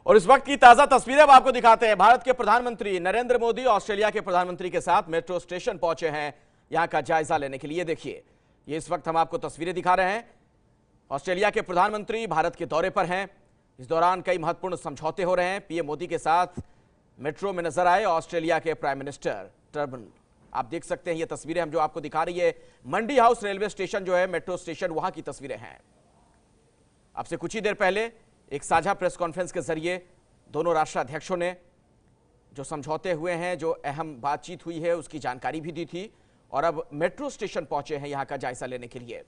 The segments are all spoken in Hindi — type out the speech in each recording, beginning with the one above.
और इस वक्त की ताजा तस्वीरें अब आपको दिखाते हैं। भारत के प्रधानमंत्री नरेंद्र मोदी ऑस्ट्रेलिया के प्रधानमंत्री के साथ मेट्रो स्टेशन पहुंचे हैं यहां का जायजा लेने के लिए। देखिए, ये इस वक्त हम आपको तस्वीरें दिखा रहे हैं। ऑस्ट्रेलिया के प्रधानमंत्री भारत के दौरे पर हैं। इस दौरान कई महत्वपूर्ण समझौते हो रहे हैं। पीएम मोदी के साथ मेट्रो में नजर आए ऑस्ट्रेलिया के प्राइम मिनिस्टर टर्बन। आप देख सकते हैं ये तस्वीरें हम जो आपको दिखा रही है, मंडी हाउस रेलवे स्टेशन जो है मेट्रो स्टेशन, वहां की तस्वीरें हैं। अब से कुछ ही देर पहले एक साझा प्रेस कॉन्फ्रेंस के जरिए दोनों राष्ट्राध्यक्षों ने जो समझौते हुए हैं, जो अहम बातचीत हुई है, उसकी जानकारी भी दी थी और अब मेट्रो स्टेशन पहुंचे हैं यहां का जायजा लेने के लिए।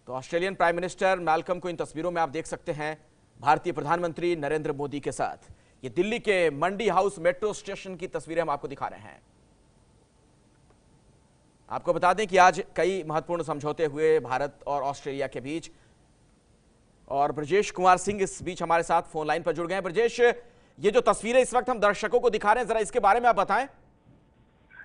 तो ऑस्ट्रेलियन प्राइम मिनिस्टर मैल्कम को इन तस्वीरों में आप देख सकते हैं भारतीय प्रधानमंत्री नरेंद्र मोदी के साथ। ये दिल्ली के मंडी हाउस मेट्रो स्टेशन की तस्वीरें हम आपको दिखा रहे हैं। आपको बता दें कि आज कई महत्वपूर्ण समझौते हुए भारत और ऑस्ट्रेलिया के बीच, और ब्रजेश कुमार सिंह इस बीच हमारे साथ फोन लाइन पर जुड़ गए हैं। ब्रजेश, ये जो तस्वीरें इस वक्त हम दर्शकों को दिखा रहे हैं, जरा इसके बारे में आप बताएं।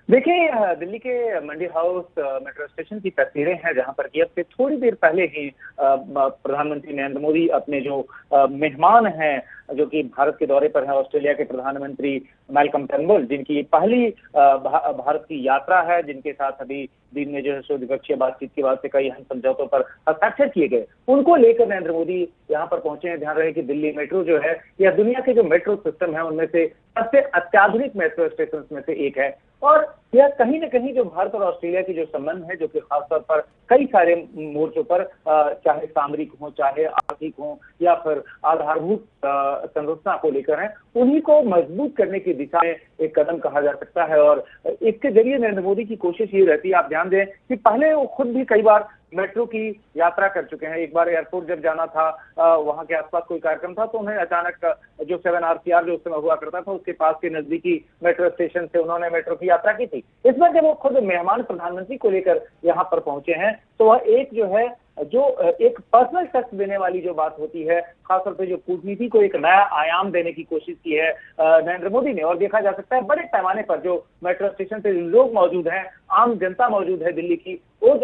देखिए, दिल्ली के मंडी हाउस मेट्रो स्टेशन की तस्वीरें हैं, जहां पर कि अब से थोड़ी देर पहले ही प्रधानमंत्री नरेंद्र मोदी अपने जो मेहमान हैं, जो कि भारत के दौरे पर हैं, ऑस्ट्रेलिया के प्रधानमंत्री मैल्कम टर्नबुल, जिनकी पहली भारत की यात्रा है, जिनके साथ अभी दिन में जो है द्विपक्षीय बातचीत के बाद से कई अहम समझौतों पर हस्ताक्षर किए गए, उनको लेकर नरेंद्र मोदी यहाँ पर पहुंचे हैं। ध्यान रहे कि दिल्ली मेट्रो जो है या दुनिया के जो मेट्रो सिस्टम है उनमें से सबसे अत्याधुनिक मेट्रो स्टेशन में से एक है, और यह कहीं न कहीं जो भारत और ऑस्ट्रेलिया की जो संबंध है, जो कि खासतौर पर कई सारे मोर्चों पर, चाहे सामरिक हो, चाहे आर्थिक हो, या फिर आधारभूत संरचना को लेकर है, उन्हीं को मजबूत करने की दिशा में एक कदम कहा जा सकता है। और इसके जरिए नरेंद्र मोदी की कोशिश ये रहती है, आप ध्यान दें कि पहले वो खुद भी कई बार मेट्रो की यात्रा कर चुके हैं। एक बार एयरपोर्ट जब जाना था, वहां के आसपास कोई कार्यक्रम था, तो उन्हें अचानक जो 7RCR जो उस समय हुआ करता था, उसके पास के नजदीकी मेट्रो स्टेशन से उन्होंने मेट्रो की यात्रा की थी। इस बार जब वो खुद मेहमान प्रधानमंत्री को लेकर यहाँ पर पहुंचे हैं, तो वह एक जो है एक पर्सनल टच देने वाली जो बात होती है, खासतौर पे जो कूटनीति को एक नया आयाम देने की कोशिश की है नरेंद्र मोदी ने। और देखा जा सकता है बड़े पैमाने पर जो मेट्रो स्टेशन पे लोग मौजूद हैं, आम जनता मौजूद है दिल्ली की, वो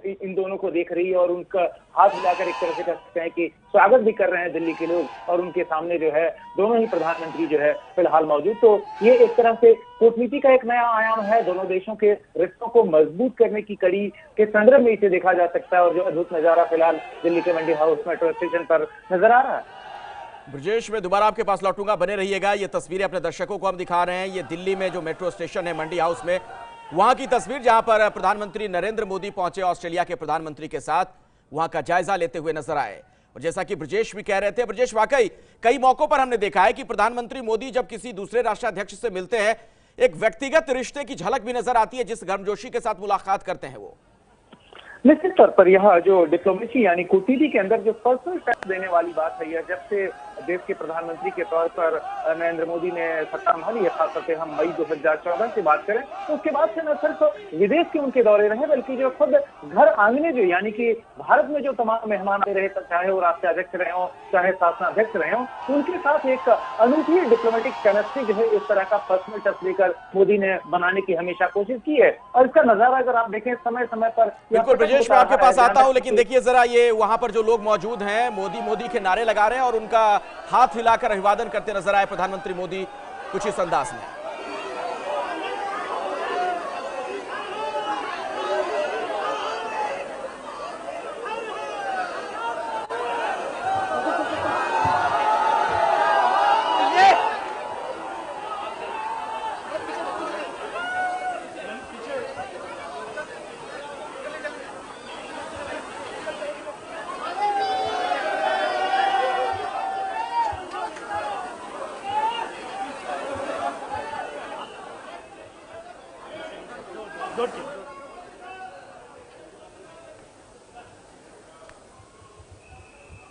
इन दोनों को देख रही है और उनका हाथ मिलाकर एक तरह से कह सकते हैं कि स्वागत भी कर रहे हैं दिल्ली के लोग, और उनके सामने जो है दोनों ही प्रधानमंत्री जो है फिलहाल मौजूद। तो ये एक तरह से कूटनीति का एक नया आयाम है, दोनों देशों के रिश्तों को मजबूत करने की कड़ी के संदर्भ में इसे देखा जा सकता है। और जो अद्भुत नजारा फिलहाल दिल्ली के मंडी हाउस मेट्रो स्टेशन पर नजर आ रहा है। ब्रजेश, मैं दोबारा आपके पास लौटूंगा, बने रहिएगा। ये तस्वीरें अपने दर्शकों को हम दिखा रहे हैं। ये दिल्ली में जो मेट्रो स्टेशन है मंडी हाउस में, वहां की तस्वीर जहां पर प्रधानमंत्री नरेंद्र मोदी पहुंचे ऑस्ट्रेलिया के प्रधानमंत्री के साथ, वहां का जायजा लेते हुए नजर आए। और जैसा कि ब्रजेश भी कह रहे थे, ब्रजेश, वाकई कई मौकों पर हमने देखा है कि प्रधानमंत्री मोदी जब किसी दूसरे राष्ट्राध्यक्ष से मिलते हैं, एक व्यक्तिगत रिश्ते की झलक भी नजर आती है। जिस गर्मजोशी के साथ मुलाकात करते हैं वो निश्चित तौर पर यह जो डिप्लोमेसी यानी कूटनीति के अंदर जो पर्सनल टच देने वाली बात है, यह जब से देश के प्रधानमंत्री के तौर पर नरेंद्र मोदी ने सत्ता संभाली है, खासतौर से हम मई 2014 से बात करें, तो उसके बाद से न सिर्फ विदेश के उनके दौरे रहे, बल्कि जो खुद घर आंगने जो यानी कि भारत में जो तमाम मेहमान आते रहे, चाहे वो राष्ट्राध्यक्ष रहे हो, चाहे शासनाध्यक्ष रहे हो, उनके साथ एक अनूठी डिप्लोमेटिक केमिस्ट्री जो है, इस तरह का पर्सनल टच लेकर मोदी ने बनाने की हमेशा कोशिश की है। और इसका नजारा अगर आप देखें समय समय पर, बिल्कुल ब्रजेश, मैं आपके पास आता हूं, लेकिन देखिए जरा ये वहां पर जो लोग मौजूद हैं, मोदी मोदी के नारे लगा रहे हैं और उनका हाथ हिलाकर अभिवादन करते नजर आए प्रधानमंत्री मोदी कुछ इस अंदाज में।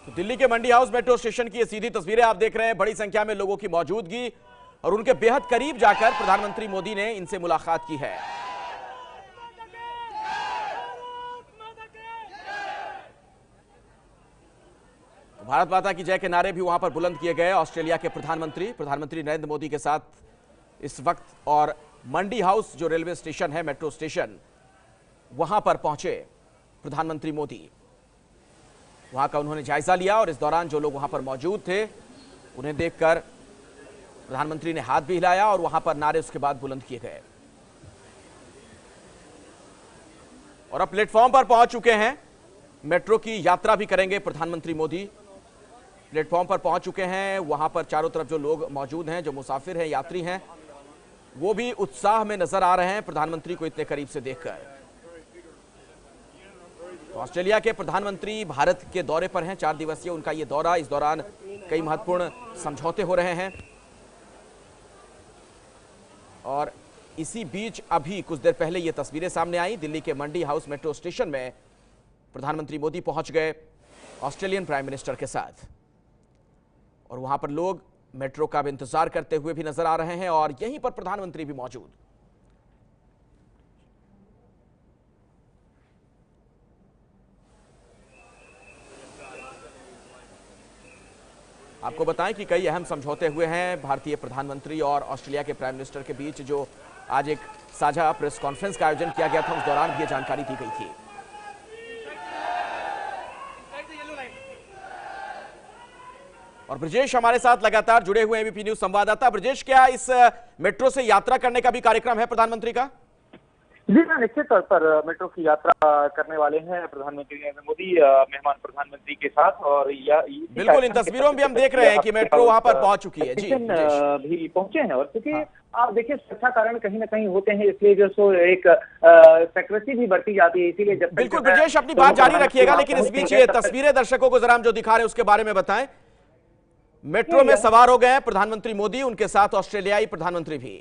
तो दिल्ली के मंडी हाउस मेट्रो स्टेशन की ये सीधी तस्वीरें आप देख रहे हैं। बड़ी संख्या में लोगों की मौजूदगी और उनके बेहद करीब जाकर प्रधानमंत्री मोदी ने इनसे मुलाकात की है। तो भारत माता की जय के नारे भी वहां पर बुलंद किए गए। ऑस्ट्रेलिया के प्रधानमंत्री नरेंद्र मोदी के साथ इस वक्त, और मंडी हाउस जो रेलवे स्टेशन है, मेट्रो स्टेशन, वहां पर पहुंचे प्रधानमंत्री मोदी। वहां का उन्होंने जायजा लिया और इस दौरान जो लोग वहां पर मौजूद थे उन्हें देखकर प्रधानमंत्री ने हाथ भी हिलाया और वहां पर नारे उसके बाद बुलंद किए गए। और अब प्लेटफॉर्म पर पहुंच चुके हैं, मेट्रो की यात्रा भी करेंगे प्रधानमंत्री मोदी। प्लेटफॉर्म पर पहुंच चुके हैं, वहां पर चारों तरफ जो लोग मौजूद हैं, जो मुसाफिर हैं, यात्री हैं, वो भी उत्साह में नजर आ रहे हैं प्रधानमंत्री को इतने करीब से देखकर। ऑस्ट्रेलिया के प्रधानमंत्री भारत के दौरे पर हैं, 4 दिवसीय उनका ये दौरा। इस दौरान कई महत्वपूर्ण समझौते हो रहे हैं और इसी बीच अभी कुछ देर पहले ये तस्वीरें सामने आई। दिल्ली के मंडी हाउस मेट्रो स्टेशन में प्रधानमंत्री मोदी पहुंच गए ऑस्ट्रेलियन प्राइम मिनिस्टर के साथ और वहां पर लोग मेट्रो का भी इंतजार करते हुए भी नजर आ रहे हैं और यहीं पर प्रधानमंत्री भी मौजूद। आपको बताएं कि कई अहम समझौते हुए हैं भारतीय प्रधानमंत्री और ऑस्ट्रेलिया के प्राइम मिनिस्टर के बीच। जो आज एक साझा प्रेस कॉन्फ्रेंस का आयोजन किया गया था, उस दौरान भी ये जानकारी दी गई थी। और ब्रजेश हमारे साथ लगातार जुड़े हुए एबीपी न्यूज संवाददाता। ब्रजेश, क्या इस मेट्रो से यात्रा करने का भी कार्यक्रम है प्रधानमंत्री का? जी हाँ, निश्चित तौर पर मेट्रो की यात्रा करने वाले हैं प्रधानमंत्री नरेंद्र मोदी मेहमान प्रधानमंत्री के साथ। और बिल्कुल इन तस्वीरों में भी हम देख रहे हैं कि मेट्रो वहां पर पहुंच चुकी है। जी भी पहुंचे हैं और क्योंकि आप देखिए सुरक्षा कारण कहीं ना कहीं होते हैं, इसलिए जो सो एक सेक्रेसी भी बढ़ती जाती है, इसीलिए जब बिल्कुल ब्रजेश अपनी बात जारी रखिएगा, लेकिन इस बीच ये तस्वीरें दर्शकों को जरा हम जो दिखा रहे हैं उसके बारे में बताएं। मेट्रो में सवार हो गए हैं प्रधानमंत्री मोदी, उनके साथ ऑस्ट्रेलियाई प्रधानमंत्री भी।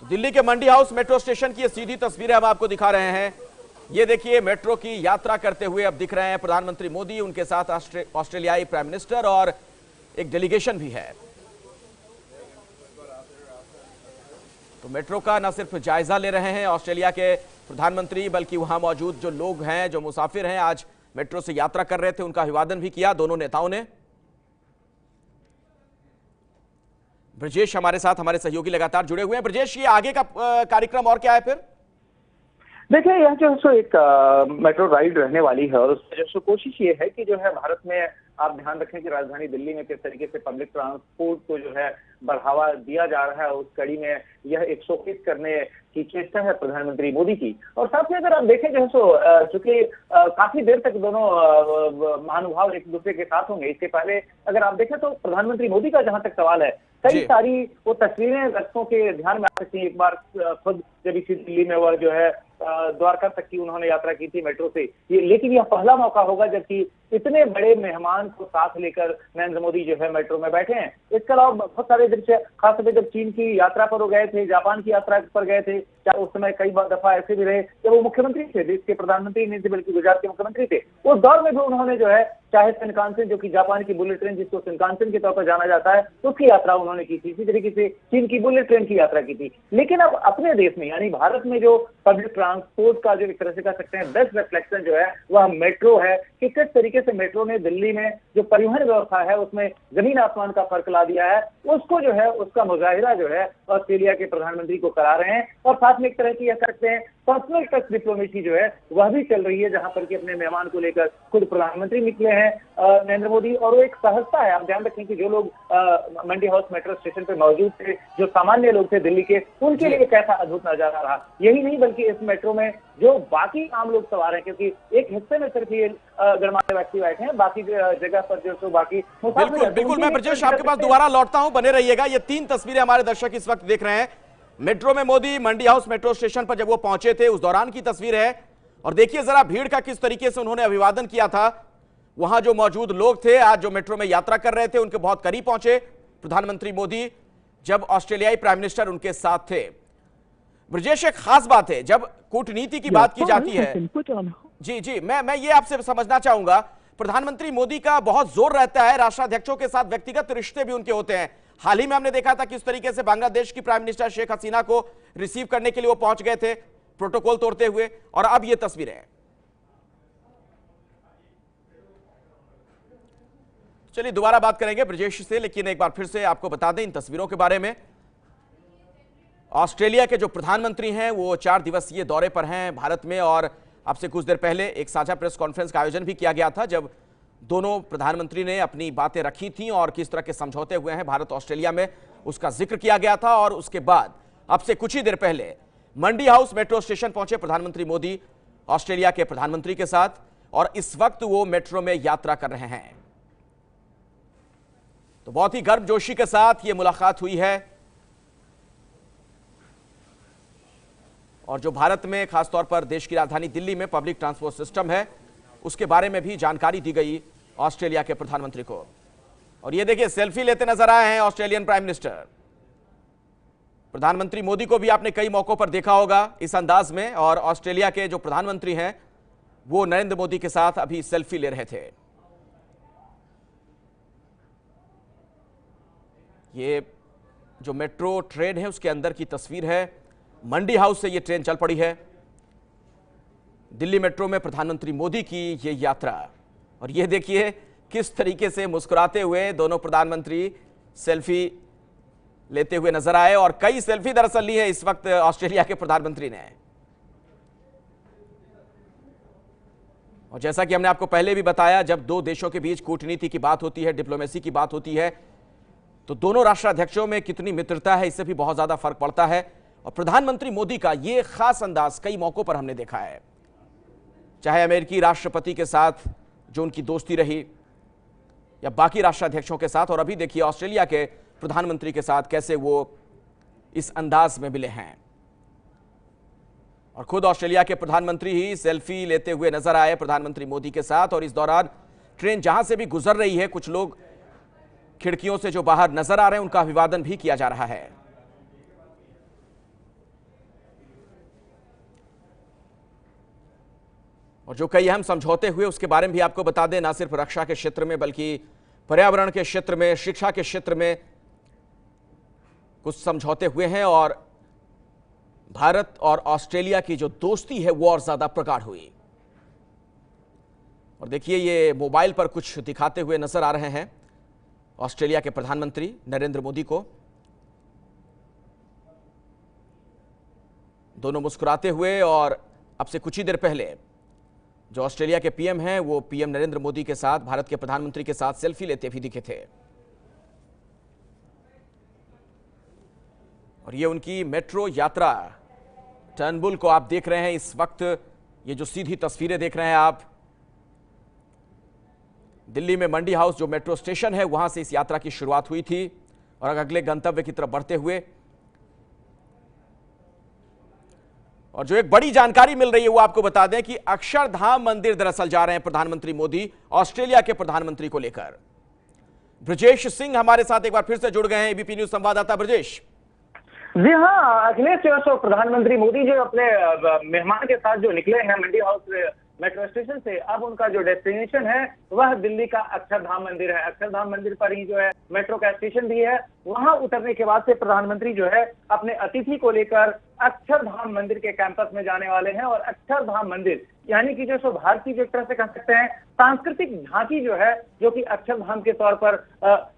तो दिल्ली के मंडी हाउस मेट्रो स्टेशन की ये सीधी तस्वीरें हम आपको दिखा रहे हैं। ये देखिए मेट्रो की यात्रा करते हुए अब दिख रहे हैं प्रधानमंत्री मोदी, उनके साथ ऑस्ट्रेलियाई प्राइम मिनिस्टर और एक डेलीगेशन भी है। तो मेट्रो का न सिर्फ जायजा ले रहे हैं ऑस्ट्रेलिया के प्रधानमंत्री, बल्कि वहां मौजूद जो लोग हैं, जो मुसाफिर हैं, आज मेट्रो से यात्रा कर रहे थे, उनका अभिवादन भी किया दोनों नेताओं ने। ब्रजेश हमारे साथ, हमारे सहयोगी लगातार जुड़े हुए हैं। ब्रजेश, ये आगे का कार्यक्रम और क्या है फिर? देखिए यह जो सो एक मेट्रो राइड रहने वाली है और उसमें जो कोशिश ये है कि जो है भारत में आप ध्यान रखें कि राजधानी दिल्ली में किस तरीके से पब्लिक ट्रांसपोर्ट को जो है बढ़ावा दिया जा रहा है, उस कड़ी में यह एक शोकेस करने की चेष्टा है प्रधानमंत्री मोदी की। और साथ में अगर आप देखें जो है सो चूंकि काफी देर तक दोनों महानुभाव एक दूसरे के साथ होंगे, इसके पहले अगर आप देखें तो प्रधानमंत्री मोदी का जहां तक सवाल है, कई सारी वो तस्वीरें दर्शकों के ध्यान में आ सकती हैं। एक बार खुद जब इसी दिल्ली में वह जो है द्वारका तक की उन्होंने यात्रा की थी मेट्रो से, लेकिन यह पहला मौका होगा जबकि इतने बड़े मेहमान को साथ लेकर नरेंद्र मोदी जो है मेट्रो में बैठे हैं। इसके अलावा बहुत सारे दृश्य, खासतौर जब चीन की यात्रा पर वो गए थे, जापान की यात्रा पर गए थे, चाहे उस समय कई दफा ऐसे भी रहे जब वो मुख्यमंत्री थे, देश के प्रधानमंत्री नहीं थे बल्कि गुजरात के मुख्यमंत्री थे, उस दौर में भी उन्होंने जो है चाहे शिनकानसेन, जो कि जापान की बुलेट ट्रेन जिसको शिनकानसेन के तौर पर जाना जाता है, उसकी यात्रा उन्होंने की थी। इसी तरीके से चीन की बुलेट ट्रेन की यात्रा की थी। लेकिन अब अपने देश में यानी भारत में जो पब्लिक ट्रांसपोर्ट का जो एक तरह से कह सकते हैं बेस्ट रिफ्लेक्शन जो है वह मेट्रो है कि किस तरीके से मेट्रो ने दिल्ली में जो परिवहन व्यवस्था है उसमें जमीन आसमान का फर्क ला दिया है। उसको जो है उसका मुजाहिरा जो है ऑस्ट्रेलिया के प्रधानमंत्री को करा रहे हैं और साथ में एक तरह की कह सकते हैं पर्सनल टच डिप्लोमेसी जो है वह भी चल रही है, जहां पर कि अपने मेहमान को लेकर खुद प्रधानमंत्री निकले हैं नरेंद्र मोदी। और वो एक सहजता है, आप ध्यान रखें कि जो लोग मंडी हाउस मेट्रो स्टेशन पर मौजूद थे, जो सामान्य लोग थे दिल्ली के, उनके लिए कैसा अद्भुत नजारा रहा। यही नहीं बल्कि इस मेट्रो में जो बाकी आम लोग सवार हैं, क्योंकि एक हिस्से में सिर्फ ये गणमान्य व्यक्ति बैठे हैं, बाकी जगह पर जो तो बाकी बिल्कुल मैं ब्रजेश आपके पास दोबारा लौटता हूं, बने रहिएगा। ये 3 तस्वीरें हमारे दर्शक इस वक्त देख रहे हैं। मेट्रो में मोदी मंडी हाउस मेट्रो स्टेशन पर जब वो पहुंचे थे उस दौरान की तस्वीर है और देखिए जरा भीड़ का किस तरीके से उन्होंने अभिवादन किया था। वहां जो मौजूद लोग थे, आज जो मेट्रो में यात्रा कर रहे थे, उनके बहुत करीब पहुंचे प्रधानमंत्री मोदी जब ऑस्ट्रेलियाई प्राइम मिनिस्टर उनके साथ थे। ब्रजेश, एक खास बात है जब कूटनीति की बात की जाती है, जी मैं ये आपसे समझना चाहूंगा, प्रधानमंत्री मोदी का बहुत जोर रहता है, राष्ट्राध्यक्षों के साथ व्यक्तिगत रिश्ते भी उनके होते हैं। हाल ही में हमने देखा था किस तरीके से बांग्लादेश की प्राइम मिनिस्टर शेख हसीना को रिसीव करने के लिए वो पहुंच गए थे प्रोटोकॉल तोड़ते हुए, और अब ये तस्वीरें हैं। चलिए दोबारा बात करेंगे ब्रजेश से, लेकिन एक बार फिर से आपको बता दें इन तस्वीरों के बारे में। ऑस्ट्रेलिया के जो प्रधानमंत्री हैं वो 4 दिवसीय दौरे पर हैं भारत में, और अब से कुछ देर पहले एक साझा प्रेस कॉन्फ्रेंस का आयोजन भी किया गया था जब दोनों प्रधानमंत्री ने अपनी बातें रखी थी और किस तरह के समझौते हुए हैं भारत ऑस्ट्रेलिया में उसका जिक्र किया गया था। और उसके बाद अब से कुछ ही देर पहले मंडी हाउस मेट्रो स्टेशन पहुंचे प्रधानमंत्री मोदी ऑस्ट्रेलिया के प्रधानमंत्री के साथ, और इस वक्त वो मेट्रो में यात्रा कर रहे हैं। तो बहुत ही गर्मजोशी के साथ ये मुलाकात हुई है, और जो भारत में खासतौर पर देश की राजधानी दिल्ली में पब्लिक ट्रांसपोर्ट सिस्टम है उसके बारे में भी जानकारी दी गई ऑस्ट्रेलिया के प्रधानमंत्री को। और ये देखिए सेल्फी लेते नजर आए हैं ऑस्ट्रेलियन प्राइम मिनिस्टर। प्रधानमंत्री मोदी को भी आपने कई मौकों पर देखा होगा इस अंदाज में, और ऑस्ट्रेलिया के जो प्रधानमंत्री हैं वो नरेंद्र मोदी के साथ अभी सेल्फी ले रहे थे। ये जो मेट्रो ट्रेन है उसके अंदर की तस्वीर है। मंडी हाउस से ये ट्रेन चल पड़ी है दिल्ली मेट्रो में प्रधानमंत्री मोदी की ये यात्रा। और ये देखिए किस तरीके से मुस्कुराते हुए दोनों प्रधानमंत्री सेल्फी लेते हुए नजर आए, और कई सेल्फी दरअसल ली है इस वक्त ऑस्ट्रेलिया के प्रधानमंत्री ने। और जैसा कि हमने आपको पहले भी बताया, जब दो देशों के बीच कूटनीति की बात होती है, डिप्लोमेसी की बात होती है, तो दोनों राष्ट्राध्यक्षों में कितनी मित्रता है इससे भी बहुत ज्यादा फर्क पड़ता है। और प्रधानमंत्री मोदी का यह खास अंदाज कई मौकों पर हमने देखा है, चाहे अमेरिकी राष्ट्रपति के साथ जो उनकी दोस्ती रही या बाकी राष्ट्राध्यक्षों के साथ, और अभी देखिए ऑस्ट्रेलिया के प्रधानमंत्री के साथ कैसे वो इस अंदाज में मिले हैं। और खुद ऑस्ट्रेलिया के प्रधानमंत्री ही सेल्फी लेते हुए नजर आए प्रधानमंत्री मोदी के साथ। और इस दौरान ट्रेन जहां से भी गुजर रही है कुछ लोग खिड़कियों से जो बाहर नजर आ रहे हैं उनका अभिवादन भी किया जा रहा है। और जो कई अहम समझौते हुए उसके बारे में भी आपको बता दें, ना सिर्फ रक्षा के क्षेत्र में बल्कि पर्यावरण के क्षेत्र में, शिक्षा के क्षेत्र में कुछ समझौते हुए हैं, और भारत और ऑस्ट्रेलिया की जो दोस्ती है वो और ज्यादा प्रगाढ़ हुई। और देखिए ये मोबाइल पर कुछ दिखाते हुए नजर आ रहे हैं ऑस्ट्रेलिया के प्रधानमंत्री नरेंद्र मोदी को, दोनों मुस्कुराते हुए। और अब से कुछ ही देर पहले जो ऑस्ट्रेलिया के पीएम हैं वो पीएम नरेंद्र मोदी के साथ भारत के प्रधानमंत्री के साथ सेल्फी लेते भी दिखे थे। और ये उनकी मेट्रो यात्रा टर्नबुल को आप देख रहे हैं इस वक्त। ये जो सीधी तस्वीरें देख रहे हैं आप, दिल्ली में मंडी हाउस जो मेट्रो स्टेशन है वहां से इस यात्रा की शुरुआत हुई थी, और अगले गंतव्य की तरफ बढ़ते हुए। और जो एक बड़ी जानकारी मिल रही है वो आपको बता दें कि अक्षरधाम मंदिर दरअसल जा रहे हैं प्रधानमंत्री मोदी ऑस्ट्रेलिया के प्रधानमंत्री को लेकर। ब्रजेश सिंह हमारे साथ एक बार फिर से जुड़ गए हैं, एबीपी न्यूज संवाददाता ब्रजेश। जी हाँ अखिलेश, जो प्रधानमंत्री मोदी जो अपने मेहमान के साथ जो निकले हैं मंडी हाउस मेट्रो स्टेशन से, अब उनका जो डेस्टिनेशन है वह दिल्ली का अक्षरधाम मंदिर है। अक्षरधाम मंदिर पर ही जो है मेट्रो का स्टेशन भी है। वहां उतरने के बाद से प्रधानमंत्री जो है अपने अतिथि को लेकर अक्षरधाम मंदिर के कैंपस में जाने वाले हैं। और अक्षरधाम मंदिर यानी कि जो भारत की जो एक तरह से कह सकते हैं सांस्कृतिक झांकी जो है, जो कि अक्षरधाम के तौर पर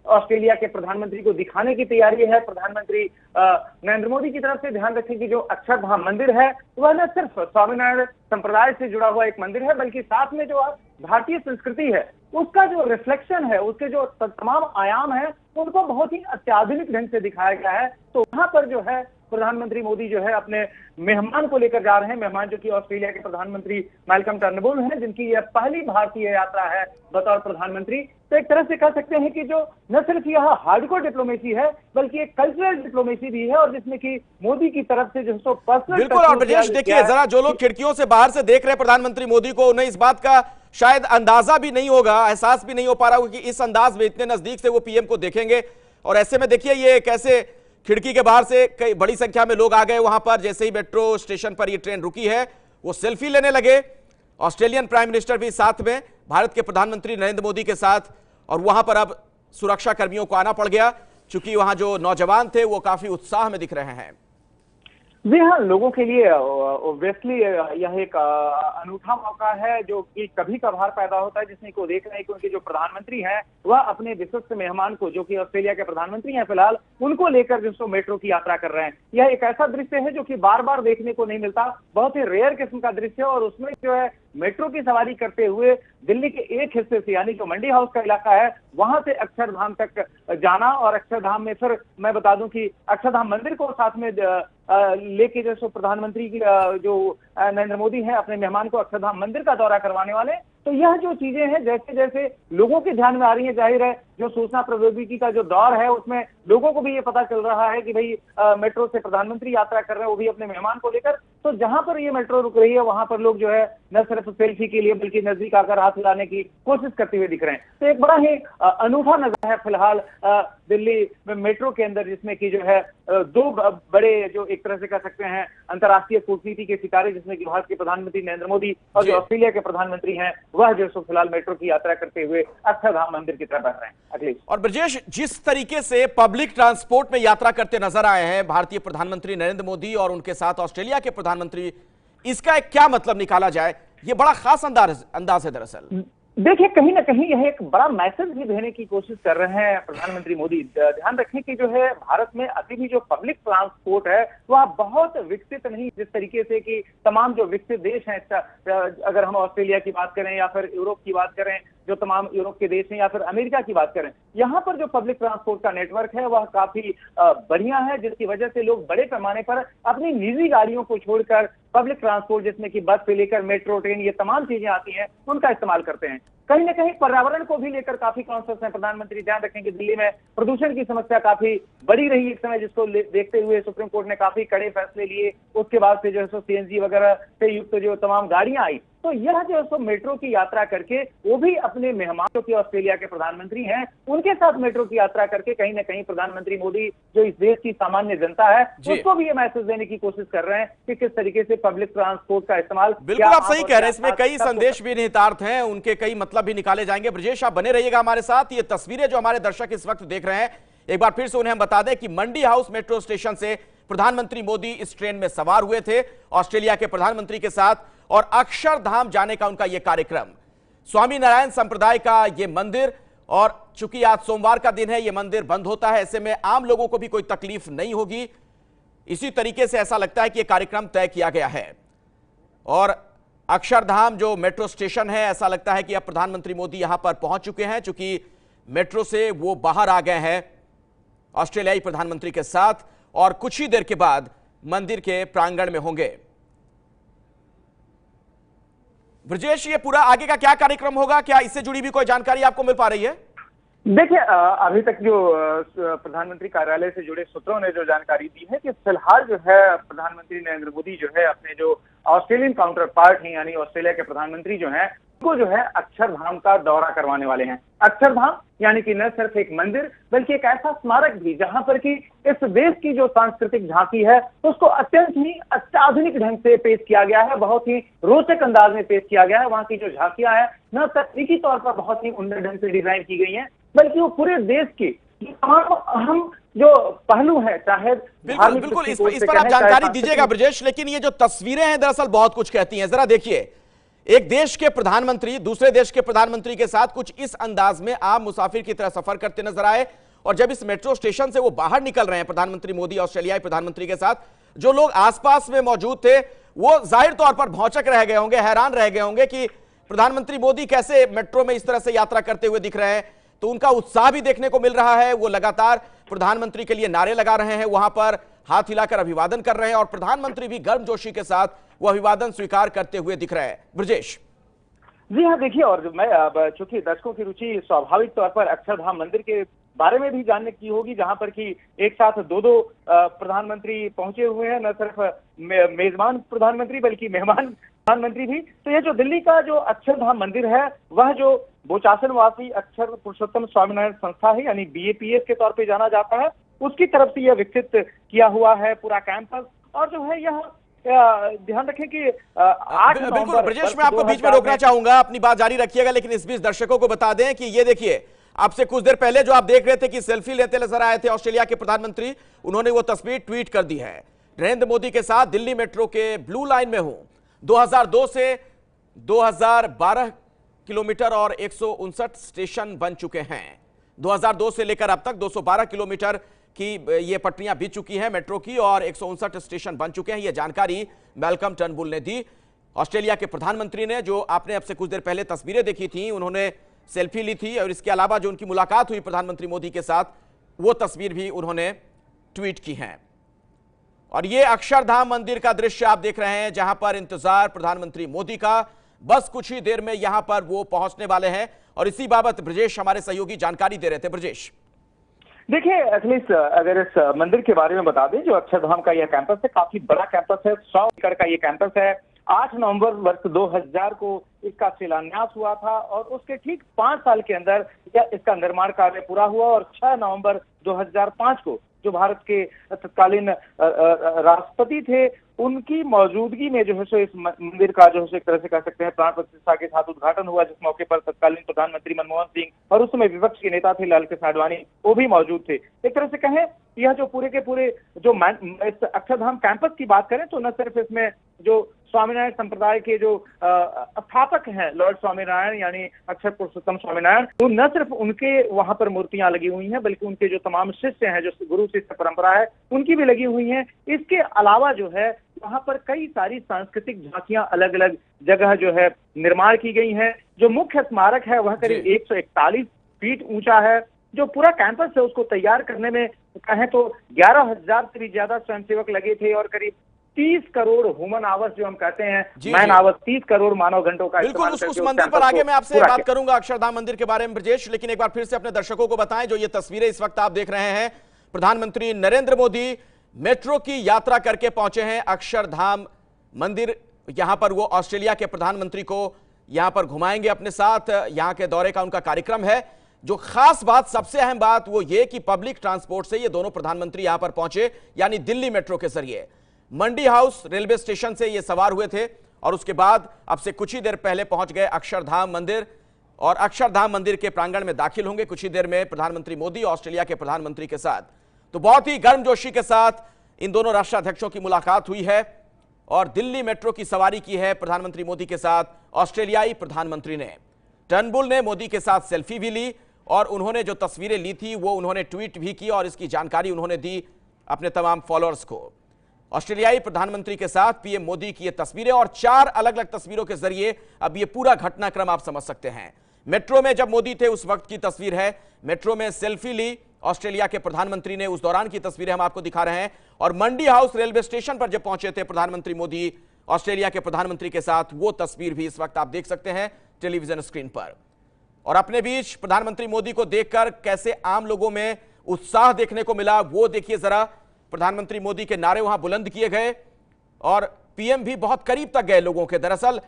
ऑस्ट्रेलिया के प्रधानमंत्री को दिखाने की तैयारी है। प्रधानमंत्री नरेंद्र मोदी की तरफ से ध्यान रखें कि जो अक्षरधाम मंदिर है वह न सिर्फ स्वामीनारायण संप्रदाय से जुड़ा हुआ एक मंदिर है, बल्कि साथ में जो भारतीय संस्कृति है उसका जो रिफ्लेक्शन है, उसके जो तमाम आयाम है उनको बहुत ही अत्याधुनिक ढंग से दिखाया गया है। तो वहां पर जो है प्रधानमंत्री मोदी जो है अपने मेहमान को लेकर जा रहे हैं। मेहमान जो कि ऑस्ट्रेलिया के प्रधानमंत्री मैल्कम टर्नबुल हैं, जिनकी यह पहली भारतीय यात्रा है बतौर प्रधानमंत्री। तो एक तरह से कह सकते हैं कि जो न सिर्फ यह हार्डकोर डिप्लोमेसी है बल्कि एक कल्चरल डिप्लोमेसी भी है, और जिसमें कि मोदी की तरफ से जो सो पर्सनल। बिल्कुल। और ब्रजेश देखिए जरा, जो लोग खिड़कियों से बाहर से देख रहे हैं प्रधानमंत्री मोदी को, उन्हें इस बात का शायद अंदाजा भी नहीं होगा, एहसास भी नहीं हो पा रहा होगा कि इस अंदाज में इतने नजदीक से वो पीएम को देखेंगे। और ऐसे में देखिए ये कैसे खिड़की के बाहर से कई बड़ी संख्या में लोग आ गए वहां पर। जैसे ही मेट्रो स्टेशन पर ये ट्रेन रुकी है वो सेल्फी लेने लगे, ऑस्ट्रेलियन प्राइम मिनिस्टर भी साथ में भारत के प्रधानमंत्री नरेंद्र मोदी के साथ। और वहां पर अब सुरक्षा कर्मियों को आना पड़ गया, क्योंकि वहां जो नौजवान थे वो काफी उत्साह में दिख रहे हैं। जी हाँ, लोगों के लिए ऑब्वियसली यह एक अनूठा मौका है जो कि कभी कभार पैदा होता है, जिसमें को देख रहे हैं कि उनके जो प्रधानमंत्री हैं वह अपने विशिष्ट मेहमान को, जो कि ऑस्ट्रेलिया के प्रधानमंत्री हैं फिलहाल, उनको लेकर जो मेट्रो की यात्रा कर रहे हैं। यह एक ऐसा दृश्य है जो कि बार बार देखने को नहीं मिलता, बहुत ही रेयर किस्म का दृश्य है। और उसमें जो है मेट्रो की सवारी करते हुए दिल्ली के एक हिस्से से, यानी जो मंडी हाउस का इलाका है, वहां से अक्षरधाम तक जाना, और अक्षरधाम में फिर मैं बता दूं कि अक्षरधाम मंदिर को साथ में लेके जो प्रधानमंत्री की जो नरेंद्र मोदी हैं अपने मेहमान को अक्षरधाम मंदिर का दौरा करवाने वाले। तो यह जो चीजें हैं जैसे जैसे लोगों के ध्यान में आ रही है, जाहिर है जो सूचना प्रौद्योगिकी का जो दौर है उसमें लोगों को भी ये पता चल रहा है कि भाई मेट्रो से प्रधानमंत्री यात्रा कर रहे हैं, वो भी अपने मेहमान को लेकर। तो जहां पर ये मेट्रो रुक रही है वहां पर लोग जो है न सिर्फ सेल्फी के लिए बल्कि नजदीक आकर हाथ हिलाने की कोशिश करते हुए दिख रहे हैं। तो एक बड़ा ही अनूठा नजारा है फिलहाल दिल्ली में मेट्रो के अंदर, जिसमें कि जो है दो बड़े, जो एक तरह से कह सकते हैं अंतर्राष्ट्रीय कूटनीति के सितारे, जिसमें कि भारत के प्रधानमंत्री नरेंद्र मोदी और जो ऑस्ट्रेलिया के प्रधानमंत्री हैं वह जो फिलहाल मेट्रो की यात्रा करते हुए अक्षरधाम मंदिर की तरफ बढ़ रहे हैं। अखिलेश और ब्रजेश, जिस तरीके से पब्लिक ट्रांसपोर्ट में यात्रा करते नजर आए हैं भारतीय प्रधानमंत्री नरेंद्र मोदी और उनके साथ ऑस्ट्रेलिया के प्रधानमंत्री, इसका एक क्या मतलब निकाला जाए? ये बड़ा खास अंदाज है दरअसल। देखिए, कहीं ना कहीं यह एक बड़ा मैसेज भी देने की कोशिश कर रहे हैं प्रधानमंत्री मोदी। ध्यान रखें कि जो है भारत में अभी भी जो पब्लिक ट्रांसपोर्ट है वह बहुत विकसित नहीं, जिस तरीके से कि तमाम जो विकसित देश हैं, अगर हम ऑस्ट्रेलिया की बात करें या फिर यूरोप की बात करें, जो तमाम यूरोप के देश हैं, या फिर अमेरिका की बात करें, यहाँ पर जो पब्लिक ट्रांसपोर्ट का नेटवर्क है वह काफी बढ़िया है, जिसकी वजह से लोग बड़े पैमाने पर अपनी निजी गाड़ियों को छोड़कर पब्लिक ट्रांसपोर्ट, जिसमें कि बस से लेकर मेट्रो, ट्रेन, ये तमाम चीजें आती हैं, उनका इस्तेमाल करते हैं। कहीं ना कहीं पर्यावरण को भी लेकर काफी कॉन्शियस है प्रधानमंत्री। ध्यान रखें कि दिल्ली में प्रदूषण की समस्या काफी बड़ी रही एक समय, जिसको देखते हुए सुप्रीम कोर्ट ने काफी कड़े फैसले लिए। उसके बाद से जो है सीएनजी वगैरह से युक्त जो तमाम गाड़ियां आई, तो यह जो है मेट्रो की यात्रा करके वो भी अपने मेहमान, जो कि ऑस्ट्रेलिया के प्रधानमंत्री हैं, उनके साथ मेट्रो की यात्रा करके कहीं ना कहीं प्रधानमंत्री मोदी जो इस देश की सामान्य जनता है उसको भी ये मैसेज देने की कोशिश कर रहे हैं कि किस तरीके से पब्लिक ट्रांसपोर्ट का इस्तेमाल। बिल्कुल आप सही कह रहे हैं, इसमें कई संदेश भी निहितार्थ हैं, उनके कई मतलब भी निकाले जाएंगे। ब्रजेश, आप बने रहिएगा हमारे साथ। ये तस्वीरें जो हमारे दर्शक इस वक्त देख रहे हैं, एक बार फिर से उन्हें हम बता दें कि मंडी हाउस मेट्रो स्टेशन से प्रधानमंत्री मोदी इस ट्रेन में सवार हुए थे ऑस्ट्रेलिया के प्रधानमंत्री के साथ, और अक्षरधाम जाने का उनका यह कार्यक्रम, स्वामी नारायण संप्रदाय का यह मंदिर। और चूंकि आज सोमवार का दिन है, यह मंदिर बंद होता है, ऐसे में आम लोगों को भी कोई तकलीफ नहीं होगी। इसी तरीके से ऐसा लगता है कि यह कार्यक्रम तय किया गया है। और अक्षरधाम जो मेट्रो स्टेशन है, ऐसा लगता है कि अब प्रधानमंत्री मोदी यहां पर पहुंच चुके हैं, चूंकि मेट्रो से वो बाहर आ गए हैं ऑस्ट्रेलियाई प्रधानमंत्री के साथ, और कुछ ही देर के बाद मंदिर के प्रांगण में होंगे। ब्रजेश, ये पूरा आगे का क्या कार्यक्रम होगा? क्या इससे जुड़ी भी कोई जानकारी आपको मिल पा रही है? देखिए, अभी तक जो प्रधानमंत्री कार्यालय से जुड़े सूत्रों ने जो जानकारी दी है कि फिलहाल जो है प्रधानमंत्री नरेंद्र मोदी जो है अपने जो ऑस्ट्रेलियन काउंटर पार्ट हैं, यानी ऑस्ट्रेलिया के प्रधानमंत्री जो हैं, उनको जो है अक्षरधाम का दौरा करवाने वाले हैं। अक्षरधाम यानी कि न सिर्फ एक मंदिर बल्कि एक ऐसा स्मारक भी जहां पर कि इस देश की जो सांस्कृतिक झांकी है उसको अत्यंत ही अत्याधुनिक ढंग से पेश किया गया है, बहुत ही रोचक अंदाज में पेश किया गया है। वहां की जो झांकियां हैं न तकनीकी तौर पर बहुत ही उन्नत ढंग से डिजाइन की गई हैं, बल्कि वो पूरे देश की तमाम अहम जो पहलू है, चाहे बिल्कुल इस पर आप जानकारी दीजिएगा ब्रजेश। लेकिन ये जो तस्वीरें हैं दरअसल बहुत कुछ कहती हैं। जरा देखिए, एक देश के प्रधानमंत्री दूसरे देश के प्रधानमंत्री के साथ कुछ इस अंदाज में आम मुसाफिर की तरह सफर करते नजर आए, और जब इस मेट्रो स्टेशन से वो बाहर निकल रहे हैं प्रधानमंत्री मोदी ऑस्ट्रेलियाई प्रधानमंत्री के साथ, जो लोग आसपास में मौजूद थे वो जाहिर तौर पर भौचक रह गए होंगे, हैरान रह गए होंगे कि प्रधानमंत्री मोदी कैसे मेट्रो में इस तरह से यात्रा करते हुए दिख रहे हैं। तो उनका उत्साह भी देखने को मिल रहा है, वो लगातार प्रधानमंत्री के लिए नारे लगा रहे हैं, वहां पर हाथ हिलाकर अभिवादन कर रहे हैं, और प्रधानमंत्री भी गर्मजोशी के साथ वो अभिवादन स्वीकार करते हुए दिख रहे हैं। ब्रजेश जी हाँ, देखिए, और मैं चूंकि दर्शकों की रुचि स्वाभाविक तौर पर अक्षरधाम मंदिर के बारे में भी जानने की होगी, जहां पर कि एक साथ दो प्रधानमंत्री पहुंचे हुए हैं, न सिर्फ मेजबान प्रधानमंत्री बल्कि मेहमान प्रधानमंत्री भी। तो ये जो दिल्ली का जो अक्षरधाम मंदिर है वह जो बोचासनवासी अक्षर पुरुषोत्तम स्वामीनारायण संस्था है, यानी BAPS के तौर पे जाना जाता है, उसकी तरफ से यह विकसित किया हुआ है पूरा कैंपस। और जो है यह ध्यान रखें कि बिल्कुल ब्रजेश, मैं आपको बीच में रोकना चाहूंगा, अपनी बात जारी रखिएगा, लेकिन इस बीच दर्शकों को बता दें कि ये देखिए, आपसे कुछ देर पहले जो आप देख रहे थे कि सेल्फी लेते नजर आए थे ऑस्ट्रेलिया के प्रधानमंत्री, उन्होंने वो तस्वीर ट्वीट कर दी है। नरेंद्र मोदी के साथ दिल्ली मेट्रो के ब्लू लाइन में हूं। 2002 से 2012 किलोमीटर और 159 स्टेशन बन चुके हैं। 2002 से लेकर अब तक 212 किलोमीटर की ये पटरियां बीत चुकी हैं मेट्रो की और 159 स्टेशन बन चुके हैं। यह जानकारी मैल्कम टर्नबुल ने दी। ऑस्ट्रेलिया के प्रधानमंत्री ने, जो आपने अब से कुछ देर पहले तस्वीरें देखी थी, उन्होंने सेल्फी ली थी और इसके अलावा जो उनकी मुलाकात हुई प्रधानमंत्री मोदी के साथ, वो तस्वीर भी उन्होंने ट्वीट की है। और ये अक्षरधाम मंदिर का दृश्य आप देख रहे हैं, जहां पर इंतजार प्रधानमंत्री मोदी का, बस कुछ ही देर में यहां पर वो पहुंचने वाले हैं। और इसी बाबत ब्रजेश हमारे सहयोगी जानकारी दे रहे थे। ब्रजेश, देखिए अखिलेश, अगर इस मंदिर के बारे में बता दें, जो अक्षरधाम का यह कैंपस है, काफी बड़ा कैंपस है, 100 एकड़ का ये कैंपस है। 8 नवंबर वर्ष 2000 को इसका शिलान्यास हुआ था और उसके ठीक 5 साल के अंदर इसका निर्माण कार्य पूरा हुआ और 6 नवंबर 2005 को जो भारत के तत्कालीन राष्ट्रपति थे, उनकी मौजूदगी में जो है सो इस मंदिर का जो है एक तरह से कह सकते हैं प्राण प्रतिष्ठा के साथ उद्घाटन हुआ, जिस मौके पर तत्कालीन प्रधानमंत्री मनमोहन सिंह और उस समय विपक्ष के नेता थे लाल कृष्ण आडवाणी, वो भी मौजूद थे। एक तरह से कहें, यह जो पूरे के पूरे जो इस अक्षरधाम कैंपस की बात करें तो न सिर्फ इसमें जो स्वामीनारायण संप्रदाय के जो स्थापक हैं लॉर्ड स्वामीनारायण यानी अक्षर पुरुषोत्तम स्वामीनारायण, तो न सिर्फ उनके वहां पर मूर्तियां लगी हुई हैं, बल्कि उनके जो तमाम शिष्य हैं, जो गुरु शिष्य परंपरा है, उनकी भी लगी हुई हैं। इसके अलावा जो है वहां पर कई सारी सांस्कृतिक झांकियां अलग अलग जगह जो है निर्माण की गई हैं। जो मुख्य स्मारक है वह करीब 141 फीट ऊंचा है। जो पूरा कैंपस है उसको तैयार करने में कहें तो 11,000 से भी ज्यादा स्वयंसेवक लगे थे और करीब 30 करोड़ ह्यूमन आवर्स जो हम कहते हैं, मैन आवर्स, 30 करोड़ मानव घंटों का बिल्कुल। उस मंदिर पर आगे मैं आपसे बात करूंगा, अक्षरधाम मंदिर के बारे में ब्रजेश, लेकिन एक बार फिर से अपने दर्शकों को बताएं, जो ये तस्वीरें इस वक्त आप देख रहे हैं, प्रधानमंत्री नरेंद्र मोदी मेट्रो की यात्रा करके पहुंचे हैं अक्षरधाम मंदिर। यहां पर वो ऑस्ट्रेलिया के प्रधानमंत्री को यहां पर घुमाएंगे अपने साथ। यहां के दौरे का उनका कार्यक्रम है। जो खास बात, सबसे अहम बात वो ये कि पब्लिक ट्रांसपोर्ट से ये दोनों प्रधानमंत्री यहां पर पहुंचे, यानी दिल्ली मेट्रो के जरिए। मंडी हाउस रेलवे स्टेशन से ये सवार हुए थे और उसके बाद अब से कुछ ही देर पहले पहुंच गए अक्षरधाम मंदिर और अक्षरधाम मंदिर के प्रांगण में दाखिल होंगे कुछ ही देर में प्रधानमंत्री मोदी ऑस्ट्रेलिया के प्रधानमंत्री के साथ। तो बहुत ही गर्मजोशी के साथ इन दोनों राष्ट्राध्यक्षों की मुलाकात हुई है और दिल्ली मेट्रो की सवारी की है प्रधानमंत्री मोदी के साथ ऑस्ट्रेलियाई प्रधानमंत्री ने। टर्नबुल ने मोदी के साथ सेल्फी भी ली और उन्होंने जो तस्वीरें ली थी वो उन्होंने ट्वीट भी की और इसकी जानकारी उन्होंने दी अपने तमाम फॉलोअर्स को। ऑस्ट्रेलियाई प्रधानमंत्री के साथ पीएम मोदी की ये तस्वीरें और 4 अलग अलग तस्वीरों के जरिए अब ये पूरा घटनाक्रम आप समझ सकते हैं। मेट्रो में जब मोदी थे उस वक्त की तस्वीर है, मेट्रो में सेल्फी ली ऑस्ट्रेलिया के प्रधानमंत्री ने, उस दौरान की तस्वीरें हम आपको दिखा रहे हैं। और मंडी हाउस रेलवे स्टेशन पर जब पहुंचे थे प्रधानमंत्री मोदी ऑस्ट्रेलिया के प्रधानमंत्री के साथ, वो तस्वीर भी इस वक्त आप देख सकते हैं टेलीविजन स्क्रीन पर। और अपने बीच प्रधानमंत्री मोदी को देखकर कैसे आम लोगों में उत्साह देखने को मिला, वो देखिए जरा। प्रधानमंत्री मोदी के नारे वहां बुलंद किए गए और पीएम भी बहुत करीब तक गए लोगों के। दरअसल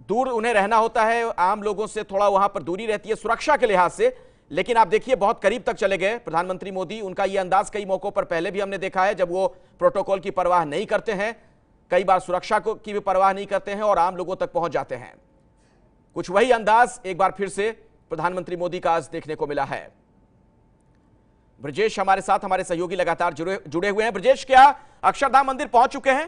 दूर उन्हें रहना होता है, आम लोगों से थोड़ा वहां पर दूरी रहती है सुरक्षा के लिहाज से, लेकिन आप देखिए बहुत करीब तक चले गए प्रधानमंत्री मोदी। उनका यह अंदाज कई मौकों पर पहले भी हमने देखा है, जब वो प्रोटोकॉल की परवाह नहीं करते हैं, कई बार सुरक्षा की भी परवाह नहीं करते हैं और आम लोगों तक पहुंच जाते हैं। कुछ वही अंदाज एक बार फिर से प्रधानमंत्री मोदी का आज देखने को मिला है। ब्रजेश हमारे साथ, हमारे सहयोगी लगातार जुड़े हुए हैं। ब्रजेश, क्या अक्षरधाम मंदिर पहुंच चुके हैं?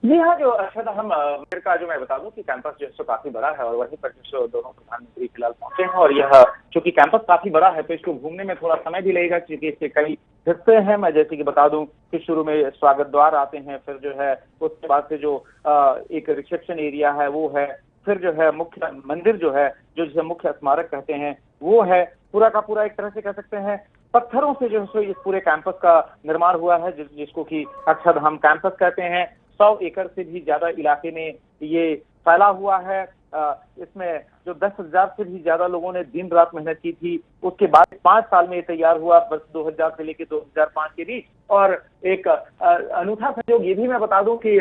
जी हाँ, जो अक्षरधाम मंदिर का जो मैं बता दूं कि कैंपस जो है काफी बड़ा है और वहीं पर जो दोनों प्रधानमंत्री फिलहाल पहुंचे हैं। और यह चूंकि कैंपस काफी बड़ा है तो इसको घूमने में थोड़ा समय भी लगेगा, क्योंकि इसके कई हिस्से हैं। मैं जैसे कि बता दूं कि शुरू में स्वागत द्वार आते हैं, फिर जो है उसके बाद से जो एक रिसेप्शन एरिया है वो है, फिर जो है मुख्य मंदिर जो है, जो जिसे मुख्य स्मारक कहते हैं, वो है। पूरा का पूरा एक तरह से कह सकते हैं पत्थरों से जो है इस पूरे कैंपस का निर्माण हुआ है, जिसको कि अक्षरधाम कैंपस कहते हैं। 100 एकड़ से भी ज्यादा इलाके में ये फैला हुआ है। इसमें जो 10,000 से भी ज्यादा लोगों ने दिन रात मेहनत की थी। उसके बाद 5 साल में ये तैयार हुआ, बस 2000 से लेकर 2005 के बीच। और एक अनूठा संयोग ये भी मैं बता दूं कि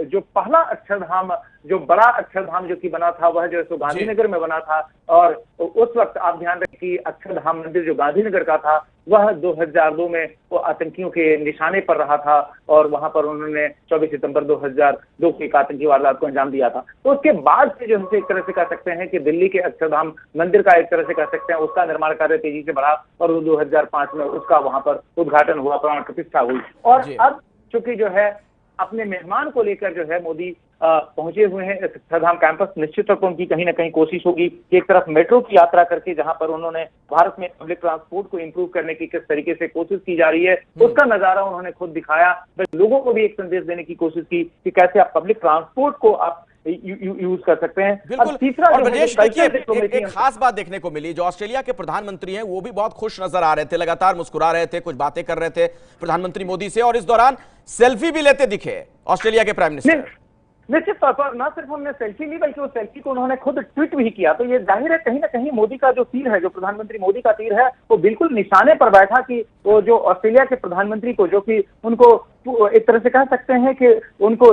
जो पहला अक्षरधाम, जो बड़ा अक्षरधाम जो कि बना था, वह जो है गांधीनगर में बना था। और उस वक्त आप ध्यान रखें कि अक्षरधाम मंदिर जो गांधीनगर का था वह 2002 में वो आतंकियों के निशाने पर रहा था और वहां पर उन्होंने 24 सितंबर 2002 की एक आतंकी वारदात को अंजाम दिया था। तो उसके बाद से जो है एक तरह से कह सकते सकते हैं कि दिल्ली के अक्षरधाम मंदिर का एक तरह से कह सकते हैं उसका निर्माण कार्य तेजी से बढ़ा और 2005 में उसका वहां पर उद्घाटन हुआ, प्राण प्रतिष्ठा हुई। और अब चूंकि जो है अपने मेहमान को लेकर जो है मोदी पहुंचे हुए हैं अक्षरधाम कैंपस, निश्चित तौर पर उनकी कहीं ना कहीं कोशिश होगी कि एक तरफ मेट्रो की यात्रा करके जहां पर उन्होंने भारत में पब्लिक ट्रांसपोर्ट को इंप्रूव करने की किस तरीके से कोशिश की जा रही है उसका नजारा उन्होंने खुद दिखाया। लोगों को भी एक संदेश देने की कोशिश की कि कैसे आप पब्लिक ट्रांसपोर्ट को आप यूज कर सकते हैं। बिल्कुल। तीसरा और ब्रजेश देखिए एक खास बात देखने को मिली, जो ऑस्ट्रेलिया के प्रधानमंत्री हैं वो भी बहुत खुश नजर आ रहे थे, लगातार मुस्कुरा रहे थे, कुछ बातें कर रहे थे प्रधानमंत्री मोदी से, और इस दौरान सेल्फी भी लेते दिखे ऑस्ट्रेलिया के प्राइम मिनिस्टर। निश्चित तौर पर न सिर्फ उन्होंने सेल्फी ली बल्कि उस सेल्फी को उन्होंने खुद ट्वीट भी किया। तो ये जाहिर है कहीं ना कहीं मोदी का जो तीर है, जो प्रधानमंत्री मोदी का तीर है, वो बिल्कुल निशाने पर बैठा कि वो जो ऑस्ट्रेलिया के प्रधानमंत्री को, जो कि उनको एक तरह से कह सकते हैं कि उनको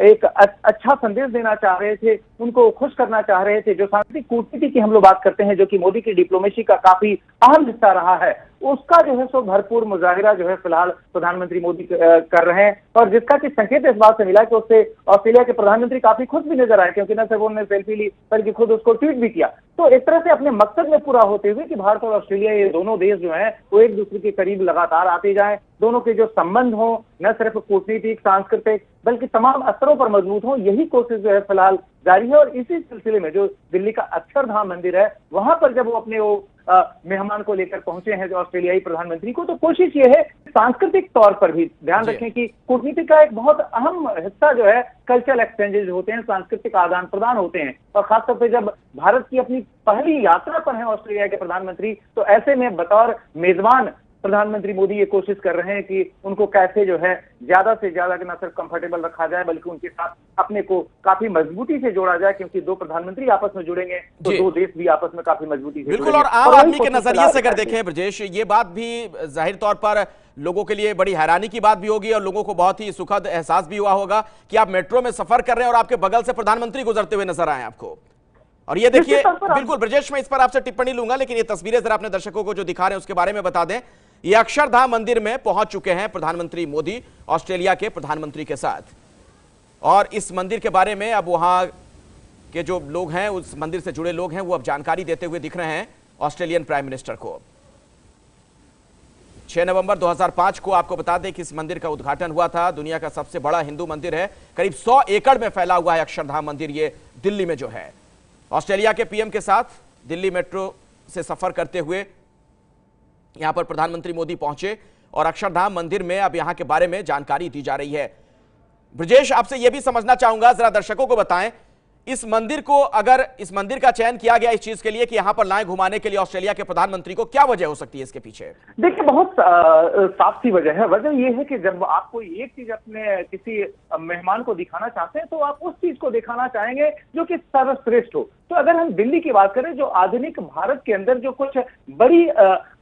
एक अच्छा संदेश देना चाह रहे थे, उनको खुश करना चाह रहे थे। जो सांस्कृतिक कूटनीति की हम लोग बात करते हैं, जो कि मोदी की डिप्लोमेसी का काफी अहम हिस्सा रहा है, उसका जो है सो भरपूर मुजाहिरा जो है फिलहाल प्रधानमंत्री मोदी कर रहे हैं। और जिसका कि संकेत इस बात से मिला कि उससे ऑस्ट्रेलिया के प्रधानमंत्री काफी खुश भी नजर आए, क्योंकि न सिर्फ उन्होंने सेल्फी ली बल्कि खुद उसको ट्वीट भी किया। तो एक तरह से अपने मकसद में पूरा होते हुए कि भारत और ऑस्ट्रेलिया ये दोनों देश जो है वो एक दूसरे के करीब लगातार आते जाएं, दोनों के जो संबंध हो न सिर्फ कूटनीतिक, सांस्कृतिक बल्कि तमाम स्तरों पर मजबूत हो, यही कोशिश जो है फिलहाल जारी है। और इसी सिलसिले में जो दिल्ली का अक्षरधाम मंदिर है, वहां पर जब वो अपने वो मेहमान को लेकर पहुंचे हैं जो ऑस्ट्रेलियाई प्रधानमंत्री को, तो कोशिश ये है सांस्कृतिक तौर पर भी ध्यान रखें कि कूटनीति का एक बहुत अहम हिस्सा जो है कल्चरल एक्सचेंजेस होते हैं, सांस्कृतिक आदान प्रदान होते हैं। और खासतौर पर जब भारत की अपनी पहली यात्रा पर है ऑस्ट्रेलिया के प्रधानमंत्री, तो ऐसे में बतौर मेजबान प्रधानमंत्री मोदी ये कोशिश कर रहे हैं कि उनको कैसे जो है ज्यादा से ज्यादा न सिर्फ कंफर्टेबल रखा जाए बल्कि उनके साथ अपने को काफी मजबूती से जोड़ा जाए, क्योंकि दो प्रधानमंत्री आपस में जुड़ेंगे तो दो देश भी आपस में काफी मजबूती से बिल्कुल। और आम आदमी के नजरिए से अगर देखें ब्रजेश, ये बात भी जाहिर तौर पर लोगों के लिए बड़ी हैरानी की बात भी होगी और लोगों को बहुत ही सुखद एहसास भी हुआ होगा कि आप मेट्रो में सफर कर रहे हैं और आपके बगल से प्रधानमंत्री गुजरते हुए नजर आए आपको। और ये देखिए, बिल्कुल ब्रजेश, मैं इस पर आपसे टिप्पणी लूंगा, लेकिन ये तस्वीरें जरा अपने दर्शकों को जो दिखा रहे हैं उसके बारे में बता दें। ये अक्षरधाम मंदिर में पहुंच चुके हैं प्रधानमंत्री मोदी ऑस्ट्रेलिया के प्रधानमंत्री के साथ, और इस मंदिर के बारे में अब वहां के जो लोग हैं, उस मंदिर से जुड़े लोग हैं, वो अब जानकारी देते हुए दिख रहे हैं ऑस्ट्रेलियन प्राइम मिनिस्टर को। 6 नवंबर 2005 को आपको बता दें कि इस मंदिर का उद्घाटन हुआ था। दुनिया का सबसे बड़ा हिंदू मंदिर है, करीब 100 एकड़ में फैला हुआ है अक्षरधाम मंदिर, ये दिल्ली में जो है। ऑस्ट्रेलिया के पीएम के साथ दिल्ली मेट्रो से सफर करते हुए यहां पर प्रधानमंत्री मोदी पहुंचे और अक्षरधाम मंदिर में अब यहां के बारे में जानकारी दी जा रही है। ब्रजेश, आपसे यह भी समझना चाहूंगा, जरा दर्शकों को बताएं, इस मंदिर को, अगर इस मंदिर का चयन किया गया इस चीज के लिए कि यहां पर लाएं घुमाने के लिए ऑस्ट्रेलिया के प्रधानमंत्री को, क्या वजह हो सकती है इसके पीछे? देखिए, बहुत साफ सी वजह है। वजह यह है कि जब आप कोई एक चीज अपने किसी मेहमान को दिखाना चाहते हैं तो आप उस चीज को दिखाना चाहेंगे जो कि सर्वश्रेष्ठ हो। तो अगर हम दिल्ली की बात करें, जो आधुनिक भारत के अंदर जो कुछ बड़ी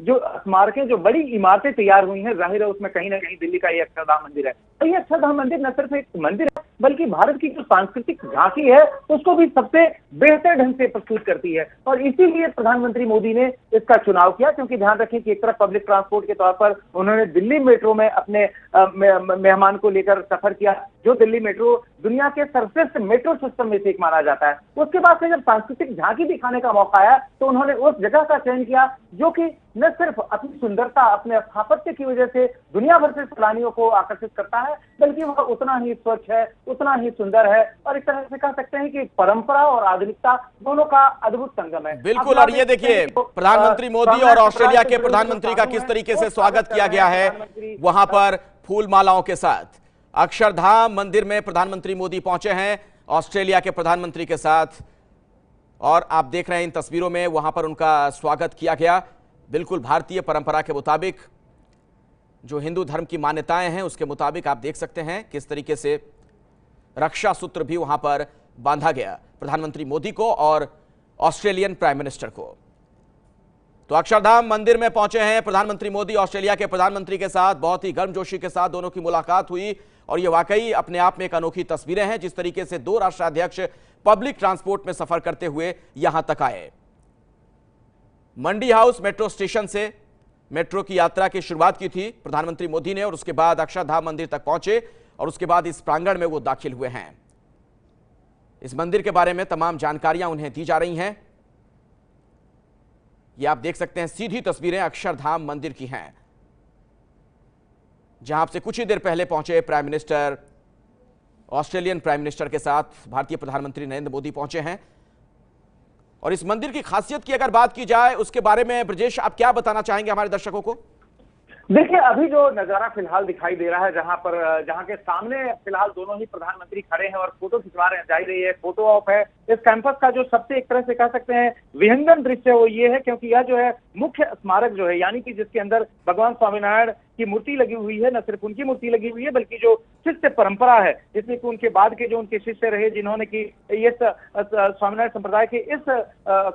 जो स्मारकें, जो बड़ी इमारतें तैयार हुई हैं, जाहिर है उसमें कहीं ना कहीं दिल्ली का ये अक्षरधाम मंदिर है। तो ये अक्षरधाम मंदिर न सिर्फ एक मंदिर है बल्कि भारत की जो सांस्कृतिक झांकी है उसको भी सबसे बेहतर ढंग से प्रस्तुत करती है। और इसीलिए प्रधानमंत्री मोदी ने इसका चुनाव किया, क्योंकि ध्यान रखें कि एक तरफ पब्लिक ट्रांसपोर्ट के तौर पर उन्होंने दिल्ली मेट्रो में अपने मेहमान को लेकर सफर किया, जो दिल्ली मेट्रो दुनिया के सर्वश्रेष्ठ मेट्रो सिस्टम में से एक माना जाता है। उसके बाद से जब सांस्कृतिक झांकी दिखाने का मौका आया तो उन्होंने उस जगह का चयन किया जो कि न सिर्फ अपनी सुंदरता, अपने स्थापत्य की वजह से दुनिया भर से सैलानियों को आकर्षित करता है, बल्कि वह उतना ही स्वच्छ है, उतना ही सुंदर है, और एक तरह से कह सकते हैं कि परंपरा और आधुनिकता दोनों का अद्भुत संगम है। बिल्कुल। और ये देखिए, प्रधानमंत्री मोदी और ऑस्ट्रेलिया के प्रधानमंत्री का किस तरीके से स्वागत किया गया है वहां पर फूल मालाओं के साथ। अक्षरधाम मंदिर में प्रधानमंत्री मोदी पहुंचे हैं ऑस्ट्रेलिया के प्रधानमंत्री के साथ, और आप देख रहे हैं इन तस्वीरों में वहां पर उनका स्वागत किया गया। बिल्कुल भारतीय परंपरा के मुताबिक, जो हिंदू धर्म की मान्यताएं हैं उसके मुताबिक आप देख सकते हैं किस तरीके से रक्षा सूत्र भी वहां पर बांधा गया प्रधानमंत्री मोदी को और ऑस्ट्रेलियन प्राइम मिनिस्टर को। तो अक्षरधाम मंदिर में पहुंचे हैं प्रधानमंत्री मोदी ऑस्ट्रेलिया के प्रधानमंत्री के साथ, बहुत ही गर्मजोशी के साथ दोनों की मुलाकात हुई, और यह वाकई अपने आप में एक अनोखी तस्वीरें हैं जिस तरीके से दो राष्ट्राध्यक्ष पब्लिक ट्रांसपोर्ट में सफर करते हुए यहां तक आए। मंडी हाउस मेट्रो स्टेशन से मेट्रो की यात्रा की शुरुआत की थी प्रधानमंत्री मोदी ने, और उसके बाद अक्षरधाम मंदिर तक पहुंचे और उसके बाद इस प्रांगण में वो दाखिल हुए हैं। इस मंदिर के बारे में तमाम जानकारियां उन्हें दी जा रही हैं। ये आप देख सकते हैं, सीधी तस्वीरें अक्षरधाम मंदिर की हैं, जहां से कुछ ही देर पहले पहुंचे prime minister, Australian prime minister के साथ भारतीय प्रधानमंत्री नरेंद्र मोदी पहुंचे हैं। और इस मंदिर की खासियत की अगर बात की जाए, उसके बारे में ब्रजेश आप क्या बताना चाहेंगे हमारे दर्शकों को? देखिए, अभी जो नजारा फिलहाल दिखाई दे रहा है, जहां के सामने फिलहाल दोनों ही प्रधानमंत्री खड़े हैं और फोटो खिंचवा रहे हैं, जा रही है, फोटो ऑफ है। इस कैंपस का जो सबसे एक तरह से कह सकते हैं विहंगम दृश्य वो ये है, क्योंकि यह जो है मुख्य स्मारक जो है, यानी कि जिसके अंदर भगवान स्वामीनारायण की मूर्ति लगी हुई है, न सिर्फ उनकी मूर्ति लगी हुई है बल्कि जो शिष्य परंपरा है, जिसमें कि उनके बाद के जो उनके शिष्य रहे, जिन्होंने कि इस स्वामीनारायण संप्रदाय के इस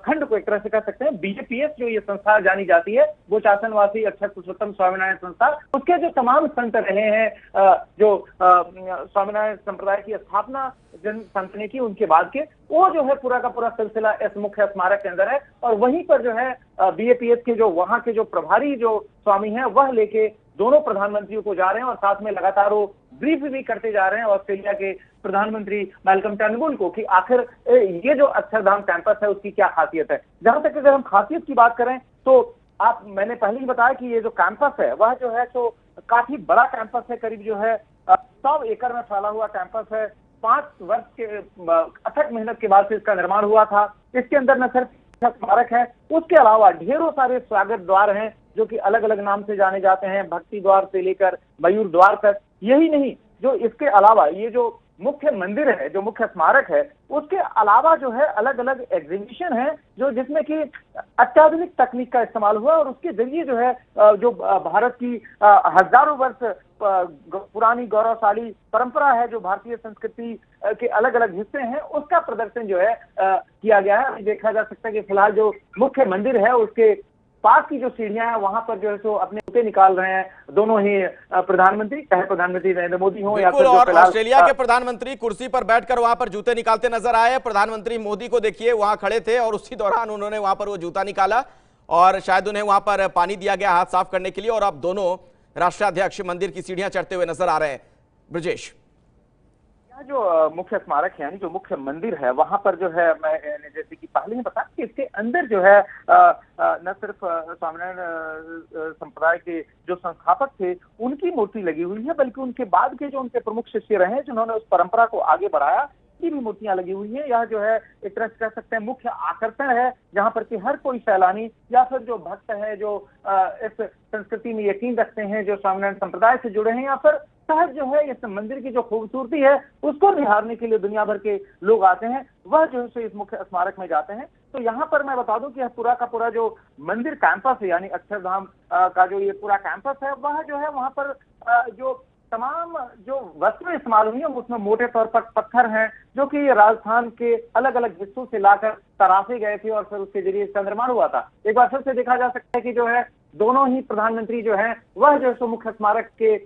खंड को एक तरह से कह सकते हैं बीजेपीएस जो ये संस्था जानी जाती है, वो शासनवासी अक्षर पुरुषोत्तम स्वामीनारायण संस्था, उसके जो तमाम संत रहे हैं, जो स्वामीनारायण संप्रदाय की स्थापना जन संत ने की, उनके बाद के, वो जो है पूरा का पूरा सिलसिला इस मुख्य स्मारक के अंदर है। और वहीं पर जो है बीएपीएस के जो वहां के जो प्रभारी जो स्वामी हैं, वह लेके दोनों प्रधानमंत्रियों को जा रहे हैं और साथ में लगातार वो ब्रीफ भी करते जा रहे हैं ऑस्ट्रेलिया के प्रधानमंत्री मैल्कम टर्नबुल को कि आखिर ये जो अक्षरधाम कैंपस है उसकी क्या खासियत है। जहां तक अगर हम खासियत की बात करें तो मैंने पहले ही बताया कि ये जो कैंपस है वह जो है तो काफी बड़ा कैंपस है, करीब जो है 100 एकड़ में फैला हुआ कैंपस है। 5 वर्ष के अथक मेहनत के बाद से इसका निर्माण हुआ था। इसके अंदर न सिर्फ स्मारक है, उसके अलावा ढेरों सारे स्वागत द्वार हैं जो कि अलग अलग नाम से जाने जाते हैं, भक्ति द्वार से लेकर मयूर द्वार तक। यही नहीं, जो इसके अलावा ये जो मुख्य मंदिर है, जो मुख्य स्मारक है, उसके अलावा जो है अलग अलग एग्जीबिशन है जो जिसमें कि अत्याधुनिक तकनीक का इस्तेमाल हुआ और उसके जरिए जो है जो भारत की हजारों वर्ष पुरानी गौरवशाली परंपरा है, जो भारतीय संस्कृति के अलग अलग हिस्से हैं, उसका प्रदर्शन जो है किया गया है। अभी देखा जा सकता है कि फिलहाल जो मुख्य मंदिर है उसके पास की जो सीढ़ियां हैं वहां पर जो है सो अपने जूते निकाल रहे हैं दोनों ही प्रधानमंत्री, चाहे प्रधानमंत्री नरेंद्र मोदी हो या फिर और ऑस्ट्रेलिया के प्रधानमंत्री कुर्सी पर बैठकर वहां पर जूते निकालते नजर आए। प्रधानमंत्री मोदी को देखिए वहां खड़े थे और उसी दौरान उन्होंने वहां पर वो जूता निकाला और शायद उन्हें वहां पर पानी दिया गया हाथ साफ करने के लिए। और अब दोनों राष्ट्राध्यक्ष मंदिर की सीढ़ियां चढ़ते हुए नजर आ रहे हैं। ब्रजेश, जो मुख्य स्मारक है यानी जो मुख्य मंदिर है वहां पर जो है मैंने जैसे कि पहले ही बताया कि इसके अंदर जो है न सिर्फ स्वामीनारायण संप्रदाय के जो संस्थापक थे उनकी मूर्ति लगी हुई है, बल्कि उनके बाद के जो उनके प्रमुख शिष्य रहे जिन्होंने उस परंपरा को आगे बढ़ाया, की भी मूर्तियां लगी हुई हैं। यह जो है एक तरह से कह सकते हैं मुख्य आकर्षण है, जहां पर कि हर कोई सैलानी या फिर जो भक्त है, जो इस संस्कृति में यकीन रखते हैं, जो स्वामीनारायण संप्रदाय से जुड़े हैं, या फिर सहज जो है इस मंदिर की जो खूबसूरती है उसको निहारने के लिए दुनिया भर के लोग आते हैं, वह जो है इस मुख्य स्मारक में जाते हैं। तो यहाँ पर मैं बता दूं कि पूरा का पूरा जो मंदिर कैंपस है यानी अक्षरधाम का जो ये पूरा कैंपस है, वह जो है वहां पर जो तमाम जो वस्तुएं इस्तेमाल हुई है उसमें मोटे तौर पर पत्थर हैं जो कि राजस्थान के अलग अलग हिस्सों से लाकर तराशे गए थे और फिर उसके जरिए इसका निर्माण हुआ था। एक बार फिर से देखा जा सकता है कि जो है दोनों ही प्रधानमंत्री जो है वह जो है मुख्य स्मारक के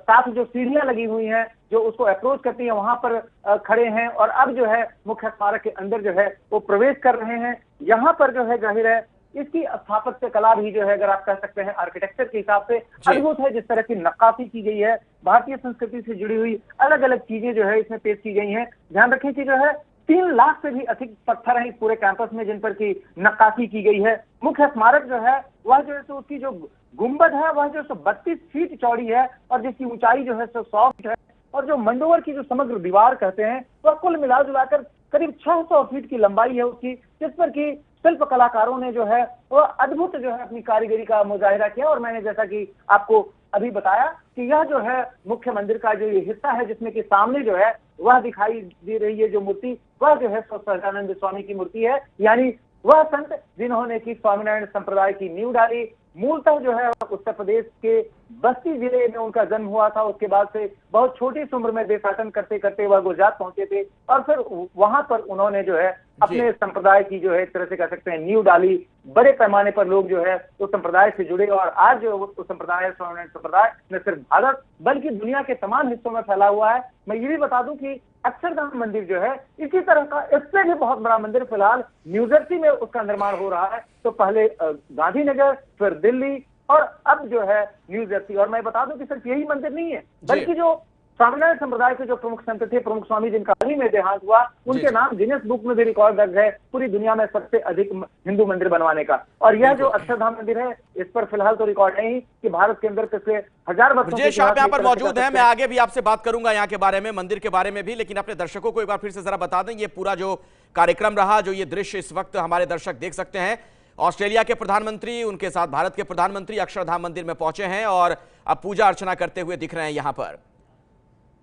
साथ जो सीढ़ियां लगी हुई हैं जो उसको अप्रोच करती है वहां पर खड़े हैं और अब जो है मुख्य स्मारक के अंदर जो है वो प्रवेश कर रहे हैं। यहाँ पर जो है जाहिर है इसकी स्थापत्य कला भी जो है अगर आप कह सकते हैं आर्किटेक्चर के हिसाब से अद्भुत है। जिस तरह की नक्काशी की गई है, भारतीय संस्कृति से जुड़ी हुई अलग अलग चीजें जो है इसमें पेश की गई हैं। ध्यान रखें कि जो है 3 लाख से भी अधिक पत्थर हैं इस पूरे कैंपस में जिन पर की नक्काशी की गई है। मुख्य स्मारक जो है वह जो है तो उसकी जो गुंबद है वह जो 32 फीट चौड़ी है और जिसकी ऊंचाई जो है 100 फीट है और जो मंडोवर की जो समग्र दीवार कहते हैं वह कुल मिला जुलाकर करीब 600 फीट की लंबाई है उसकी, जिस पर की शिल्प कलाकारों ने जो है वह अद्भुत जो है अपनी कारीगरी का मुजाहिरा किया। और मैंने जैसा कि आपको अभी बताया कि यह जो है मुख्य मंदिर का जो ये हिस्सा है जिसमें कि सामने जो है वह दिखाई दे रही है जो मूर्ति, वह जो है सहजानंद स्वामी की मूर्ति है, यानी वह संत जिन्होंने की स्वामीनारायण संप्रदाय की नींव डाली। मूलतः जो है उत्तर प्रदेश के बस्ती जिले में उनका जन्म हुआ था। उसके बाद से बहुत छोटी सी उम्र में देशाटन करते करते वह गुजरात पहुंचे थे और फिर वहां पर उन्होंने जो है अपने संप्रदाय की जो है एक तरह से कह सकते हैं नींव डाली। बड़े पैमाने पर लोग जो है उस संप्रदाय से जुड़े और आज जो उस संप्रदाय स्वामीनारायण संप्रदाय न सिर्फ भारत बल्कि दुनिया के तमाम हिस्सों में फैला हुआ है। मैं ये भी बता दूं कि अक्षरधाम मंदिर जो है इसी तरह का इससे भी बहुत बड़ा मंदिर फिलहाल न्यूजर्सी में उसका निर्माण हो रहा है। तो पहले गांधीनगर, फिर दिल्ली और अब जो है न्यूजर्सी। और मैं बता दूं कि सिर्फ यही मंदिर नहीं है बल्कि जो स्वामीनारायण संप्रदाय के जो प्रमुख संत थे, प्रमुख स्वामी जिनका हाल ही में देहांत हुआ, उनके नाम गिनेस बुक में भी रिकॉर्ड दर्ज है पूरी दुनिया में सबसे अधिक हिंदू मंदिर बनवाने का। और यह जो अक्षरधाम मंदिर है, इस पर फिलहाल तो रिकॉर्ड नहीं कि भारत के अंदर पिछले 1000 वर्षों ब्रजेश, आप यहाँ पर मौजूद हैं, मैं आगे भी आपसे बात करूंगा यहाँ के बारे में, मंदिर के बारे में भी, लेकिन अपने दर्शकों को एक बार फिर से जरा बता दें ये पूरा जो कार्यक्रम रहा, जो ये दृश्य इस वक्त हमारे दर्शक देख सकते हैं। ऑस्ट्रेलिया के प्रधानमंत्री, उनके साथ भारत के प्रधानमंत्री अक्षरधाम मंदिर में पहुंचे हैं और अब पूजा अर्चना करते हुए दिख रहे हैं यहां पर।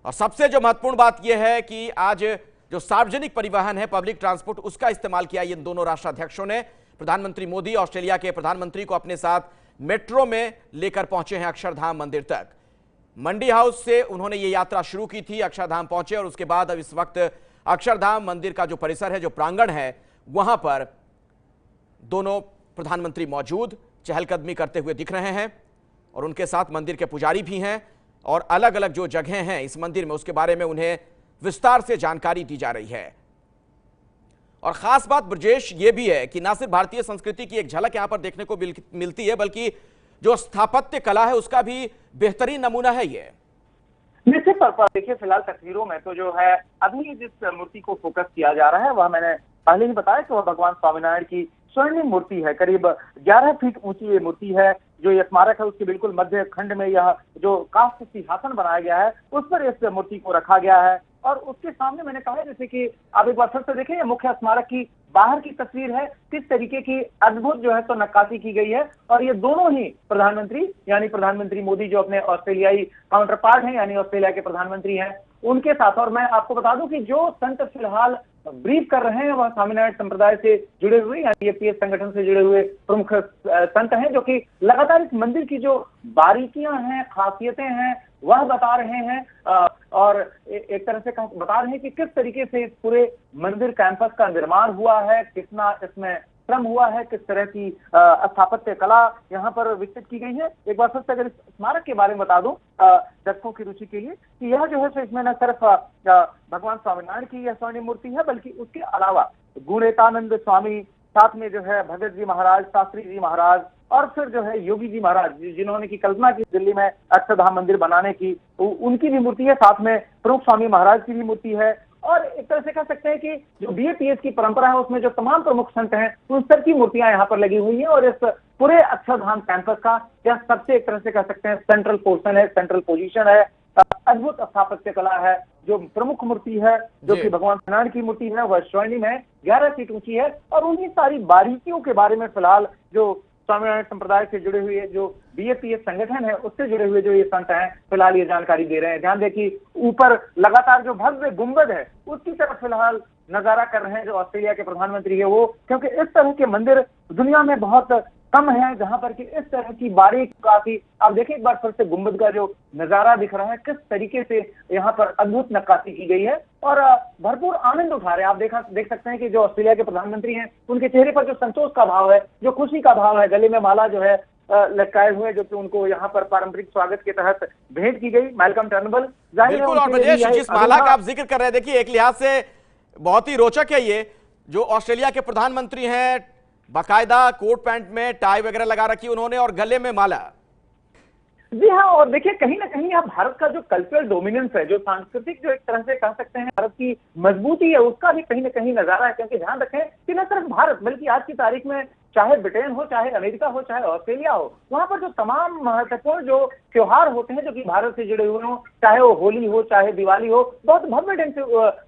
और सबसे जो महत्वपूर्ण बात यह है कि आज जो सार्वजनिक परिवहन है, पब्लिक ट्रांसपोर्ट, उसका इस्तेमाल किया इन दोनों राष्ट्राध्यक्षों ने। प्रधानमंत्री मोदी ऑस्ट्रेलिया के प्रधानमंत्री को अपने साथ मेट्रो में लेकर पहुंचे हैं अक्षरधाम मंदिर तक। मंडी हाउस से उन्होंने ये यात्रा शुरू की थी, अक्षरधाम पहुंचे और उसके बाद अब इस वक्त अक्षरधाम मंदिर का जो परिसर है, जो प्रांगण है, वहां पर दोनों प्रधानमंत्री मौजूद चहलकदमी करते हुए दिख रहे हैं और उनके साथ मंदिर के पुजारी भी हैं और अलग अलग जो जगह हैं इस मंदिर में, उसके बारे में उन्हें विस्तार से जानकारी दी जा रही है। और खास बात ब्रजेश ये भी है कि ना सिर्फ भारतीय संस्कृति की एक झलक यहां पर देखने को मिलती है, बल्कि जो स्थापत्य कला है उसका भी बेहतरीन नमूना है ये। निश्चित तौर पर देखिए, फिलहाल तस्वीरों में तो जो है अभी जिस मूर्ति को फोकस किया जा रहा है वह मैंने पहले ही बताया कि वह भगवान स्वामीनारायण की स्वर्णिम मूर्ति है। करीब 11 फीट ऊंची ये मूर्ति है। जो ये स्मारक है उसके बिल्कुल मध्य खंड में यह जो काष्ठ सिंहासन बनाया गया है उस पर इस मूर्ति को रखा गया है। और उसके सामने मैंने कहा जैसे कि आप एक बार फिर से देखें, ये मुख्य स्मारक की बाहर की तस्वीर है, किस तरीके की अद्भुत जो है तो नक्काशी की गई है। और ये दोनों ही प्रधानमंत्री यानी प्रधानमंत्री मोदी जो अपने ऑस्ट्रेलियाई काउंटर पार्ट हैं यानी ऑस्ट्रेलिया के प्रधानमंत्री हैं उनके साथ। और मैं आपको बता दूं कि जो संत फिलहाल ब्रीफ कर रहे हैं वह स्वामीनारायण संप्रदाय से जुड़े हुए यानी बीएपीएस संगठन से जुड़े हुए प्रमुख संत हैं, जो कि लगातार इस मंदिर की जो बारीकियां हैं, खासियतें हैं वह बता रहे हैं। और एक तरह से बता रहे हैं कि किस तरीके से इस पूरे मंदिर कैंपस का निर्माण हुआ है, कितना इसमें श्रम हुआ है, किस तरह की स्थापत्य कला यहाँ पर विकसित की गई है। एक बार फिर से अगर इस स्मारक के बारे में बता दूं दर्शकों की रुचि के लिए कि यह जो है सो इसमें न सिर्फ भगवान स्वामीनारायण की यह स्वर्णिम मूर्ति है, बल्कि उसके अलावा गुणेतानंद स्वामी, साथ में जो है भगत जी महाराज, शास्त्री जी महाराज और फिर जो है योगी जी महाराज जिन्होंने की कल्पना की दिल्ली में अक्षरधाम मंदिर बनाने की, उनकी भी मूर्ति है। साथ में प्रमुख स्वामी महाराज की भी मूर्ति है। और एक तरह से कह सकते हैं कि जो बीएपीएस की परंपरा है उसमें जो तमाम प्रमुख संत हैं उन सब की मूर्तियां यहाँ पर लगी हुई हैं। और इस पूरे अक्षरधाम कैंपस का यह सबसे एक तरह से कह सकते हैं सेंट्रल पोर्शन है, सेंट्रल पोजीशन है। अद्भुत स्थापत्य कला है। जो प्रमुख मूर्ति है जो कि भगवान स्वामीनारायण की मूर्ति है वह स्वर्णिम है, 11 फीट ऊंची है। और उन्हीं सारी बारीकियों के बारे में फिलहाल जो स्वामीनारायण संप्रदाय से जुड़े हुए जो बीएपीएस संगठन है उससे जुड़े हुए जो ये संत हैं फिलहाल ये जानकारी दे रहे हैं। ध्यान दें कि ऊपर लगातार जो भव्य गुंबद है उसकी तरफ फिलहाल नजारा कर रहे हैं जो ऑस्ट्रेलिया के प्रधानमंत्री है वो, क्योंकि इस तरह के मंदिर दुनिया में बहुत कम है जहां पर कि इस तरह की बारीक काफी। आप देखिए एक बार फिर से गुंबद का जो नजारा दिख रहा है, किस तरीके से यहाँ पर अद्भुत नक्काशी की गई है और भरपूर आनंद उठा रहे हैं। आप देख सकते हैं कि जो ऑस्ट्रेलिया के प्रधानमंत्री हैं उनके चेहरे पर जो संतोष का भाव है, जो खुशी का भाव है, गले में माला जो है लटकाए हुए जो कि उनको यहाँ पर पारंपरिक स्वागत के तहत भेंट की गई। मैल्कम टर्नबल बिल्कुल। और ब्रजेश, जिस माला का आप जिक्र कर रहे हैं, देखिए एक लिहाज से बहुत ही रोचक है ये, जो ऑस्ट्रेलिया के प्रधानमंत्री हैं बाकायदा कोट पैंट में टाई वगैरह लगा रखी उन्होंने और गले में माला। जी हाँ, और देखिए कहीं ना कहीं आप भारत का जो कल्चरल डोमिनेंस है, जो सांस्कृतिक जो एक तरह से कह सकते हैं भारत की मजबूती है, उसका भी कहीं ना कहीं नजारा है। क्योंकि ध्यान रखें कि न सिर्फ भारत बल्कि आज की तारीख में चाहे ब्रिटेन हो, चाहे अमेरिका हो, चाहे ऑस्ट्रेलिया हो, वहां पर जो तमाम महत्वपूर्ण जो त्योहार होते हैं जो कि भारत से जुड़े हुए हों, चाहे वो होली हो, चाहे दिवाली हो, बहुत भव्य ढंग से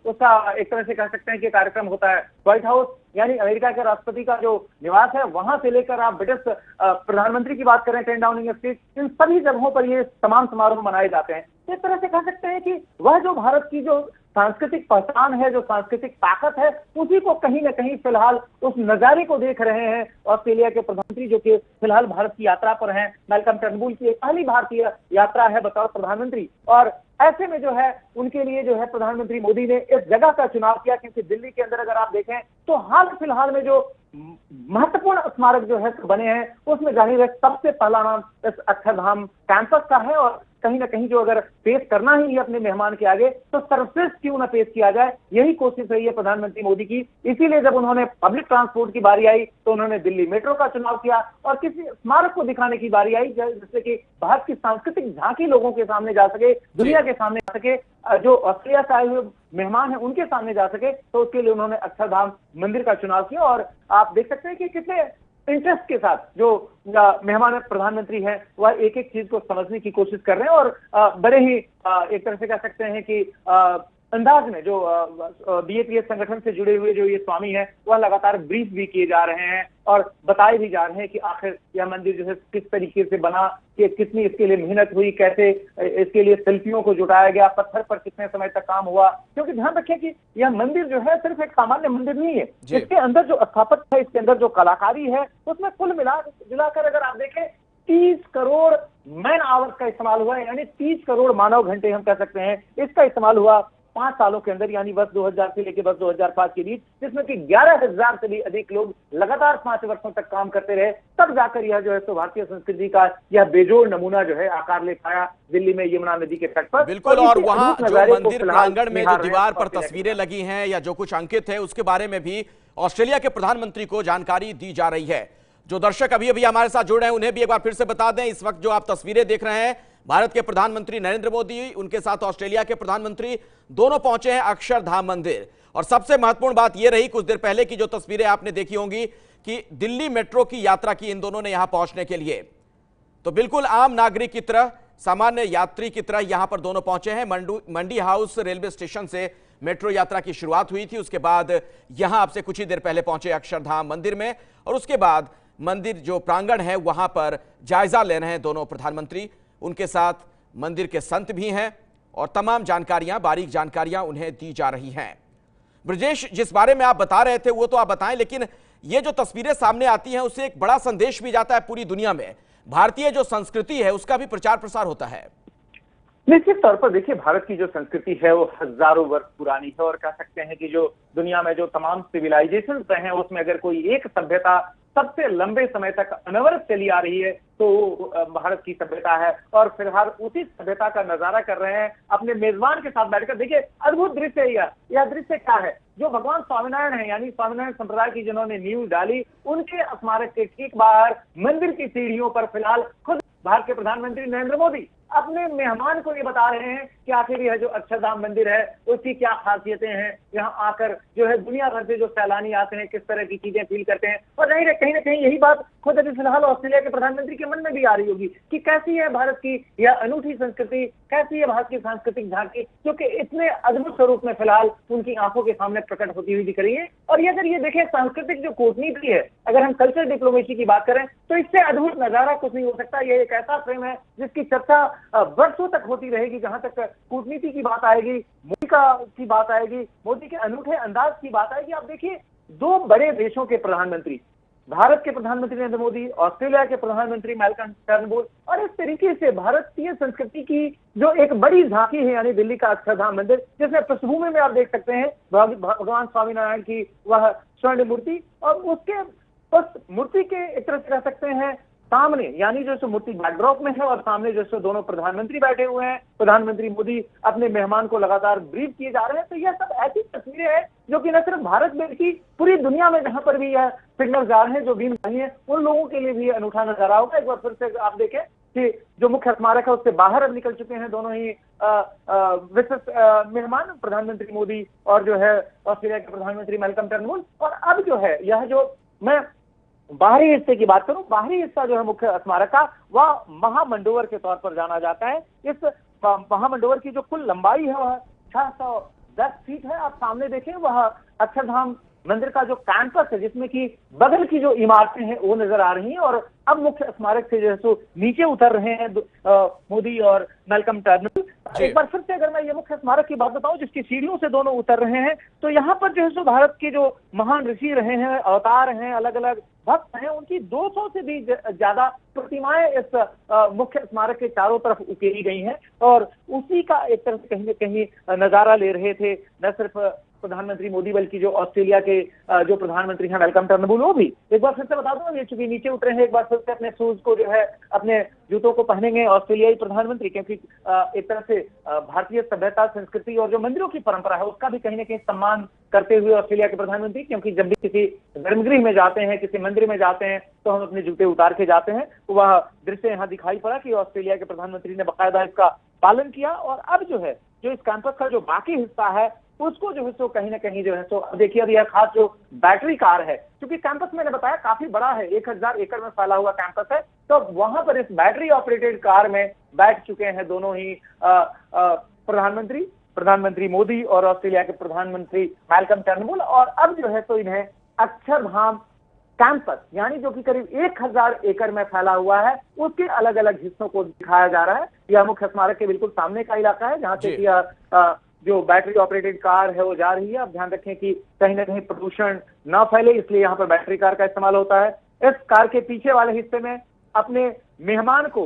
उसका एक तरह से कह सकते हैं कि कार्यक्रम होता है। व्हाइट हाउस यानी अमेरिका के राष्ट्रपति का जो निवास है वहां से लेकर आप ब्रिटिश प्रधानमंत्री की बात करें 10 डाउनिंग स्ट्रीट, इन सभी जगहों पर ये तमाम समारोह मनाए जाते हैं। इस तरह से कह सकते हैं कि वह जो भारत की जो सांस्कृतिक पहचान है, जो सांस्कृतिक ताकत है, उसी को कहीं ना कहीं फिलहाल उस नजारे को देख रहे हैं ऑस्ट्रेलिया के प्रधानमंत्री जो कि फिलहाल भारत की यात्रा पर हैं। मैल्कम टर्नबुल की पहली भारतीय यात्रा है बतौर प्रधानमंत्री। और ऐसे में जो है उनके लिए जो है प्रधानमंत्री मोदी ने इस जगह का चुनाव किया, क्योंकि दिल्ली के अंदर अगर आप देखें तो हाल फिलहाल में जो महत्वपूर्ण स्मारक जो है बने हैं उसमें जाहिर है सबसे पहला नाम इस अक्षरधाम कैंपस का है। और कहीं ना कहीं जो अगर पेश करना ही है अपने मेहमान के आगे तो सर्वश्रेष्ठ क्यों ना पेश किया जाए, यही कोशिश रही है प्रधानमंत्री मोदी की। इसीलिए जब उन्होंने पब्लिक ट्रांसपोर्ट की बारी आई तो उन्होंने दिल्ली मेट्रो का चुनाव किया और किसी स्मारक को दिखाने की बारी आई जिससे कि भारत की सांस्कृतिक झांकी लोगों के सामने जा सके, दुनिया के सामने जा सके, जो ऑस्ट्रेलिया से आए हुए मेहमान हैं उनके सामने जा सके। तो उसके लिए उन्होंने अक्षरधाम मंदिर का चुनाव किया और आप देख सकते हैं कि कितने इंटरेस्ट के साथ जो मेहमान प्रधानमंत्री हैं वह एक एक चीज को समझने की कोशिश कर रहे हैं और बड़े ही एक तरह से कह सकते हैं कि अंदाज में जो बीएपीएस संगठन से जुड़े हुए जो ये स्वामी हैं वह लगातार ब्रीफ भी किए जा रहे हैं और बताए भी जा रहे हैं कि आखिर यह मंदिर जो है किस तरीके से बना, कि कितनी इसके लिए मेहनत हुई, कैसे इसके लिए शिल्पियों को जुटाया गया, पत्थर पर कितने समय तक काम हुआ। क्योंकि ध्यान रखें कि यह मंदिर जो है सिर्फ एक सामान्य मंदिर नहीं है, इसके अंदर जो स्थापत्य है, इसके अंदर जो कलाकारी है, उसमें कुल मिलाकर अगर आप देखें 30 करोड़ मैन आवर्स का इस्तेमाल हुआ है, यानी 30 करोड़ मानव घंटे हम कह सकते हैं इसका इस्तेमाल हुआ 5 सालों के अंदर, यानी वर्ष 2000 से लेकर वर्ष 2005 के बीच, जिसमें कि 11,000 से भी अधिक लोग लगातार 5 वर्षों तक काम करते रहे। तब जाकर यह जो है तो भारतीय संस्कृति का यह बेजोड़ नमूना जो है आकार ले पाया दिल्ली में यमुना नदी के तट पर। बिल्कुल, और वहां जो मंदिर प्रांगण में जो दीवार पर तस्वीरें लगी हैं या जो कुछ अंकित है उसके बारे में भी ऑस्ट्रेलिया के प्रधानमंत्री को जानकारी दी जा रही है। जो दर्शक अभी अभी हमारे साथ जुड़ रहे हैं उन्हें भी एक बार फिर से बता दें, इस वक्त जो आप तस्वीरें देख रहे हैं भारत के प्रधानमंत्री नरेंद्र मोदी, उनके साथ ऑस्ट्रेलिया के प्रधानमंत्री दोनों पहुंचे हैं अक्षरधाम मंदिर। और सबसे महत्वपूर्ण बात यह रही कुछ देर पहले की जो तस्वीरें आपने देखी होंगी कि दिल्ली मेट्रो की यात्रा की इन दोनों ने यहां पहुंचने के लिए, तो बिल्कुल आम नागरिक की तरह, सामान्य यात्री की तरह यहां पर दोनों पहुंचे हैं। मंडी हाउस रेलवे स्टेशन से मेट्रो यात्रा की शुरुआत हुई थी, उसके बाद यहां आपसे कुछ ही देर पहले पहुंचे अक्षरधाम मंदिर में और उसके बाद मंदिर जो प्रांगण है वहां पर जायजा ले रहे हैं दोनों प्रधानमंत्री। उनके साथ मंदिर के संत भी हैं और तमाम जानकारियां, बारीक जानकारियां उन्हें दी जा रही हैं। ब्रजेश, जिस बारे में आप बता रहे थे वो तो आप बताएं, लेकिन ये जो तस्वीरें सामने आती हैं उससे एक बड़ा संदेश भी जाता है पूरी दुनिया में, भारतीय जो संस्कृति है उसका भी प्रचार प्रसार होता है। निश्चित तौर पर देखिए, भारत की जो संस्कृति है वो हजारों वर्ष पुरानी है और कह सकते हैं कि जो दुनिया में जो तमाम सिविलाइजेशन रहे हैं उसमें अगर कोई एक सभ्यता सबसे लंबे समय तक अनवरत चली आ रही है तो भारत की सभ्यता है। और फिलहाल उसी सभ्यता का नजारा कर रहे हैं अपने मेजबान के साथ बैठकर। देखिए अद्भुत दृश्य है यह दृश्य क्या है, जो भगवान स्वामीनारायण है, यानी स्वामीनारायण संप्रदाय की जिन्होंने नींव डाली, उनके स्मारक के ठीक बाहर मंदिर की सीढ़ियों पर फिलहाल खुद भारत के प्रधानमंत्री नरेंद्र मोदी अपने मेहमान को ये बता रहे हैं कि आखिर यह जो अक्षरधाम मंदिर है उसकी क्या खासियतें हैं, यहाँ आकर जो है दुनिया भर से जो सैलानी आते हैं किस तरह की चीजें फील करते हैं। और कहीं ना कहीं यही बात खुद अभी फिलहाल ऑस्ट्रेलिया के प्रधानमंत्री के मन में भी आ रही होगी कि कैसी है भारत की यह अनूठी संस्कृति, कैसी है भारत की सांस्कृतिक झांकी, जो कि इतने अद्भुत स्वरूप में फिलहाल उनकी आंखों के सामने प्रकट होती हुई दिख रही है। और ये अगर ये देखें सांस्कृतिक जो कूटनीति है, अगर हम कल्चर डिप्लोमेसी की बात करें तो इससे अद्भुत नजारा कुछ नहीं हो सकता। यह एक ऐसा फ्रेम है जिसकी चर्चा वर्षों तक होती रहेगी। जहां तक कूटनीति की बात आएगी, मोदी की बात आएगी, मोदी के अनूठे अंदाज की बात आएगी। आप देखिए, दो बड़े देशों के प्रधानमंत्री, भारत के प्रधानमंत्री नरेंद्र मोदी, ऑस्ट्रेलिया के प्रधानमंत्री मैल्कम टर्नबुल, और इस तरीके से भारतीय संस्कृति की जो एक बड़ी झांकी है यानी दिल्ली का अक्षरधाम मंदिर, जिसमें पृष्ठभूमि में आप देख सकते हैं भगवान स्वामीनारायण की वह स्वर्ण मूर्ति, और उसके उस मूर्ति के एक तरह से कह सकते हैं सामने, यानी जो सो मूर्ति बैकड्रॉप में है और सामने जो सो दोनों प्रधानमंत्री बैठे हुए हैं, प्रधानमंत्री मोदी अपने मेहमान को लगातार ब्रीफ किए जा रहे हैं। तो यह सब ऐसी तस्वीरें हैं जो कि न सिर्फ भारत में बल्कि पूरी दुनिया में जहां पर भी यह सिग्नल जा रहे हैं, जो बीम है, उन लोगों के लिए भी अनूठा नजारा होगा। एक बार फिर से आप देखें कि जो मुख्य स्मारक है उससे बाहर अब निकल चुके हैं दोनों ही विशिष्ट मेहमान, प्रधानमंत्री मोदी और जो है ऑस्ट्रेलिया के प्रधानमंत्री मैल्कम टर्नबुल। और अब जो है यह जो मैं बाहरी हिस्से की बात करूं, बाहरी हिस्सा जो है मुख्य स्मारक का वह महामंडोवर के तौर पर जाना जाता है। इस महामंडोवर की जो कुल लंबाई है वह 610 फीट है। आप सामने देखें वह अक्षरधाम मंदिर का जो कैंपस है, जिसमें कि बगल की जो इमारतें हैं वो नजर आ रही हैं। और अब मुख्य स्मारक से जो है सो नीचे उतर रहे हैं मोदी और मैल्कम टर्नबुल। एक बार फिर से अगर मैं ये मुख्य स्मारक की बात बताऊं जिसकी सीढ़ियों से दोनों उतर रहे हैं, तो यहाँ पर जो है सो भारत के जो महान ऋषि रहे हैं, अवतार हैं, अलग अलग भक्त हैं, उनकी 200 से भी ज्यादा प्रतिमाएं इस मुख्य स्मारक के चारों तरफ उकेरी गई हैं। और उसी का एक तरह से कहीं न कहीं नजारा ले रहे थे न सिर्फ प्रधानमंत्री मोदी बल्कि जो ऑस्ट्रेलिया के जो प्रधानमंत्री हैं वेलकम टर्नबुल, वो भी एक बार फिर से बता दूं, ये चूंकि नीचे उतरे हैं, एक बार फिर से अपने शूज को जो है अपने जूतों को पहनेंगे ऑस्ट्रेलियाई प्रधानमंत्री, क्योंकि एक तरह से भारतीय सभ्यता, संस्कृति और जो मंदिरों की परंपरा है उसका भी कहीं ना कहीं सम्मान करते हुए ऑस्ट्रेलिया के प्रधानमंत्री, क्योंकि जब भी किसी धर्मगृह में जाते हैं, किसी मंदिर में जाते हैं तो हम अपने जूते उतार के जाते हैं। तो वह दृश्य यहाँ दिखाई पड़ा कि ऑस्ट्रेलिया के प्रधानमंत्री ने बाकायदा इसका पालन किया। और अब जो है जो इस कैंपस का जो बाकी हिस्सा है उसको जो है सो कहीं ना कहीं जो है सो देखिए, अब यह खास जो बैटरी कार है, क्योंकि कैंपस मैंने बताया काफी बड़ा है, 1000 एकड़ में फैला हुआ कैंपस है, तो वहां पर इस बैटरी ऑपरेटेड कार में बैठ चुके हैं दोनों ही प्रधानमंत्री मोदी और ऑस्ट्रेलिया के प्रधानमंत्री मैल्कम टर्नबुल। और अब जो है तो इन्हें अक्षरधाम कैंपस, यानी जो कि करीब 1000 एकड़ में फैला हुआ है, उसके अलग अलग हिस्सों को दिखाया जा रहा है। यह मुख्य स्मारक के बिल्कुल सामने का इलाका है जहां से कि जो बैटरी ऑपरेटेड कार है वो जा रही है। अब ध्यान रखें कि कहीं ना कहीं प्रदूषण ना फैले, इसलिए यहाँ पर बैटरी कार का इस्तेमाल होता है। इस कार के पीछे वाले हिस्से में अपने मेहमान को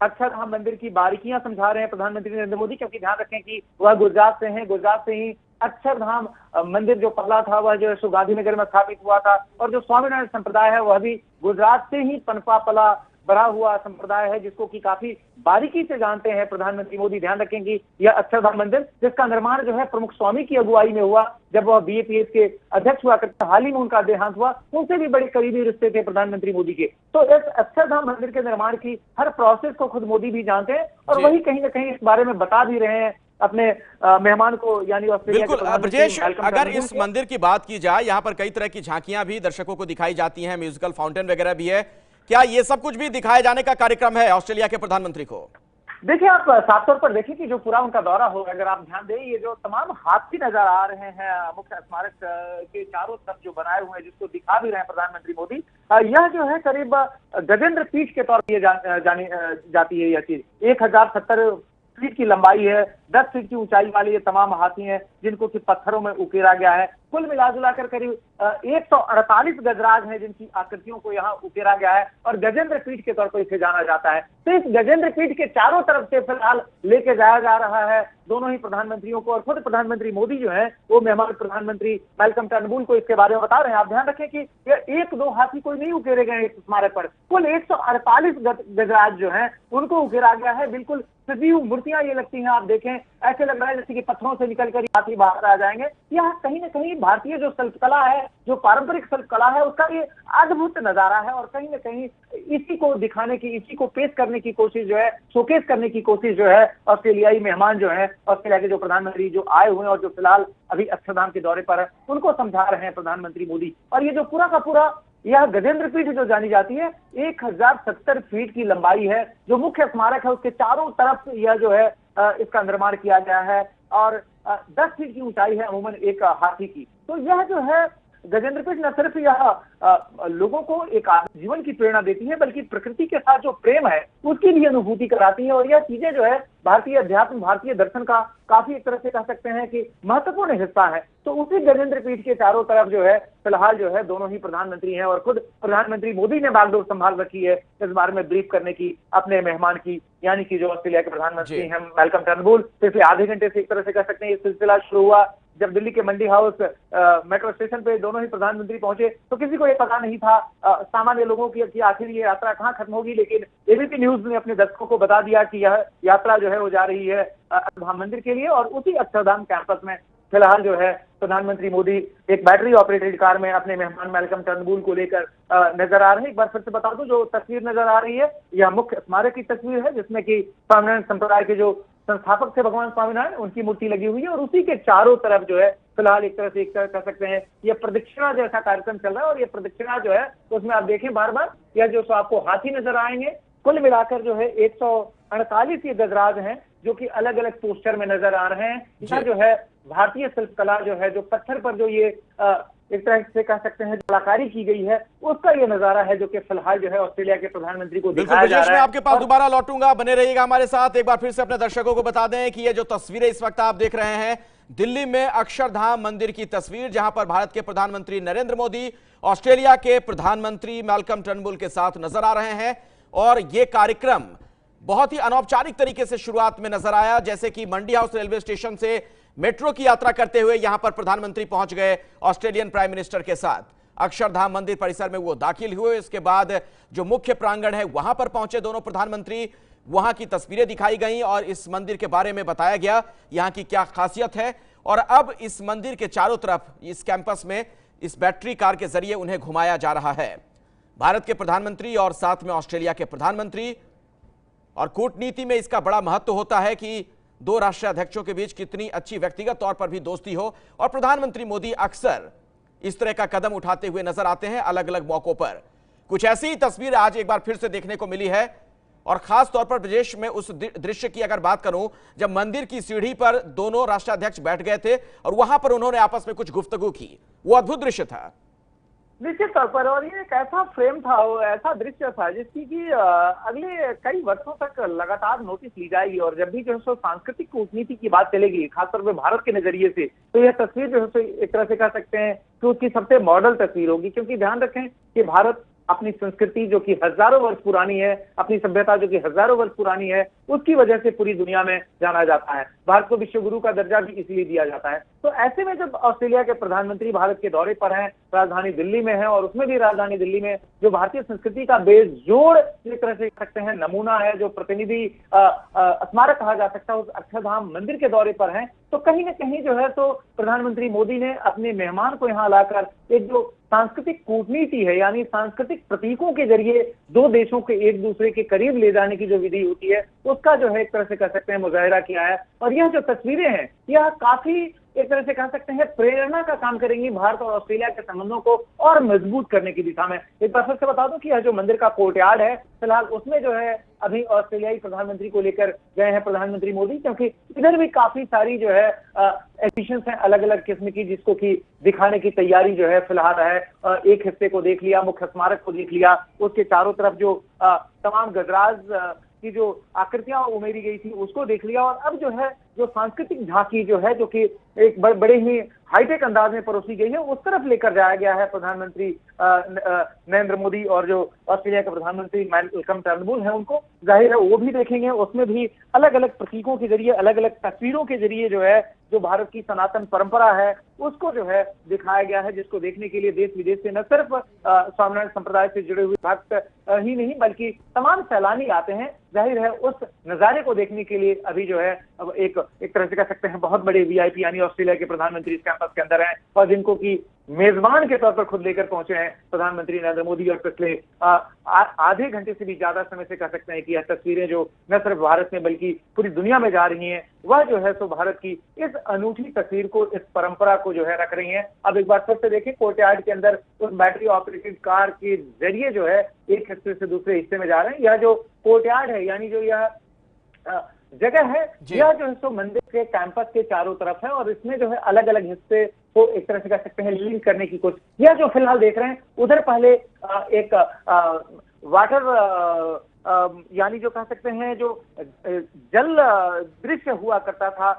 अक्षरधाम मंदिर की बारीकियां समझा रहे हैं प्रधानमंत्री नरेंद्र मोदी, क्योंकि ध्यान रखें कि वह गुजरात से हैं, गुजरात से ही अक्षरधाम मंदिर जो पहला था वह जो है गांधीनगर में स्थापित हुआ था, और जो स्वामीनारायण संप्रदाय है वह भी गुजरात से ही पनपा पला बढ़ा हुआ संप्रदाय है, जिसको कि काफी बारीकी से जानते हैं प्रधानमंत्री मोदी। ध्यान रखें कि यह अक्षरधाम मंदिर, जिसका निर्माण जो है प्रमुख स्वामी की अगुवाई में हुआ जब वह बीएपीएस के अध्यक्ष हुआ करते, हाल ही में उनका देहांत हुआ, उनसे भी बड़े करीबी रिश्ते थे प्रधानमंत्री मोदी के। तो इस अक्षरधाम मंदिर के निर्माण की हर प्रोसेस को खुद मोदी भी जानते हैं, और वही कहीं ना कहीं इस बारे में बता भी रहे हैं अपने मेहमान को, यानी ऑस्ट्रेलिया के प्रधानमंत्री। ब्रजेश, अगर इस मंदिर की बात की जाए, यहाँ पर कई तरह की झांकियां भी दर्शकों को दिखाई जाती हैं, म्यूजिकल फाउंटेन वगैरह भी है, क्या ये सब कुछ भी दिखाए जाने का कार्यक्रम है ऑस्ट्रेलिया के प्रधानमंत्री को? देखिए, आप साफ तौर पर देखिए कि जो पूरा उनका दौरा होगा, अगर आप ध्यान दें, ये जो तमाम हाथी नजर आ रहे हैं मुख्य स्मारक के चारों तरफ जो बनाए हुए हैं, जिसको दिखा भी रहे हैं प्रधानमंत्री मोदी, यह जो है करीब गजेंद्र पीठ के तौर पर जानी जाती है। यह चीज 1070 फीट की लंबाई है, 10 फीट की ऊंचाई वाले ये तमाम हाथी हैं, जिनको कि पत्थरों में उकेरा गया है। कुल मिलाजुलाकर करीब 148 गजराज हैं जिनकी आकृतियों को यहाँ उकेरा गया है, और गजेंद्र पीठ के तौर पर इसे जाना जाता है। तो इस गजेंद्र पीठ के चारों तरफ से फिलहाल लेके जाया जा रहा है दोनों ही प्रधानमंत्रियों को, और खुद प्रधानमंत्री मोदी जो है वो मेहमान प्रधानमंत्री मैल्कम टर्नबुल को इसके बारे में बता रहे हैं। आप ध्यान रखें कि यह 1-2 हाथी कोई नहीं उकेरे गए इस स्मारक पर, कुल 148 गजराज जो है उनको उकेरा गया है। बिल्कुल सजीव मूर्तियां ये लगती हैं, आप देखें ऐसे लग रहा है जैसे कि पत्थरों से निकलकर हाथी बाहर आ जाएंगे। यह कहीं ना कहीं भारतीय जो शिल्पकला है, जो पारंपरिक शिल्पकला है, उसका ये अद्भुत नजारा है, और कहीं ना कहीं इसी को दिखाने की, इसी को पेश करने की कोशिश जो है, शोकेस करने की कोशिश जो है ऑस्ट्रेलियाई मेहमान जो है, ऑस्ट्रेलिया के जो प्रधानमंत्री जो आए हुए हैं और जो फिलहाल अभी अक्षरधाम के दौरे पर है, उनको समझा रहे हैं प्रधानमंत्री मोदी। और ये जो पूरा का पूरा यह गजेंद्र पीठ जो जानी जाती है 1070 फीट की लंबाई है, जो मुख्य स्मारक है उसके चारों तरफ यह जो है इसका निर्माण किया गया है, और 10 फीट की ऊंचाई है अमूमन एक हाथी की। तो यह जो है गजेंद्र पीठ न सिर्फ यह लोगों को एक जीवन की प्रेरणा देती है, बल्कि प्रकृति के साथ जो प्रेम है उसकी भी अनुभूति कराती है, और यह चीजें जो है भारतीय अध्यात्म, भारतीय दर्शन का काफी एक तरह से कह सकते हैं कि महत्वपूर्ण हिस्सा है। तो उसी गजेंद्र पीठ के चारों तरफ जो है फिलहाल जो है दोनों ही प्रधानमंत्री हैं, और खुद प्रधानमंत्री मोदी ने बागडोर संभाल रखी है इस बारे में ब्रीफ करने की अपने मेहमान की, यानी कि जो ऑस्ट्रेलिया के प्रधानमंत्री हैं मैल्कम टर्नबुल। पिछले आधे घंटे से एक तरह से कह सकते हैं ये सिलसिला शुरू हुआ जब दिल्ली के मंडी हाउस मेट्रो स्टेशन पे दोनों ही प्रधानमंत्री पहुंचे, तो किसी को ये पता नहीं था सामान्य लोगों की आखिर ये यात्रा कहां खत्म होगी, लेकिन एबीपी न्यूज ने अपने दर्शकों को बता दिया कि यह यात्रा जो है वो जा रही है अक्षरधाम मंदिर के लिए, और उसी अक्षरधाम कैंपस में फिलहाल जो है प्रधानमंत्री मोदी एक बैटरी ऑपरेटेड कार में अपने मेहमान मैल्कम टर्नबुल को लेकर नजर आ रहे हैं। एक बार फिर से बता दूं, जो तस्वीर नजर आ रही है यह मुख्य स्मारक की तस्वीर है, जिसमें कि स्वामीनारायण संप्रदाय के जो संस्थापक थे भगवान स्वामीनारायण, उनकी मूर्ति लगी हुई है, और उसी के चारों तरफ जो है फिलहाल एक तरह से कह सकते हैं ये प्रदक्षिणा जैसा कार्यक्रम चल रहा है। और ये प्रदक्षिणा जो है उसमें आप देखें बार बार यह जो आपको हाथी नजर आएंगे, कुल मिलाकर जो है 148 ये गजराज हैं जो कि अलग अलग पोस्टर में नजर आ रहे हैं। यह जो है भारतीय शिल्पकला जो है, जो पत्थर पर जो ये एक तरह से कह सकते हैं कलाकारी की गई है, उसका ये नजारा है जो कि फिलहाल जो है ऑस्ट्रेलिया के प्रधानमंत्री को दिखाया जा रहा है। मैं आपके पास दोबारा लौटूंगा, बने रहिएगा हमारे साथ। एक बार फिर से अपने दर्शकों को बता दें कि ये जो तस्वीरें इस वक्त आप देख रहे हैं दिल्ली में अक्षरधाम मंदिर की तस्वीर, जहां पर भारत के प्रधानमंत्री नरेंद्र मोदी ऑस्ट्रेलिया के प्रधानमंत्री मैल्कम टर्नबुल के साथ नजर आ रहे हैं। और यह कार्यक्रम बहुत ही अनौपचारिक तरीके से शुरुआत में नजर आया, जैसे कि मंडी हाउस रेलवे स्टेशन से मेट्रो की यात्रा करते हुए यहां पर प्रधानमंत्री पहुंच गए ऑस्ट्रेलियन प्राइम मिनिस्टर के साथ। अक्षरधाम मंदिर परिसर में वो दाखिल हुए। इसके बाद जो मुख्य प्रांगण है वहां पर पहुंचे दोनों प्रधानमंत्री। वहां की तस्वीरें दिखाई गई और इस मंदिर के बारे में बताया गया यहां की क्या खासियत है। और अब इस मंदिर के चारों तरफ इस कैंपस में इस बैटरी कार के जरिए उन्हें घुमाया जा रहा है। भारत के प्रधानमंत्री और साथ में ऑस्ट्रेलिया के प्रधानमंत्री। और कूटनीति में इसका बड़ा महत्व होता है कि दो राष्ट्राध्यक्षों के बीच कितनी अच्छी व्यक्तिगत तौर पर भी दोस्ती हो। और प्रधानमंत्री मोदी अक्सर इस तरह का कदम उठाते हुए नजर आते हैं अलग अलग मौकों पर। कुछ ऐसी ही तस्वीर आज एक बार फिर से देखने को मिली है। और खास तौर पर प्रदेश में उस दृश्य की अगर बात करूं, जब मंदिर की सीढ़ी पर दोनों राष्ट्राध्यक्ष बैठ गए थे और वहां पर उन्होंने आपस में कुछ गुफ्तगू की, वो अद्भुत दृश्य था। निश्चित तौर पर। और ये एक ऐसा फ्रेम था, ऐसा दृश्य था जिसकी कि अगले कई वर्षों तक लगातार नोटिस ली जाएगी। और जब भी जो है सो सांस्कृतिक कूटनीति की बात चलेगी, खासतौर पर भारत के नजरिए से, तो यह तस्वीर जो है सो एक तरह से कह सकते हैं कि उसकी सबसे मॉडल तस्वीर होगी। क्योंकि ध्यान रखें कि भारत अपनी संस्कृति जो कि हजारों वर्ष पुरानी है, अपनी सभ्यता जो कि हजारों वर्ष पुरानी है, उसकी वजह से पूरी दुनिया में जाना जाता है। भारत को विश्व गुरु का दर्जा भी इसलिए दिया जाता है। तो ऐसे में जब ऑस्ट्रेलिया के प्रधानमंत्री भारत के दौरे पर हैं, राजधानी दिल्ली में है, और उसमें भी राजधानी दिल्ली में जो भारतीय संस्कृति का बेजोड़ एक तरह से कह सकते हैं नमूना है, जो प्रतिनिधि स्मारक कहा जा सकता है, उस अक्षरधाम मंदिर के दौरे पर हैं, तो कहीं ना कहीं जो है तो प्रधानमंत्री मोदी ने अपने मेहमान को यहाँ लाकर एक जो सांस्कृतिक कूटनीति है, यानी सांस्कृतिक प्रतीकों के जरिए दो देशों के एक दूसरे के करीब ले जाने की जो विधि होती है, उसका जो है एक तरह से कह सकते हैं मुजाहिरा किया है। और यह जो तस्वीरें हैं, यह काफी एक तरह से कह सकते हैं प्रेरणा का काम करेंगी भारत और ऑस्ट्रेलिया के संबंधों को और मजबूत करने की दिशा में। एक बार फिर से बता दूं कि यह जो मंदिर का कोर्टयार्ड है, फिलहाल उसमें जो है अभी ऑस्ट्रेलियाई प्रधानमंत्री को लेकर गए हैं प्रधानमंत्री मोदी, क्योंकि इधर भी काफी सारी जो है एग्जीबिशंस हैं अलग अलग किस्म की, जिसको कि दिखाने की तैयारी जो है फिलहाल है। एक हिस्से को देख लिया, मुख्य स्मारक को देख लिया, उसके चारों तरफ जो तमाम गजराज की जो आकृतियां उमेरी गई थी उसको देख लिया। और अब जो है जो सांस्कृतिक झांकी जो है, जो कि एक बड़े ही हाईटेक अंदाज में परोसी गई है, उस तरफ लेकर जाया गया है प्रधानमंत्री नरेंद्र मोदी। और जो ऑस्ट्रेलिया के प्रधानमंत्री मैल्कम टर्नबुल है, उनको जाहिर है वो भी देखेंगे। उसमें भी अलग अलग प्रतीकों के जरिए, अलग अलग तस्वीरों के जरिए जो है जो भारत की सनातन परंपरा है उसको जो है दिखाया गया है, जिसको देखने के लिए देश विदेश से न सिर्फ स्वामिनारायण संप्रदाय से जुड़े हुए भक्त ही नहीं बल्कि तमाम सैलानी आते हैं। जाहिर है उस नजारे को देखने के लिए अभी जो है अब एक तरह से कह सकते हैं बहुत बड़े वीआईपी यानी ऑस्ट्रेलिया के प्रधानमंत्री इस कैंपस के अंदर हैं, और जिनको की मेजबान के तौर पर खुद लेकर पहुंचे हैं प्रधानमंत्री नरेंद्र मोदी। और पिछले आधे घंटे से भी ज्यादा समय से कह सकते हैं कि यह तस्वीरें जो न सिर्फ भारत में बल्कि पूरी दुनिया में जा रही हैं, वह जो है सो भारत की इस अनूठी तस्वीर को, इस परंपरा को जो है रख रही हैं। अब एक बार फिर से देखें, कोर्टयार्ड के अंदर उस बैटरी ऑपरेटेड कार के जरिए जो है एक हिस्से से दूसरे हिस्से में जा रहे हैं। यह जो कोर्टयार्ड है, यानी जो यह जगह है, यह जो है सो मंदिर के कैंपस के चारों तरफ है, और इसमें जो है अलग अलग हिस्से को एक तरह से कह सकते हैं लिंक करने की कोशिश। यह जो फिलहाल देख रहे हैं, उधर पहले एक वाटर यानी जो कह सकते हैं जो जल दृश्य हुआ करता था,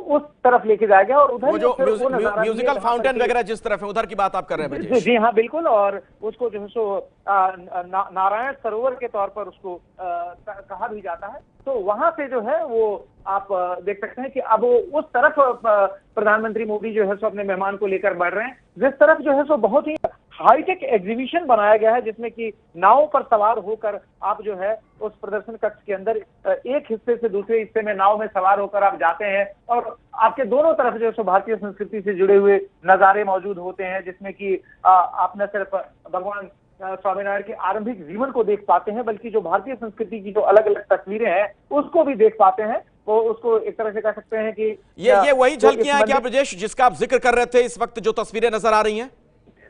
उस तरफ लेके जाया गया। और उधर वो जो म्यूजिकल फाउंटेन वगैरह जिस तरफ है, उधर की बात आप कर रहे हैं? जी हाँ, बिल्कुल। और उसको जो है सो नारायण सरोवर के तौर पर उसको कहा भी जाता है। तो वहां से जो है वो आप देख सकते हैं कि अब उस तरफ प्रधानमंत्री मोदी जो है सो अपने मेहमान को लेकर बढ़ रहे हैं, जिस तरफ जो है सो बहुत ही हाईटेक एग्जीबिशन बनाया गया है, जिसमें कि नाव पर सवार होकर आप जो है उस प्रदर्शन कक्ष के अंदर एक हिस्से से दूसरे हिस्से में नाव में सवार होकर आप जाते हैं, और आपके दोनों तरफ जो है भारतीय संस्कृति से जुड़े हुए नजारे मौजूद होते हैं, जिसमें कि आप न सिर्फ भगवान स्वामीनारायण के आरंभिक जीवन को देख पाते हैं, बल्कि जो भारतीय संस्कृति की जो अलग अलग तस्वीरें हैं उसको भी देख पाते हैं। तो उसको एक तरह से कह सकते हैं कि ये वही झलकियां हैं क्या ब्रजेश, जिसका आप जिक्र कर रहे थे इस वक्त जो तस्वीरें नजर आ रही हैं?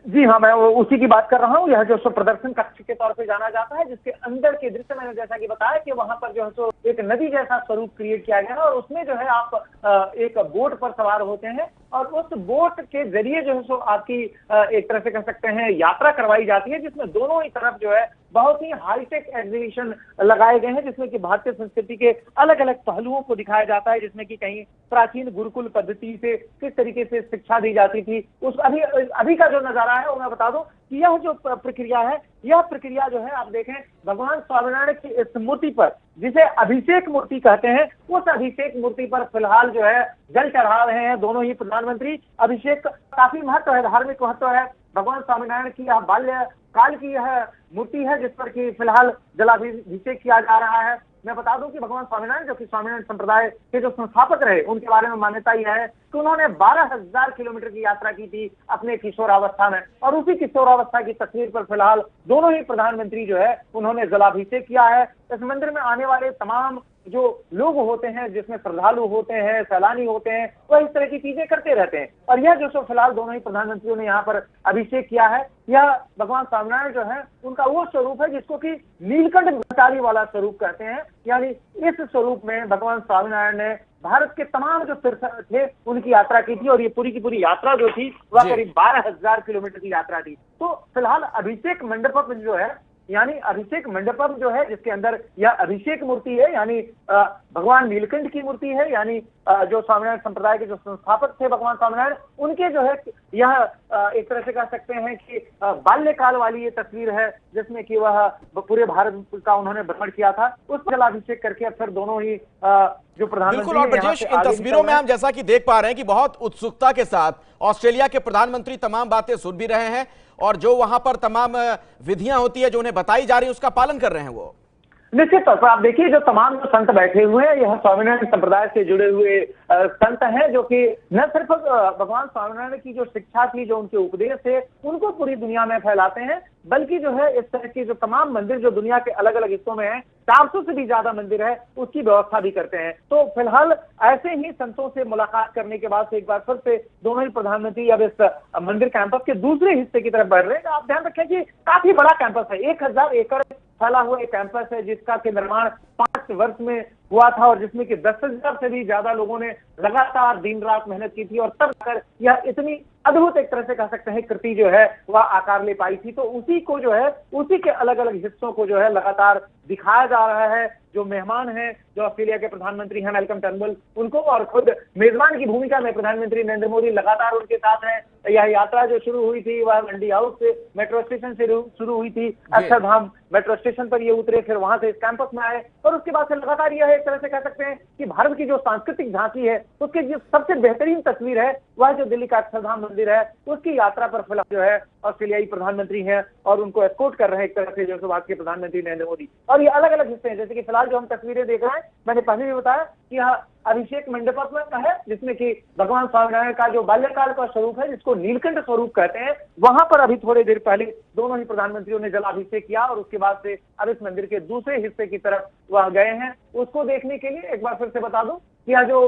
जी हाँ, मैं उसी की बात कर रहा हूँ। यह जो सो प्रदर्शन कक्ष के तौर पे जाना जाता है, जिसके अंदर के दृश्य मैंने जैसा कि बताया कि वहां पर जो है सो एक नदी जैसा स्वरूप क्रिएट किया गया है, और उसमें जो है आप एक बोट पर सवार होते हैं, और उस बोट के जरिए जो है सो आपकी एक तरह से कह सकते हैं यात्रा करवाई जाती है, जिसमें दोनों ही तरफ जो है बहुत ही हाईटेक एग्जीबिशन लगाए गए हैं, जिसमें कि भारतीय संस्कृति के अलग अलग पहलुओं को दिखाया जाता है, जिसमें कि कहीं प्राचीन गुरुकुल पद्धति से किस तरीके से शिक्षा दी जाती थी, उस अभी का जो नजारा है वो मैं बता दूं कि यह जो प्रक्रिया है, यह प्रक्रिया जो है आप देखें भगवान स्वामिनारायण की इस मूर्ति पर, जिसे अभिषेक मूर्ति कहते हैं, उस अभिषेक मूर्ति पर फिलहाल जो है जल चढ़ा रहे हैं दोनों ही प्रधानमंत्री। अभिषेक का काफी महत्व है, धार्मिक महत्व है। भगवान स्वामिनारायण की यह बाल्य काल की यह मूर्ति है जिस पर कि फिलहाल जलाभिषेक किया जा रहा है। मैं बता दूं कि भगवान स्वामिनारायण, जो कि स्वामिनारायण संप्रदाय के जो संस्थापक रहे, उनके बारे में मान्यता यह है कि उन्होंने 12,000 किलोमीटर की यात्रा की थी अपने किशोरावस्था में, और उसी किशोरावस्था की तस्वीर पर फिलहाल दोनों ही प्रधानमंत्री जो है उन्होंने जलाभिषेक किया है। इस मंदिर में आने वाले तमाम जो लोग होते हैं, जिसमें श्रद्धालु होते हैं, सैलानी होते हैं, वह इस तरह की चीजें करते रहते हैं। और यह जो फिलहाल दोनों ही प्रधानमंत्रियों ने यहाँ पर अभिषेक किया है, यह भगवान स्वामिनारायण जो है उनका वो स्वरूप है जिसको कि नीलकंठ ब्रह्मचारी वाला स्वरूप कहते हैं। यानी इस स्वरूप में भगवान स्वामिनारायण ने भारत के तमाम जो तीर्थ थे उनकी यात्रा की थी, और ये पूरी की पूरी यात्रा जो थी वह करीब 12,000 किलोमीटर की यात्रा थी। तो फिलहाल अभिषेक मंडपम जो है, यानी अभिषेक मंडपम जो है जिसके अंदर यह अभिषेक मूर्ति है, यानी भगवान नीलकंठ की मूर्ति है, यानी जो स्वामिनारायण संप्रदाय के जो संस्थापक थे भगवान स्वामिनारायण, उनके जो है यह एक तरह से कह सकते हैं कि बाल्यकाल वाली ये तस्वीर है जिसमें कि वह पूरे भारत का उन्होंने भ्रमण किया था। उस पर जलाभिषेक करके अब फिर दोनों ही जो प्रधानमंत्री, बिल्कुल। और ब्रजेश, इन तस्वीरों में हम जैसा कि देख पा रहे हैं कि बहुत उत्सुकता के साथ ऑस्ट्रेलिया के प्रधानमंत्री तमाम बातें सुन भी रहे हैं, और जो वहां पर तमाम विधियां होती है जो उन्हें बताई जा रही है उसका पालन कर रहे हैं। वो निश्चित तौर पर आप देखिए जो तमाम जो संत बैठे हुए हैं, यह स्वामिनारायण संप्रदाय से जुड़े हुए संत हैं, जो कि न सिर्फ भगवान स्वामिनारायण की जो शिक्षा थी, जो उनके उपदेश थे, उनको पूरी दुनिया में फैलाते हैं, बल्कि जो है इस तरह के जो तमाम मंदिर जो दुनिया के अलग अलग हिस्सों में हैं, 400 से भी ज्यादा मंदिर है, उसकी व्यवस्था भी करते हैं। तो फिलहाल ऐसे ही संतों से मुलाकात करने के बाद से एक बार फिर से दोनों ही प्रधानमंत्री अब इस मंदिर कैंपस के दूसरे हिस्से की तरफ बढ़ रहे हैं। आप ध्यान रखें कि काफी बड़ा कैंपस है, 1000 एकड़ फैला हुआ एक कैंपस है, जिसका के निर्माण 5 वर्ष में हुआ था, और जिसमें कि 10,000 से भी ज्यादा लोगों ने लगातार दिन रात मेहनत की थी, और तब कर यह इतनी अद्भुत एक तरह से कह सकते हैं कृति जो है वह आकार ले पाई थी। तो उसी को जो है, उसी के अलग अलग हिस्सों को जो है लगातार दिखाया जा रहा है। जो मेहमान हैं, जो ऑस्ट्रेलिया के प्रधानमंत्री हैं मैल्कम टर्नबुल, उनको, और खुद मेजबान की भूमिका में प्रधानमंत्री नरेंद्र मोदी लगातार उनके साथ हैं। यह यात्रा जो शुरू हुई थी वह मंडी हाउस से मेट्रो स्टेशन से शुरू हुई थी, अक्षरधाम मेट्रो स्टेशन पर ये उतरे, फिर वहां से इस कैंपस में आए, और उसके बाद से लगातार यह एक तरह से कह सकते हैं कि भारत की जो सांस्कृतिक झांकी है उसकी जो सबसे बेहतरीन तस्वीर है वह जो दिल्ली का अक्षरधाम मंदिर है, उसकी यात्रा पर फिलहाल जो है ऑस्ट्रेलियाई प्रधानमंत्री हैं, और उनको एस्कॉर्ट कर रहे हैं एक तरह से जो भारत के प्रधानमंत्री नरेंद्र मोदी। और ये अलग अलग हिस्से हैं, जैसे कि फिलहाल जो हम तस्वीरें देख रहे हैं, मैंने पहले भी बताया कि यह अभिषेक मंडपम का है, जिसमें कि भगवान स्वामिनारायण का जो बाल्यकाल का स्वरूप है, जिसको नीलकंठ स्वरूप कहते हैं, वहां पर अभी थोड़ी देर पहले दोनों ही प्रधानमंत्रियों ने जलाभिषेक किया, और उसके बाद से अब इस मंदिर के दूसरे हिस्से की तरफ वह गए हैं। उसको देखने के लिए एक बार फिर से बता दूं कि यह जो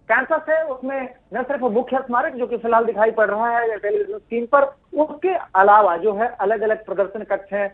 कैंपस है उसमें न सिर्फ मुख्य स्मारक जो कि फिलहाल दिखाई पड़ रहा है टेलीविजन स्क्रीन पर, उसके अलावा जो है अलग अलग प्रदर्शन कक्ष हैं,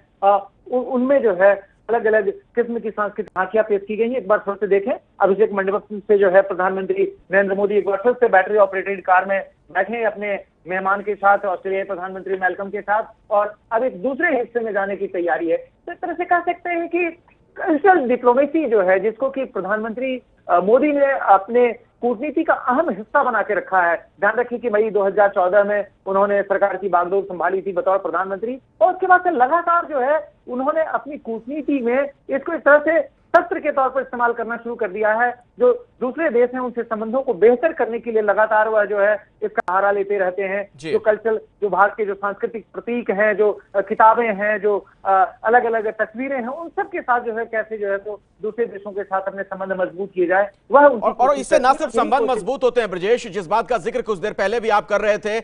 उनमें जो है अलग अलग किस्म की सांस्कृतिक झांकियां पेश की गई हैं। एक बार फिर से देखें, अभिषेक मंडपम से जो है प्रधानमंत्री नरेंद्र मोदी एक बार फिर से बैटरी ऑपरेटेड कार में बैठे अपने मेहमान के साथ, ऑस्ट्रेलियाई प्रधानमंत्री मैल्कम के साथ, और अब एक दूसरे हिस्से में जाने की तैयारी है। तो इस तरह से कह सकते हैं कि कल्चरल डिप्लोमेसी जो है, जिसको कि प्रधानमंत्री मोदी ने अपने कूटनीति का अहम हिस्सा बना के रखा है। ध्यान रखिए कि मई 2014 में उन्होंने सरकार की बागडोर संभाली थी बतौर प्रधानमंत्री, और उसके बाद से लगातार जो है उन्होंने अपनी कूटनीति में इसको इस तरह से शस्त्र के तौर पर इस्तेमाल करना शुरू कर दिया है। जो दूसरे देश हैं उनसे संबंधों को बेहतर करने के लिए लगातार वह जो है इसका सहारा लेते रहते हैं। जो कल्चरल, जो भारत के जो सांस्कृतिक प्रतीक हैं, जो किताबें हैं, जो अलग अलग तस्वीरें हैं, उन सब के साथ जो है कैसे जो है तो दूसरे देशों के साथ अपने संबंध मजबूत किए जाए, वह और इससे न सिर्फ संबंध मजबूत होते हैं ब्रजेश, जिस बात का जिक्र कुछ देर पहले भी आप कर रहे थे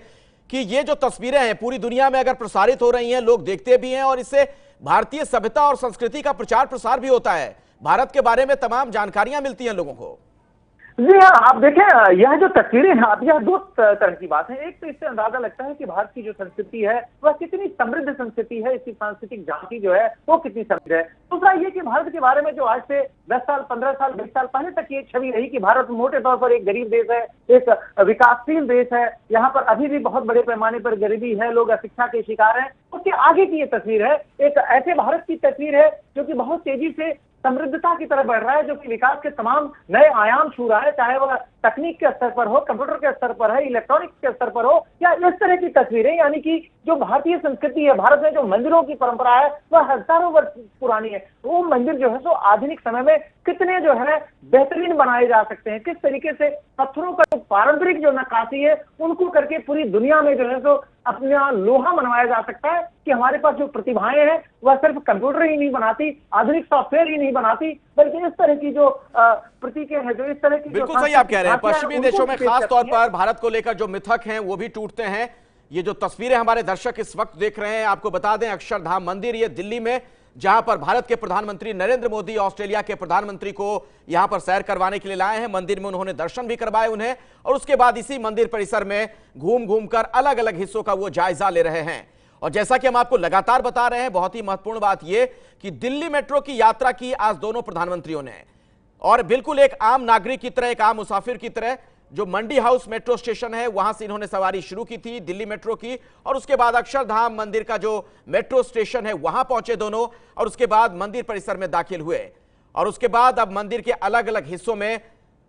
कि ये जो तस्वीरें हैं पूरी दुनिया में अगर प्रसारित हो रही हैं, लोग देखते भी हैं, और इससे भारतीय सभ्यता और संस्कृति का प्रचार प्रसार भी होता है, भारत के बारे में तमाम जानकारियां मिलती हैं लोगों को। जी हाँ, आप देखें यह जो तस्वीरें हैं, अब यह दो तरह की बात है। एक तो इससे अंदाजा लगता है कि भारत की जो संस्कृति है वह कितनी समृद्ध संस्कृति है, इसकी सांस्कृतिक झांकी जो है वो कितनी समृद्ध है। दूसरा ये कि भारत के बारे में जो आज से 10 साल, 15 साल, 20 साल पहले तक ये छवि रही कि भारत मोटे तौर पर एक गरीब देश है, एक विकासशील देश है, यहाँ पर अभी भी बहुत बड़े पैमाने पर गरीबी है, लोग अशिक्षा के शिकार हैं, उसके आगे की ये तस्वीर है। एक ऐसे भारत की तस्वीर है जो कि बहुत तेजी से समृद्धता की तरफ बढ़ रहा है, जो कि विकास के तमाम नए आयाम छू रहा है, चाहे वह तकनीक के स्तर पर हो, कंप्यूटर के स्तर पर है, इलेक्ट्रॉनिक्स के स्तर पर हो, या इस तरह की तस्वीरें, यानी कि जो भारतीय संस्कृति है, भारत में जो मंदिरों की परंपरा है वह हजारों वर्ष पुरानी है। वो मंदिर जो है सो आधुनिक समय में कितने जो है बेहतरीन बनाए जा सकते हैं, किस तरीके से पत्थरों का जो पारंपरिक जो नक्काशी है उनको करके पूरी दुनिया में जो है सो अपना लोहा मनवाया जा सकता है कि हमारे पास जो प्रतिभाएं हैं वह सिर्फ कंप्यूटर ही नहीं बनाती, आधुनिक सॉफ्टवेयर ही नहीं बनाती, बल्कि इस तरह की जो प्रतीकें हैं, जो इस तरह की बिल्कुल सही आप कह रहे हैं। पश्चिमी देशों में खास तौर पर भारत को लेकर जो मिथक हैं वो भी टूटते हैं। ये जो तस्वीरें हमारे दर्शक इस वक्त देख रहे हैं, आपको बता दें अक्षरधाम मंदिर ये दिल्ली में, जहां पर भारत के प्रधानमंत्री नरेंद्र मोदी ऑस्ट्रेलिया के प्रधानमंत्री को यहां पर सैर करवाने के लिए लाए हैं। मंदिर में उन्होंने दर्शन भी करवाए उन्हें, और उसके बाद इसी मंदिर परिसर में घूम घूमकर अलग अलग हिस्सों का वो जायजा ले रहे हैं। और जैसा कि हम आपको लगातार बता रहे हैं, बहुत ही महत्वपूर्ण बात यह कि दिल्ली मेट्रो की यात्रा की आज दोनों प्रधानमंत्रियों ने, और बिल्कुल एक आम नागरिक की तरह, एक आम मुसाफिर की तरह, जो मंडी हाउस मेट्रो स्टेशन है वहां से इन्होंने सवारी शुरू की थी दिल्ली मेट्रो की, और उसके बाद अक्षरधाम मंदिर का जो मेट्रो स्टेशन है वहां पहुंचे दोनों, और उसके बाद मंदिर परिसर में दाखिल हुए। और उसके बाद अब मंदिर के अलग अलग हिस्सों में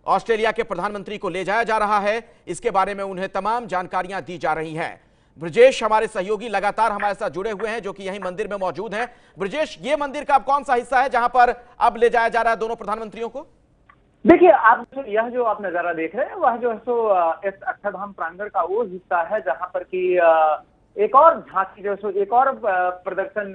ऑस्ट्रेलिया के प्रधानमंत्री को ले जाया जा रहा है। इसके बारे में उन्हें तमाम जानकारियां दी जा रही हैं। ब्रजेश हमारे सहयोगी लगातार हमारे साथ जुड़े हुए हैं, जो कि यहीं मंदिर में मौजूद हैं। ब्रजेश, ये मंदिर का अब कौन सा हिस्सा है जहां पर अब ले जाया जा रहा है दोनों प्रधानमंत्रियों को? देखिए, आप यह जो आप नजारा देख रहे हैं वह जो है सो इस अक्षरधाम प्रांगण का वो हिस्सा है जहां पर कि एक और झांकी जो है सो, एक और प्रदर्शन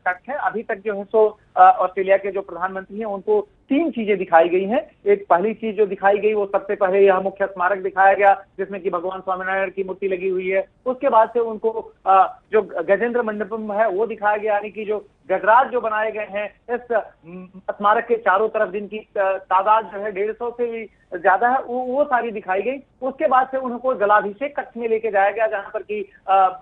कक्ष है। अभी तक जो है सो ऑस्ट्रेलिया के जो प्रधानमंत्री हैं उनको 3 चीजें दिखाई गई हैं। एक पहली चीज जो दिखाई गई वो सबसे पहले यह मुख्य स्मारक दिखाया गया जिसमें कि भगवान स्वामीनारायण की मूर्ति लगी हुई है। उसके बाद से उनको जो गजेंद्र मंडपम है वो दिखाया गया, यानी कि जो गजराज जो बनाए गए हैं इस स्मारक के चारों तरफ, जिनकी तादाद जो है 150 से भी ज्यादा है, वो सारी दिखाई गई। उसके बाद से उनको जलाभिषेक कक्ष में लेके जाया गया जहां पर कि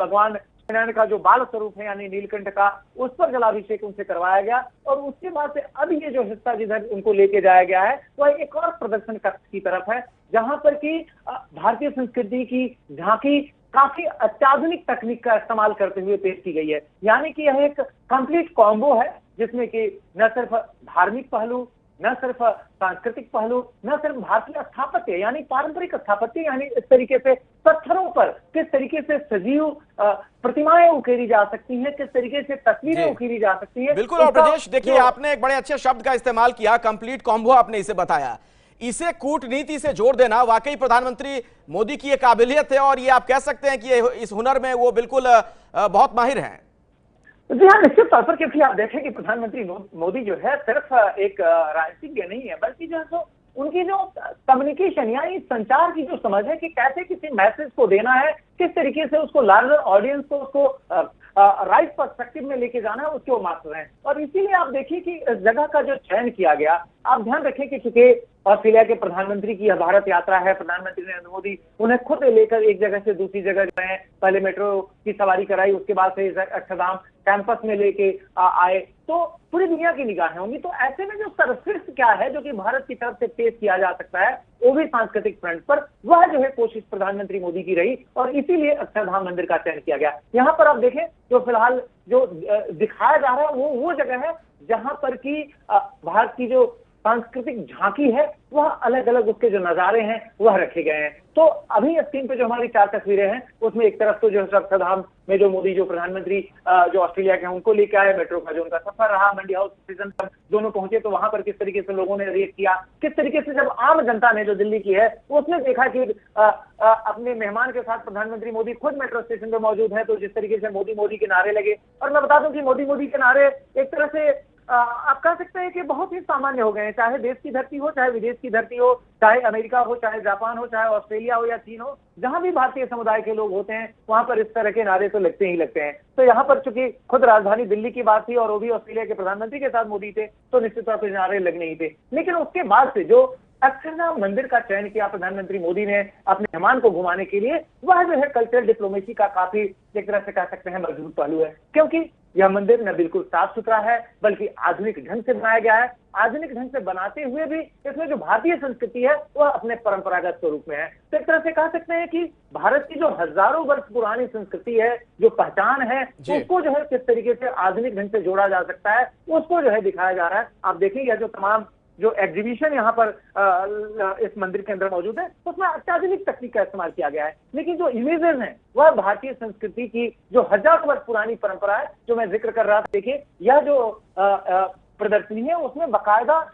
भगवान नारायण का जो बाल स्वरूप है यानी नीलकंठ का, उस पर जलाभिषेक उनसे करवाया गया। और उसके बाद से अब ये जो हिस्सा जिधर उनको लेके जाया गया है वह एक और प्रदर्शन कक्ष की तरफ है जहां पर कि भारतीय संस्कृति की झांकी काफी अत्याधुनिक तकनीक का इस्तेमाल करते हुए पेश की गई है। यानी कि यह एक कंप्लीट कॉम्बो है जिसमें कि न सिर्फ धार्मिक पहलू, न सिर्फ सांस्कृतिक पहलू, न सिर्फ भारतीय स्थापत्य यानी पारंपरिक स्थापत्य, यानी इस तरीके से पत्थरों पर किस तरीके से सजीव प्रतिमाएं उकेरी जा सकती हैं, किस तरीके से तस्वीरें उकेरी जा सकती है। बिल्कुल। और ब्रजेश, देखिए आपने एक बड़े अच्छे शब्द का इस्तेमाल किया, कंप्लीट कॉम्बो आपने इसे बताया। इसे कूटनीति से जोड़ देना वाकई प्रधानमंत्री मोदी की एक काबिलियत है, और ये आप कह सकते हैं कि इस हुनर में वो बिल्कुल बहुत माहिर हैं। जी हाँ, निश्चित तौर पर, क्योंकि आप देखें कि प्रधानमंत्री मोदी जो है सिर्फ एक राजनीतिज्ञ नहीं है, बल्कि जो है सो उनकी जो कम्युनिकेशन यानी संचार की जो समझ है कि कैसे किसी मैसेज को देना है, किस तरीके से उसको लार्जर ऑडियंस को उसको राइट पर्सपेक्टिव में लेके जाना है, उसके वो मास्टर हैं। और इसीलिए आप देखिए कि इस जगह का जो चयन किया गया, आप ध्यान रखें कि चूंकि ऑस्ट्रेलिया के प्रधानमंत्री की यह भारत यात्रा है, प्रधानमंत्री नरेंद्र मोदी उन्हें खुद लेकर एक जगह से दूसरी जगह गए, पहले मेट्रो की सवारी कराई, उसके बाद से अक्षरधाम कैंपस में लेके आए, तो पूरी दुनिया की निगाहें होंगी। तो ऐसे में जो सर्वश्रेष्ठ क्या है जो कि भारत की तरफ से पेश किया जा सकता है वो भी सांस्कृतिक फ्रंट पर, वह जो है कोशिश प्रधानमंत्री मोदी की रही, और इसीलिए अक्षरधाम मंदिर का चयन किया गया। यहाँ पर आप देखें जो फिलहाल जो दिखाया जा रहा है वो जगह है जहां पर कि भारत की जो सांस्कृतिक झांकी है वह अलग अलग उसके जो नजारे हैं वह रखे गए हैं। तो अभी स्क्रीन पे जो हमारी 4 तस्वीरें हैं उसमें एक तरफ तो जो अक्षरधाम में जो मोदी जो प्रधानमंत्री जो ऑस्ट्रेलिया के हैं उनको लेके आए, मेट्रो का जो उनका सफर रहा, मंडी हाउस स्टेशन पर दोनों पहुंचे तो वहां पर किस तरीके से लोगों ने रिएक्ट किया, किस तरीके से जब आम जनता ने जो दिल्ली की है उसने देखा कि अपने मेहमान के साथ प्रधानमंत्री मोदी खुद मेट्रो स्टेशन पर मौजूद है, तो जिस तरीके से मोदी मोदी के नारे लगे। और मैं बता दूं कि मोदी मोदी के नारे एक तरह से आप कह सकते हैं कि बहुत ही सामान्य हो गए हैं, चाहे देश की धरती हो, चाहे विदेश की धरती हो, चाहे अमेरिका हो, चाहे जापान हो, चाहे ऑस्ट्रेलिया हो या चीन हो, जहां भी भारतीय समुदाय के लोग होते हैं वहां पर इस तरह के नारे तो लगते ही लगते हैं। तो यहाँ पर चूंकि खुद राजधानी दिल्ली की बात थी और वो भी ऑस्ट्रेलिया के प्रधानमंत्री के साथ मोदी थे, तो निश्चित तौर पर नारे लगने ही थे। लेकिन उसके बाद से जो अक्षरधाम मंदिर का चयन किया प्रधानमंत्री मोदी ने अपने मेहमान को घुमाने के लिए, वह जो है कल्चरल डिप्लोमेसी का काफी एक तरह से कह सकते हैं मजबूत पहलू है, क्योंकि यह मंदिर न बिल्कुल साफ सुथरा है बल्कि आधुनिक ढंग से बनाया गया है। आधुनिक ढंग से बनाते हुए भी इसमें जो भारतीय संस्कृति है वह अपने परंपरागत स्वरूप में है। तो एक तरह से कह सकते हैं कि भारत की जो हजारों वर्ष पुरानी संस्कृति है, जो पहचान है, उसको जो है किस तरीके से आधुनिक ढंग से जोड़ा जा सकता है, उसको जो है दिखाया जा रहा है। आप देखिए यह जो तमाम जो एग्जीबिशन यहाँ पर इस मंदिर के अंदर मौजूद है उसमें अत्याधुनिक तकनीक का इस्तेमाल किया गया है, लेकिन जो इमेजेस हैं वह भारतीय संस्कृति की जो हजारों वर्ष पुरानी परंपरा है जो मैं जिक्र कर रहा था। देखिए यह जो प्रदर्शनी है उसमें बाकायदा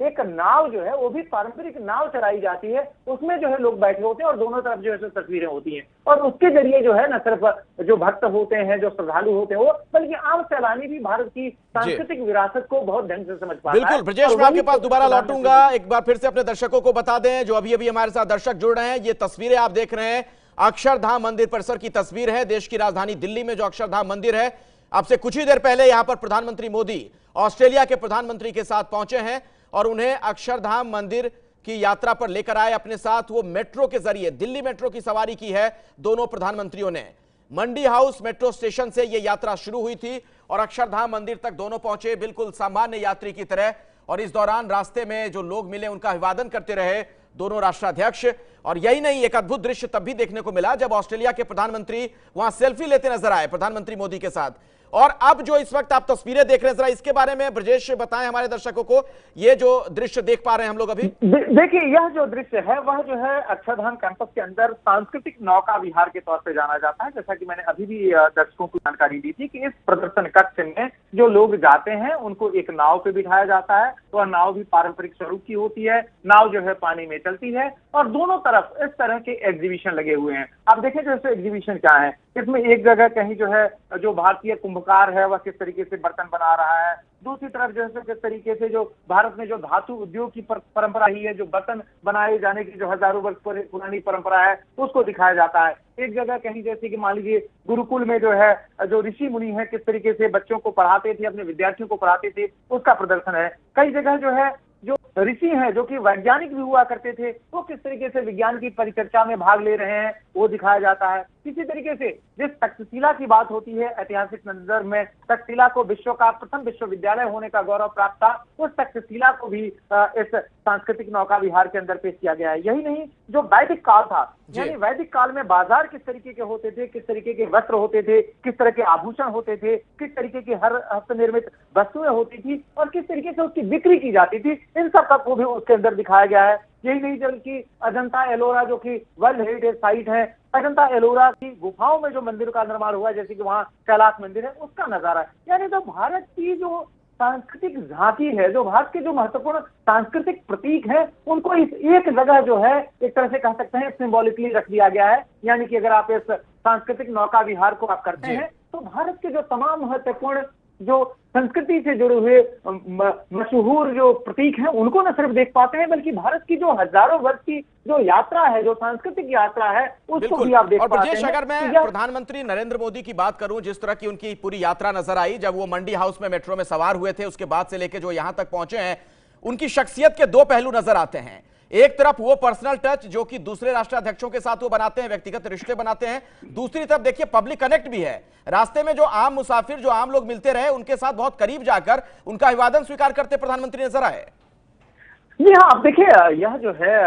एक नाव जो है वो भी पारंपरिक नाव चलाई जाती है, उसमें जो है लोग बैठे होते हैं और दोनों तरफ जो है तस्वीरें होती हैं और उसके जरिए जो है न सिर्फ जो भक्त होते हैं, जो श्रद्धालु होते हैं वो, बल्कि आम सैलानी भी भारत की सांस्कृतिक विरासत को बहुत ढंग से समझ पाता है। बिल्कुल ब्रजेश, मैं आपके पास दोबारा लौटूंगा। एक बार फिर से अपने दर्शकों को बता दें जो अभी अभी हमारे साथ दर्शक जुड़ रहे हैं, ये तस्वीरें आप देख रहे हैं अक्षरधाम मंदिर परिसर की तस्वीर है। देश की राजधानी दिल्ली में जो अक्षरधाम मंदिर है, आपसे कुछ ही देर पहले यहां पर प्रधानमंत्री मोदी ऑस्ट्रेलिया के प्रधानमंत्री के साथ पहुंचे हैं और उन्हें अक्षरधाम मंदिर की यात्रा पर लेकर आए अपने साथ। वो मेट्रो के जरिए दिल्ली मेट्रो की सवारी की है दोनों प्रधानमंत्रियों ने। मंडी हाउस मेट्रो स्टेशन से यह यात्रा शुरू हुई थी और अक्षरधाम मंदिर तक दोनों पहुंचे बिल्कुल सामान्य यात्री की तरह, और इस दौरान रास्ते में जो लोग मिले उनका अभिवादन करते रहे दोनों राष्ट्राध्यक्ष। और यही नहीं, एक अद्भुत दृश्य तब भी देखने को मिला जब ऑस्ट्रेलिया के प्रधानमंत्री वहां सेल्फी लेते नजर आए प्रधानमंत्री मोदी के साथ। और अब जो इस वक्त आप तस्वीरें देख रहे हैं, जरा इसके बारे में ब्रजेश बताएं हमारे दर्शकों को, ये जो दृश्य देख पा रहे हैं हम लोग अभी। देखिए यह जो दृश्य है वह जो है अक्षरधाम कैंपस के अंदर सांस्कृतिक नौका विहार के तौर पे जाना जाता है। जैसा कि मैंने अभी भी दर्शकों को जानकारी दी थी कि इस प्रदर्शन कक्ष में जो लोग जाते हैं उनको एक नाव पे बिठाया जाता है, वह नाव भी पारंपरिक स्वरूप की होती है। नाव जो है पानी में चलती है और दोनों तरफ इस तरह के एग्जीबिशन लगे हुए हैं। आप देखें जैसे एग्जीबिशन क्या है, इसमें एक जगह कहीं जो है जो भारतीय कुंभकार है वह किस तरीके से बर्तन बना रहा है, दूसरी तरफ जो है किस तरीके से जो भारत में जो धातु उद्योग की परंपरा ही है, जो बर्तन बनाए जाने की जो हजारों वर्ष पुरानी परंपरा है उसको दिखाया जाता है। एक जगह कहीं जैसे कि मान लीजिए गुरुकुल में जो है जो ऋषि मुनि है किस तरीके से बच्चों को पढ़ाते थे, अपने विद्यार्थियों को पढ़ाते थे, उसका प्रदर्शन है। कई जगह जो है जो ऋषि हैं जो कि वैज्ञानिक भी हुआ करते थे वो किस तरीके से विज्ञान की परिचर्चा में भाग ले रहे हैं वो दिखाया जाता है। इसी तरीके से जिस तक्षशिला की बात होती है ऐतिहासिक संदर्भ में, तक्षशिला को विश्व का प्रथम विश्वविद्यालय होने का गौरव प्राप्त था, उस तक्षशिला को भी इस सांस्कृतिक नौका विहार के अंदर पेश किया गया है। यही नहीं, जो वैदिक काल था, यानी वैदिक काल में बाजार किस तरीके के होते थे, किस तरीके के वस्त्र होते थे, किस तरह के आभूषण होते थे, किस तरीके की हर हस्तनिर्मित वस्तुएं होती थी और किस तरीके से उसकी बिक्री की जाती थी, इन सब का को भी उसके अंदर दिखाया गया है। यही नहीं, जबकि अजंता एलोरा जो कि वर्ल्ड हेरिटेज साइट है, अजंता एलोरा की गुफाओं में जो मंदिर का निर्माण हुआ है जैसे कि वहां कैलाश मंदिर है उसका नजारा है। यानी तो भारत की जो सांस्कृतिक झांकी है, जो भारत के जो महत्वपूर्ण सांस्कृतिक प्रतीक हैं उनको इस एक जगह जो है एक तरह से कह सकते हैं सिंबॉलिकली रख दिया गया है। यानी कि अगर आप इस सांस्कृतिक नौका विहार को आप करते हैं तो भारत के जो तमाम महत्वपूर्ण जो संस्कृति से जुड़े हुए मशहूर जो प्रतीक हैं उनको न सिर्फ देख पाते हैं बल्कि भारत की जो हजारों वर्ष की जो यात्रा है, जो सांस्कृतिक यात्रा है उसको भी आप देख पाते हैं। अगर मैं प्रधानमंत्री नरेंद्र मोदी की बात करूं, जिस तरह की उनकी पूरी यात्रा नजर आई जब वो मंडी हाउस में मेट्रो में सवार हुए थे, उसके बाद से लेकर जो यहां तक पहुंचे हैं, उनकी शख्सियत के दो पहलू नजर आते हैं। एक तरफ वो पर्सनल टच जो कि दूसरे राष्ट्राध्यक्षों के साथ वो बनाते हैं, व्यक्तिगत रिश्ते बनाते हैं, दूसरी तरफ देखिए पब्लिक कनेक्ट भी है। रास्ते में जो आम मुसाफिर, जो आम लोग मिलते रहे उनके साथ बहुत करीब जाकर उनका अभिवादन स्वीकार करते प्रधानमंत्री नजर आए। जी हाँ, आप देखिए यह जो है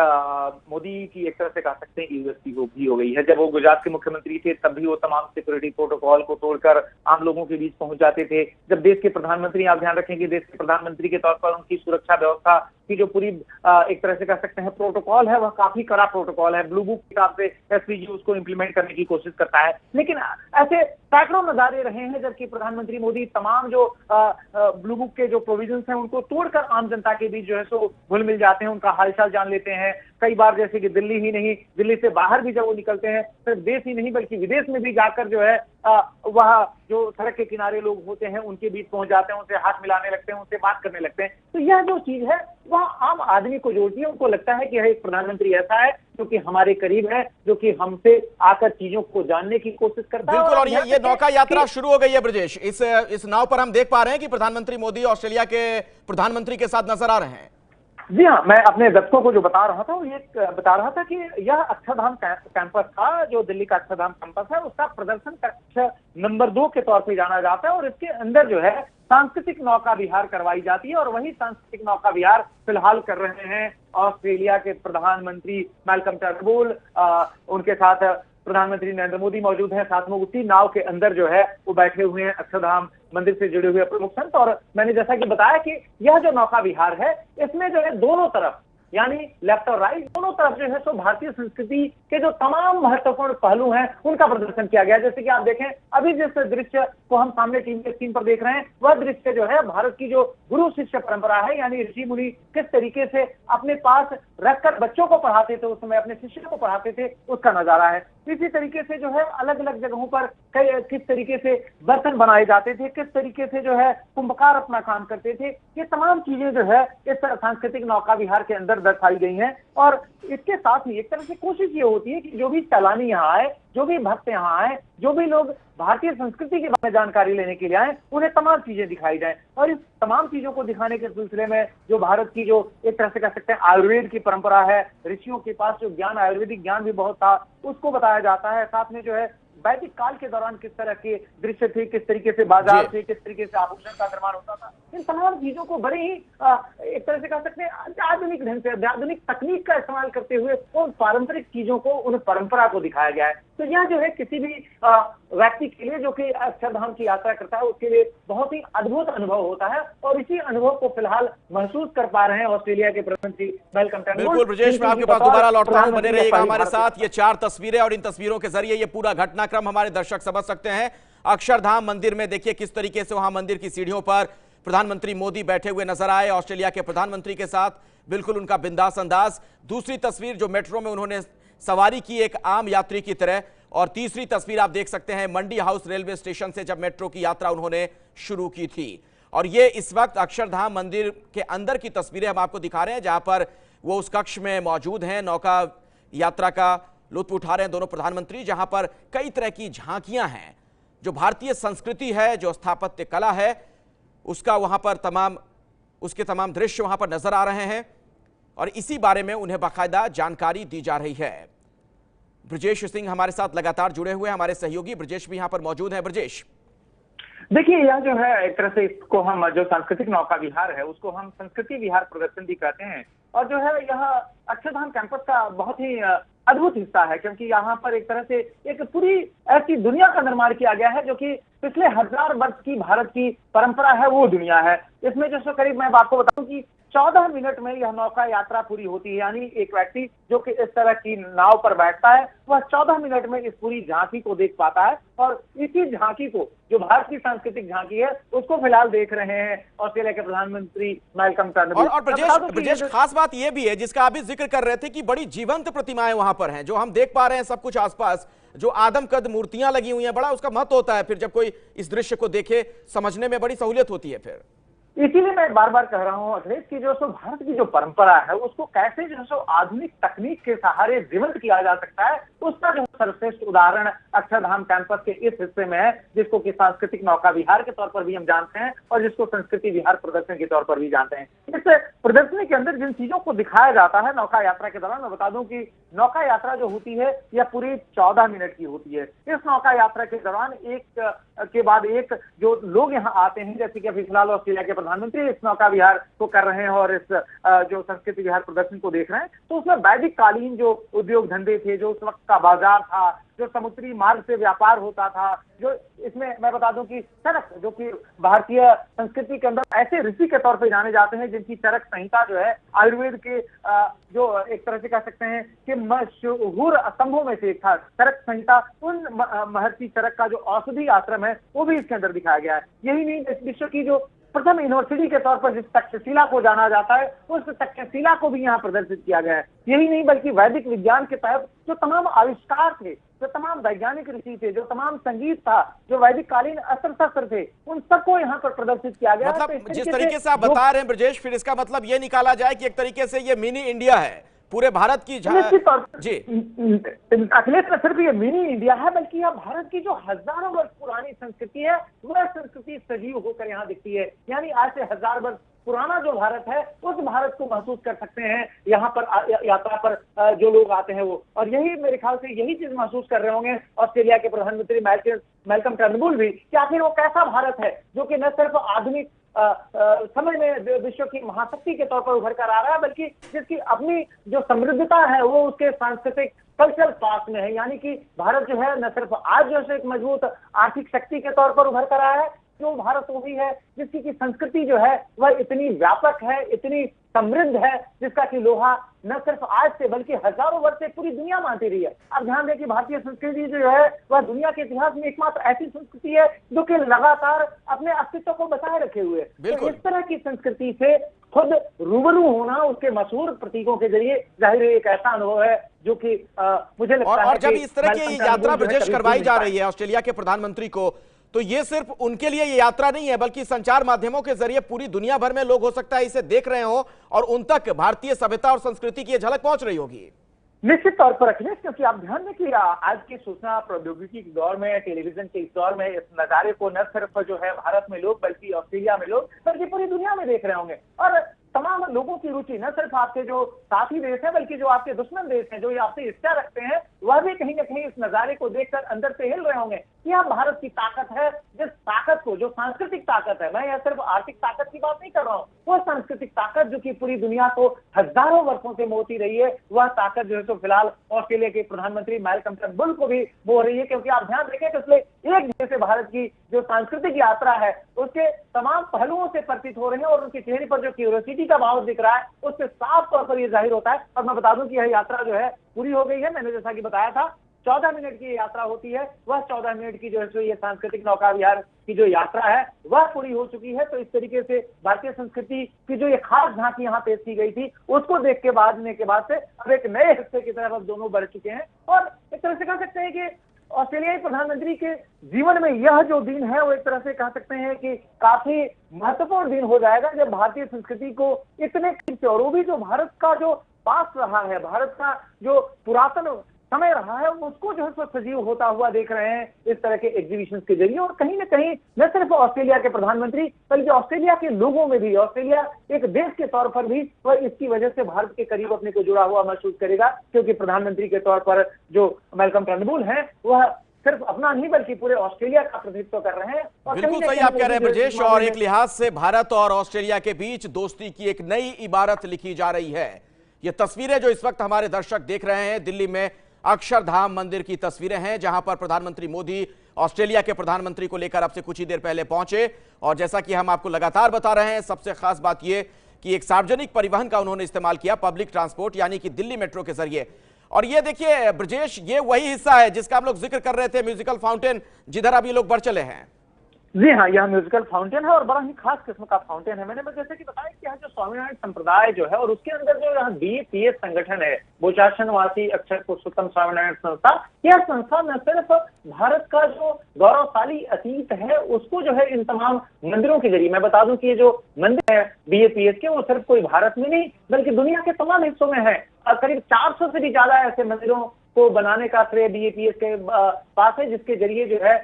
मोदी की एक तरह से कह सकते हैं यूएसपी भी हो गई है। जब वो गुजरात के मुख्यमंत्री थे तब भी वो तमाम सिक्योरिटी प्रोटोकॉल को तोड़कर आम लोगों के बीच पहुंच जाते थे। जब देश के प्रधानमंत्री, आप ध्यान रखें कि देश के प्रधानमंत्री के तौर पर उनकी सुरक्षा व्यवस्था की जो पूरी एक तरह से कह सकते हैं प्रोटोकॉल है वह काफी कड़ा प्रोटोकॉल है। ब्लू बुक के हिसाब से एसपीजी उसको इंप्लीमेंट करने की कोशिश करता है, लेकिन ऐसे सैकड़ों नजारे रहे हैं जबकि प्रधानमंत्री मोदी तमाम जो ब्लू बुक के जो प्रोविजंस हैं उनको तोड़कर आम जनता के बीच जो है सो घुल मिल जाते हैं, उनका हालचाल जान लेते हैं। कई बार जैसे कि दिल्ली ही नहीं, दिल्ली से बाहर भी जब वो निकलते हैं, सिर्फ देश ही नहीं बल्कि विदेश में भी जाकर जो है वह जो सड़क के किनारे लोग होते हैं उनके बीच पहुंच जाते हैं, उनसे हाथ मिलाने लगते हैं, उनसे बात करने लगते हैं। तो यह जो चीज है वह आम आदमी को जोड़ती है। उनको लगता है कि यह एक प्रधानमंत्री ऐसा है जो कि हमारे करीब है, जो कि हमसे आकर चीजों को जानने की कोशिश करता है। बिल्कुल, और ये नौका यात्रा शुरू हो गई है ब्रजेश। इस नाव पर हम देख पा रहे हैं कि प्रधानमंत्री मोदी ऑस्ट्रेलिया के प्रधानमंत्री के साथ नजर आ रहे हैं। जी हाँ, मैं अपने दर्शकों को जो बता रहा था वो ये बता रहा था कि यह अक्षरधाम कैंपस था, जो दिल्ली का अक्षरधाम कैंपस है उसका प्रदर्शन कक्ष नंबर 2 के तौर पे जाना जाता है और इसके अंदर जो है सांस्कृतिक नौका विहार करवाई जाती है। और वही सांस्कृतिक नौका विहार फिलहाल कर रहे हैं ऑस्ट्रेलिया के प्रधानमंत्री मैल्कम टर्नबुल, उनके साथ प्रधानमंत्री नरेंद्र मोदी मौजूद हैं, साथ में उसी नाव के अंदर जो है वो बैठे हुए हैं अक्षरधाम मंदिर से जुड़े हुए प्रमुख संत। और मैंने जैसा कि बताया कि यह जो नौका विहार है इसमें जो है दोनों तरफ यानी लेफ्ट और राइट दोनों तरफ जो है सो भारतीय संस्कृति के जो तमाम महत्वपूर्ण पहलू हैं उनका प्रदर्शन किया गया। जैसे कि आप देखें अभी जिस दृश्य को हम सामने टीवी के स्क्रीन पर देख रहे हैं वह दृश्य जो है भारत की जो गुरु शिष्य परंपरा है, यानी ऋषि मुनि किस तरीके से अपने पास रखकर बच्चों को पढ़ाते थे, उस समय अपने शिष्यों को पढ़ाते थे, उसका नजारा है। इसी तरीके से जो है अलग अलग जगहों पर किस तरीके से बर्तन बनाए जाते थे, किस तरीके से जो है कुंभकार अपना काम करते थे, ये तमाम चीजें जो है इस सांस्कृतिक नौका विहार के अंदर दर्शाई गई हैं। और इसके साथ ही एक तरह से कोशिश ये होती है कि जो भी सैलानी यहाँ आए, जो भी भक्त यहाँ आए, जो भी लोग भारतीय संस्कृति के बारे में जानकारी लेने के लिए आए, उन्हें तमाम चीजें दिखाई जाए। और इस तमाम चीजों को दिखाने के सिलसिले में जो भारत की जो एक तरह से कह सकते हैं आयुर्वेद की परंपरा है, ऋषियों के पास जो ज्ञान आयुर्वेदिक ज्ञान भी बहुत था, उसको बताया जाता है। साथ में जो है वैदिक काल के दौरान किस तरह के दृश्य थे, किस तरीके से बाजार थे, किस तरीके से आभूषण का निर्माण होता था, इन तमाम चीजों को बड़े ही एक तरह से कह सकते हैं आधुनिक ढंग से, आधुनिक तकनीक का इस्तेमाल करते हुए उन पारंपरिक चीजों को, उन परंपरा को दिखाया गया है। तो यह जो है किसी भी व्यक्ति के लिए जो कि अक्षरधाम की यात्रा करता है उसके लिए बहुत ही अद्भुत अनुभव होता है। और इसी अनुभव को फिलहाल महसूस कर पा रहे हैं ऑस्ट्रेलिया के प्रधानमंत्री मैल्कम टर्नबुल। बिल्कुल ब्रजेश, मैं आपके पास दोबारा लौटता हूं, बने रहिएगा हमारे साथ। ये 4 तस्वीरें और इन तस्वीरों के जरिए ये पूरा घटनाक्रम हमारे दर्शक समझ सकते हैं। अक्षरधाम मंदिर में देखिए किस तरीके से वहां मंदिर की सीढ़ियों पर प्रधानमंत्री मोदी बैठे हुए नजर आए ऑस्ट्रेलिया के प्रधानमंत्री के साथ, बिल्कुल उनका बिंदास अंदाज। दूसरी तस्वीर जो मेट्रो में उन्होंने सवारी की एक आम यात्री की तरह, और तीसरी तस्वीर आप देख सकते हैं मंडी हाउस रेलवे स्टेशन से जब मेट्रो की यात्रा उन्होंने शुरू की थी। और ये इस वक्त अक्षरधाम मंदिर के अंदर की तस्वीरें हम आपको दिखा रहे हैं जहां पर वो उस कक्ष में मौजूद हैं, नौका यात्रा का लुत्फ उठा रहे हैं दोनों प्रधानमंत्री, जहां पर कई तरह की झांकियां हैं। जो भारतीय संस्कृति है, जो स्थापत्य कला है, उसका वहां पर तमाम दृश्य वहां पर नजर आ रहे हैं और इसी बारे में उन्हें बाकायदा जानकारी दी जा रही है। ब्रजेश सिंह हमारे साथ लगातार जुड़े हुए हैं, हमारे सहयोगी ब्रजेश भी यहां पर मौजूद हैं। ब्रजेश, देखिए यह जो है एक तरह से इसको हम जो सांस्कृतिक नौका विहार है उसको हम संस्कृति विहार प्रदर्शन भी कहते हैं। और जो है यह अक्षरधाम कैंपस का बहुत ही अद्भुत हिस्सा है, क्योंकि यहाँ पर एक तरह से एक पूरी ऐसी दुनिया का निर्माण किया गया है जो कि पिछले 1000 वर्ष की भारत की परंपरा है, वो दुनिया है। इसमें जो करीब मैं आपको बताऊं कि 14 मिनट में यह नौका यात्रा पूरी होती है, यानी एक व्यक्ति जो कि इस तरह की नाव पर बैठता है वह 14 मिनट में इस पूरी झांकी को देख पाता है। और इसी झांकी को, जो भारत की सांस्कृतिक झांकी है, उसको फिलहाल देख रहे हैं ऑस्ट्रेलिया के प्रधानमंत्री मैल्कम टर्नबुल। और ब्रजेश खास बात यह भी है जिसका आप भी जिक्र कर रहे थे कि बड़ी जीवंत प्रतिमाएं वहां पर हैं, जो हम देख पा रहे हैं सब कुछ आसपास, जो आदमकद मूर्तियां लगी हुई हैं, बड़ा उसका महत्व होता है। फिर जब कोई इस दृश्य को देखे समझने में बड़ी सहूलियत होती है। फिर इसीलिए मैं बार बार कह रहा हूं अखिलेश की जो सो भारत की जो परंपरा है उसको कैसे जो सो आधुनिक तकनीक के सहारे जीवंत किया जा सकता है, उसका जो सर्वश्रेष्ठ उदाहरण अक्षरधाम कैंपस के इस हिस्से में है, जिसको कि सांस्कृतिक नौका विहार के तौर पर भी हम जानते हैं और जिसको संस्कृति विहार प्रदर्शन के तौर पर भी जानते हैं। इस प्रदर्शनी के अंदर जिन चीजों को दिखाया जाता है नौका यात्रा के दौरान, मैं बता दूं कि नौका यात्रा जो होती है यह पूरी 14 मिनट की होती है। इस नौका यात्रा के दौरान एक के बाद एक जो लोग यहाँ आते हैं, जैसे कि अभी फिलहाल ऑस्ट्रेलिया के प्रधानमंत्री इस नौका विहार को कर रहे हैं और इस जो संस्कृति विहार प्रदर्शन को देख रहे हैं, तो उसमें वैदिक कालीन जो उद्योग धंधे थे, जो उस वक्त का बाजार था, जो समुद्री मार्ग से व्यापार होता था, जो इसमें मैं बता दूं कि चरक, जो कि भारतीय संस्कृति के अंदर ऐसे ऋषि के तौर पे जाने जाते हैं जिनकी चरक संहिता जो है आयुर्वेद के जो एक तरह से कह सकते हैं कि मशहूर स्तंभों में से एक था चरक संहिता। उन महर्षि चरक का जो औषधि आश्रम है वो भी इसके अंदर दिखाया गया है। यही नहीं, इस विश्व की जो प्रथम यूनिवर्सिटी के तौर पर जिस तक्षशिला को जाना जाता है उस तक्षशिला को भी यहाँ प्रदर्शित किया गया है। यही नहीं बल्कि वैदिक विज्ञान के तहत जो तमाम आविष्कार थे, जो तमाम वैज्ञानिक ऋषि थे, जो तमाम संगीत था, जो वैदिक कालीन अस्त्र शस्त्र थे, उन सबको यहाँ पर प्रदर्शित किया गया। मतलब जिस तरीके से आप बता रहे हैं ब्रजेश, फिर इसका मतलब ये निकाला जाए कि एक तरीके से ये मिनी इंडिया है पूरे भारत की जी अखिलेश, में सिर्फ ये मिनी इंडिया है बल्कि यह भारत की जो हजारों वर्ष पुरानी संस्कृति है वह संस्कृति सजीव होकर यहाँ दिखती है। यानी आज से 1000 वर्ष पुराना जो भारत है उस भारत को महसूस कर सकते हैं यहाँ पर यात्रा पर जो लोग आते हैं वो। और यही मेरे ख्याल से यही चीज महसूस कर रहे होंगे ऑस्ट्रेलिया के प्रधानमंत्री मैल्कम टर्नबुल भी, कि आखिर वो कैसा भारत है जो कि न सिर्फ आधुनिक समय में विश्व की महाशक्ति के तौर पर उभर कर आ रहा है, बल्कि जिसकी अपनी जो समृद्धता है वो उसके सांस्कृतिक कल्चरल पास में है। यानी कि भारत जो है न सिर्फ आज जो है एक मजबूत आर्थिक शक्ति के तौर पर उभर कर आया है, जो भारत वो भी है जिसकी की संस्कृति जो है वह इतनी व्यापक है, इतनी समृद्ध है, जिसका कि लोहा न सिर्फ आज से बल्कि हजारों वर्ष से पूरी दुनिया मानती रही है। अब ध्यान दें कि भारतीय संस्कृति जो है वह दुनिया के इतिहास में एकमात्र ऐसी संस्कृति है जो कि लगातार अपने अस्तित्व को बचाए रखे हुए है। तो इस तरह की संस्कृति से खुद रूबरू होना उसके मशहूर प्रतीकों के जरिए जाहिर है एक ऐसा अनुभव है जो कि मुझे लगता है। और जब इस तरह की यात्रा ब्रजेश करवाई जा रही है ऑस्ट्रेलिया के प्रधानमंत्री को, तो ये सिर्फ उनके लिए ये यात्रा नहीं है, बल्कि संचार माध्यमों के जरिए पूरी दुनिया भर में लोग हो सकता है इसे देख रहे हो और उन तक भारतीय सभ्यता और संस्कृति की झलक पहुंच रही होगी। निश्चित तौर पर अखिलेश, क्योंकि आप ध्यान दें कि आज की सूचना प्रौद्योगिकी के दौर में, टेलीविजन के इस दौर में इस नजारे को न सिर्फ जो है भारत में लोग बल्कि ऑस्ट्रेलिया में लोग बल्कि पूरी दुनिया में देख रहे होंगे। और तमाम लोगों की रुचि न सिर्फ आपके जो साथी देश है बल्कि जो आपके दुश्मन देश हैं, जो ये आपसे इच्छा रखते हैं, वह भी कहीं ना कहीं इस नजारे को देखकर अंदर से हिल रहे होंगे कि यह भारत की ताकत है। जिस ताकत को, जो सांस्कृतिक ताकत है, मैं यह सिर्फ आर्थिक ताकत की बात नहीं कर रहा हूँ, वो सांस्कृतिक ताकत जो कि पूरी दुनिया को हजारों वर्षों से मोहती रही है, वह ताकत जो है तो फिलहाल ऑस्ट्रेलिया के प्रधानमंत्री मैल्कम टर्नबुल को भी मोह रही है। क्योंकि आप ध्यान देखें पिछले एक घंटे से भारत की जो सांस्कृतिक यात्रा है उसके तमाम पहलुओं से परिचित हो रहे हैं और उनके चेहरे पर जो क्यूरियोसिटी का भाव दिख रहा है उससे साफ तौर पर यह जाहिर होता है। और मैं बता दूं कि यह यात्रा जो है पूरी हो गई है। मैंने जैसा कि बताया था 14 मिनट की यात्रा होती है, वह 14 मिनट की जो है ये सांस्कृतिक नौका विहार की जो यात्रा है वह पूरी हो चुकी है। तो इस तरीके से भारतीय संस्कृति की जो ये खास झांकी यहाँ पेश की गई थी उसको देख के बाद से अब एक नए हिस्से की तरफ अब दोनों बढ़ चुके हैं। और एक तरह से कह सकते हैं कि ऑस्ट्रेलियाई प्रधानमंत्री के जीवन में यह जो दिन है वो एक तरह से कह सकते हैं कि काफी महत्वपूर्ण दिन हो जाएगा, जब भारतीय संस्कृति को इतने और वो भी जो भारत का जो पास रहा है, भारत का जो पुरातन समय रहा है, उसको जो है सो सजीव होता हुआ देख रहे हैं इस तरह के एग्जीबिशंस के जरिए। और कहीं ना कहीं न सिर्फ ऑस्ट्रेलिया के प्रधानमंत्री बल्कि ऑस्ट्रेलिया के लोगों में भी, ऑस्ट्रेलिया एक देश के तौर पर भी वह इसकी वजह से भारत के करीब अपने को जुड़ा हुआ महसूस करेगा। क्योंकि प्रधानमंत्री के तौर पर जो मैल्कम टर्नबुल है वह सिर्फ अपना नहीं बल्कि पूरे ऑस्ट्रेलिया का प्रतिनिधित्व कर रहे हैं। और बिल्कुल सही आप कह रहे हैं ब्रजेश, और एक लिहाज से भारत और ऑस्ट्रेलिया के बीच दोस्ती की एक नई इबारत लिखी जा रही है। ये तस्वीरें जो इस वक्त हमारे दर्शक देख रहे हैं दिल्ली में अक्षरधाम मंदिर की तस्वीरें हैं, जहां पर प्रधानमंत्री मोदी ऑस्ट्रेलिया के प्रधानमंत्री को लेकर अब से कुछ ही देर पहले पहुंचे। और जैसा कि हम आपको लगातार बता रहे हैं, सबसे खास बात यह कि एक सार्वजनिक परिवहन का उन्होंने इस्तेमाल किया, पब्लिक ट्रांसपोर्ट, यानी कि दिल्ली मेट्रो के जरिए। और ये देखिए ब्रजेश, ये वही हिस्सा है जिसका हम लोग जिक्र कर रहे थे, म्यूजिकल फाउंटेन, जिधर अभी लोग बढ़ चले हैं। जी हाँ, यह म्यूजिकल फाउंटेन है और बड़ा ही खास किस्म का फाउंटेन है। मैंने जैसे कि बताया कि यहाँ जो स्वामीनारायण संप्रदाय जो है और उसके अंदर जो यहाँ BAPS संगठन है, बोचासनवासी अक्षर पुरुषोत्तम स्वामीनारायण संस्था, यह संस्था न सिर्फ भारत का जो गौरवशाली अतीत है उसको जो है इन तमाम मंदिरों के जरिए, मैं बता दूं कि ये जो मंदिर है BAPS के, वो सिर्फ कोई भारत में नहीं बल्कि दुनिया के तमाम हिस्सों में है। करीब 400 से भी ज्यादा ऐसे मंदिरों को बनाने का श्रेय BAPS के पास है, जिसके जरिए जो है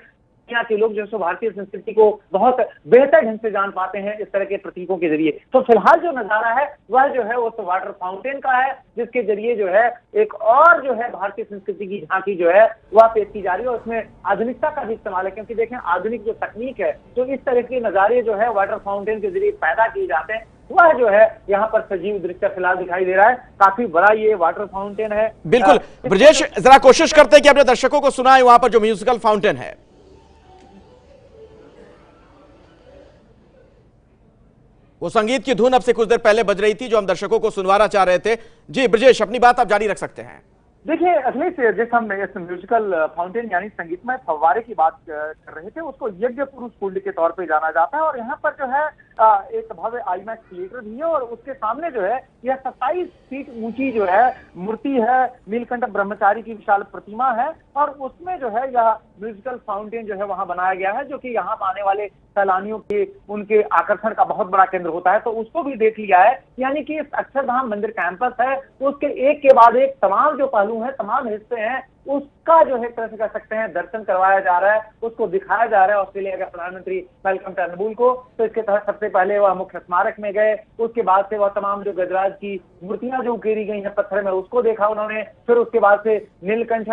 यहाँ के लोग जो है भारतीय संस्कृति को बहुत बेहतर ढंग से जान पाते हैं इस तरह के प्रतीकों के जरिए। तो फिलहाल जो नजारा है वह जो है उस वाटर फाउंटेन का है, जिसके जरिए जो है एक और जो है भारतीय संस्कृति की झांकी जो है वह पेश की जा रही है। और उसमें आधुनिकता का भी इस्तेमाल है, क्योंकि देखें आधुनिक जो तकनीक है, जो इस तरह के नजारे जो है वाटर फाउंटेन के जरिए पैदा किए जाते हैं, वह जो है यहाँ पर सजीव दृश्य फिलहाल दिखाई दे रहा है। काफी बड़ा ये वाटर फाउंटेन है। बिल्कुल ब्रजेश, जरा कोशिश करते हैं कि अपने दर्शकों को सुनाएं वहां पर जो म्यूजिकल फाउंटेन है। वो संगीत की धुन अब से कुछ देर पहले बज रही थी जो हम दर्शकों को सुनवाना चाह रहे थे। जी ब्रजेश, अपनी बात आप जारी रख सकते हैं। देखिए अखिलेश, जिस हम इस म्यूजिकल फाउंटेन यानी संगीतमय फव्वारे की बात कर रहे थे, उसको यज्ञ पुरुष कुंड के तौर पे जाना जाता है। और यहाँ पर जो है एक भव्य आईमैक्स थिएटर भी है और उसके सामने जो है यह 27 फीट ऊंची जो है मूर्ति है, नीलकंठ ब्रह्मचारी की विशाल प्रतिमा है। और उसमें जो है यह म्यूजिकल फाउंटेन जो है वहां बनाया गया है, जो कि यहाँ आने वाले सैलानियों के उनके आकर्षण का बहुत बड़ा केंद्र होता है। तो उसको भी देख लिया है। यानी कि इस अक्षरधाम मंदिर कैंपस है, उसके एक के बाद एक तमाम जो पहलू हैं, तमाम हिस्से हैं, उसका जो है तरह से कह सकते हैं दर्शन करवाया जा रहा है, उसको दिखाया जा रहा है ऑस्ट्रेलिया के प्रधानमंत्री मैल्कम टर्नबुल को। तो इसके तहत सबसे पहले वह मुख्य स्मारक में गए, उसके बाद से वह तमाम जो गजराज की मूर्तियां जो उकेरी गई हैं पत्थर में उसको देखा उन्होंने, फिर उसके बाद से नीलकंठ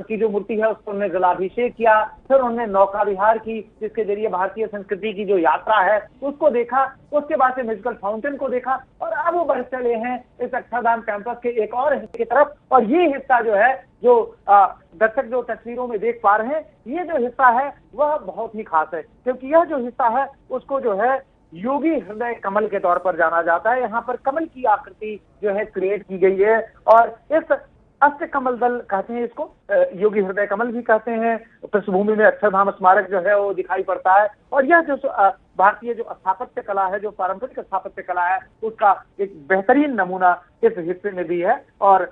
की जो मूर्ति है उसको उन्होंने जलाभिषेक किया, फिर उन्होंने नौका विहार की जिसके जरिए भारतीय संस्कृति की जो यात्रा है उसको देखा, उसके बाद से म्यूजिकल फाउंटेन को देखा और अब वो बढ़ चले हैं इस अक्षरधाम कैंपस के एक और हिस्से की तरफ। और ये हिस्सा जो है जो दर्शक जो तस्वीरों में देख पा रहे हैं, ये जो हिस्सा है वह बहुत ही खास है, क्योंकि यह जो हिस्सा है उसको जो है योगी हृदय कमल के तौर पर जाना जाता है। यहाँ पर कमल की आकृति जो है क्रिएट की गई है और इस अष्ट कमल दल कहते हैं इसको, योगी हृदय कमल भी कहते हैं। पृष्ठभूमि में अक्षरधाम स्मारक जो है वो दिखाई पड़ता है और यह जो भारतीय जो स्थापत्य कला है, जो पारंपरिक स्थापत्य कला है, उसका एक बेहतरीन नमूना इस हिस्से में भी है। और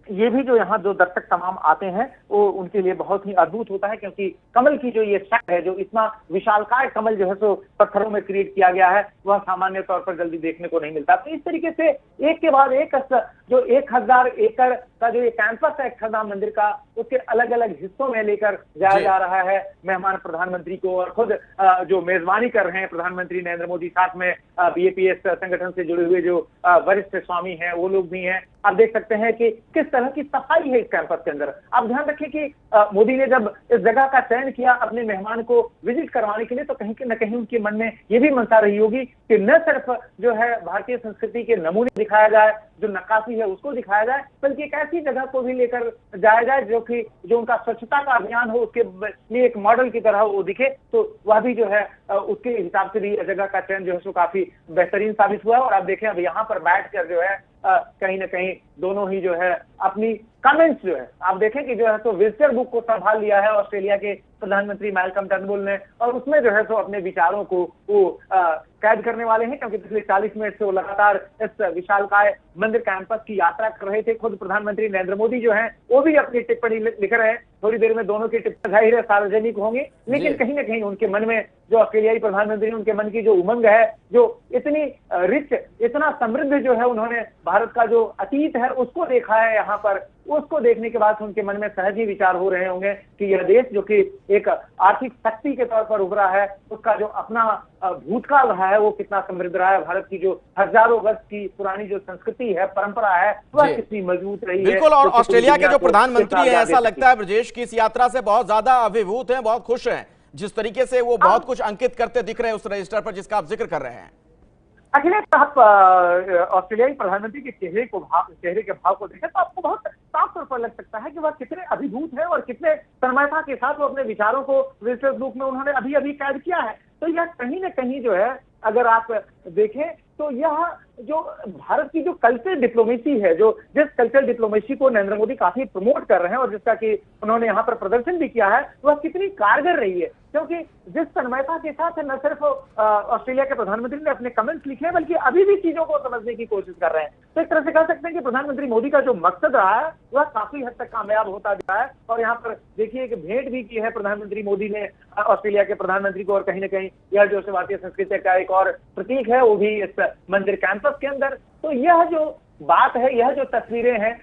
ये भी जो यहाँ जो दर्शक तमाम आते हैं वो उनके लिए बहुत ही अद्भुत होता है, क्योंकि कमल की जो ये शक्ल है, जो इतना विशालकाय कमल जो है सो पत्थरों में क्रिएट किया गया है, वह सामान्य तौर पर जल्दी देखने को नहीं मिलता। तो इस तरीके से एक के बाद एक जो 1000 एकड़ का जो ये कैंपस है अक्षरधाम मंदिर का, उसके अलग अलग हिस्सों में लेकर जाया जा रहा है मेहमान प्रधानमंत्री को। और खुद जो मेजबानी कर रहे हैं प्रधानमंत्री नरेंद्र मोदी, साथ में BAPS संगठन से जुड़े हुए जो वरिष्ठ स्वामी हैं वो लोग भी हैं। आप देख सकते हैं कि किस तरह की सफाई है इस कैंपस के अंदर। आप ध्यान रखें कि मोदी ने जब इस जगह का चयन किया अपने मेहमान को विजिट करवाने के लिए, तो कहीं न कहीं उनके मन में ये भी मंशा रही होगी कि न सिर्फ जो है भारतीय संस्कृति के नमूने दिखाया जाए, जो नक्काशी है उसको दिखाया जाए, बल्कि एक ऐसी जगह को भी लेकर जाया जाए जो उनका स्वच्छता का अभियान हो, उसके लिए एक मॉडल की तरह वो दिखे। तो वह भी जो है उसके हिसाब से भी जगह का चयन जो है सो काफी बेहतरीन साबित हुआ। और आप देखें अब यहाँ पर बैठकर जो है कहीं ना कहीं दोनों ही जो है अपनी कमेंट्स जो है आप देखें कि जो है तो विजिटर बुक को संभाल लिया है ऑस्ट्रेलिया के प्रधानमंत्री मैल्कम टर्नबुल ने, और उसमें जो है तो अपने विचारों को वो कैद करने वाले हैं, क्योंकि पिछले 40 मिनट से वो लगातार इस विशालकाय मंदिर कैंपस की यात्रा कर रहे थे। खुद प्रधानमंत्री नरेंद्र मोदी जो है वो भी अपनी टिप्पणी लिख रहे हैं। थोड़ी देर में दोनों की टिप्पणी जाहिर है सार्वजनिक होंगी, लेकिन कहीं ना कहीं उनके मन में जो ऑस्ट्रेलियाई प्रधानमंत्री, उनके मन की जो उमंग है, जो इतनी रिच, इतना समृद्ध जो है उन्होंने भारत का जो अतीत है उसको देखा है यहाँ पर, उसको देखने के बाद उनके मन में सहज ही विचार हो रहे होंगे कि यह देश जो कि एक आर्थिक शक्ति के तौर पर उभरा है, उसका जो अपना भूतकाल रहा है वो कितना समृद्ध रहा है। भारत की जो हजारों वर्ष की पुरानी जो संस्कृति है, परंपरा है, वह कितनी मजबूत रही है। बिल्कुल। और ऑस्ट्रेलिया के जो प्रधानमंत्री हैं, ऐसा लगता है ब्रजेश की इस यात्रा से बहुत ज्यादा अभिभूत हैं, बहुत खुश हैं, जिस तरीके से वो बहुत कुछ अंकित करते दिख रहे हैं उस रजिस्टर पर जिसका आप जिक्र कर रहे हैं। अखिलेश, आप ऑस्ट्रेलियाई प्रधानमंत्री के चेहरे के भाव को देखें तो आपको बहुत साफ तौर पर लग सकता है कि वह कितने अभिभूत है और कितने तन्मयता के साथ वो अपने विचारों को विजिटर्स बुक में उन्होंने अभी अभी कैद किया है। तो यह कहीं न कहीं जो है अगर आप देखें तो यह जो भारत की जो कल्चरल डिप्लोमेसी है, जो जिस कल्चरल डिप्लोमेसी को नरेंद्र मोदी काफी प्रमोट कर रहे हैं और जिसका कि उन्होंने यहाँ पर प्रदर्शन भी किया है, वह कितनी कारगर रही है। क्योंकि जिस तन्मयता के साथ न सिर्फ ऑस्ट्रेलिया के प्रधानमंत्री ने अपने कमेंट्स लिखे हैं, बल्कि अभी भी चीजों को समझने की कोशिश कर रहे हैं। तो एक तरह से कह सकते हैं कि प्रधानमंत्री मोदी का जो मकसद रहा है वह काफी हद तक कामयाब होता दिखा है। और यहाँ पर देखिए एक भेंट भी की है प्रधानमंत्री मोदी ने ऑस्ट्रेलिया के प्रधानमंत्री को, और कहीं ना कहीं यह जो भारतीय संस्कृति का एक और प्रतीक है वो भी इस मंदिर कैंपस के अंदर। तो यह जो बात है, यह जो तस्वीरें हैं,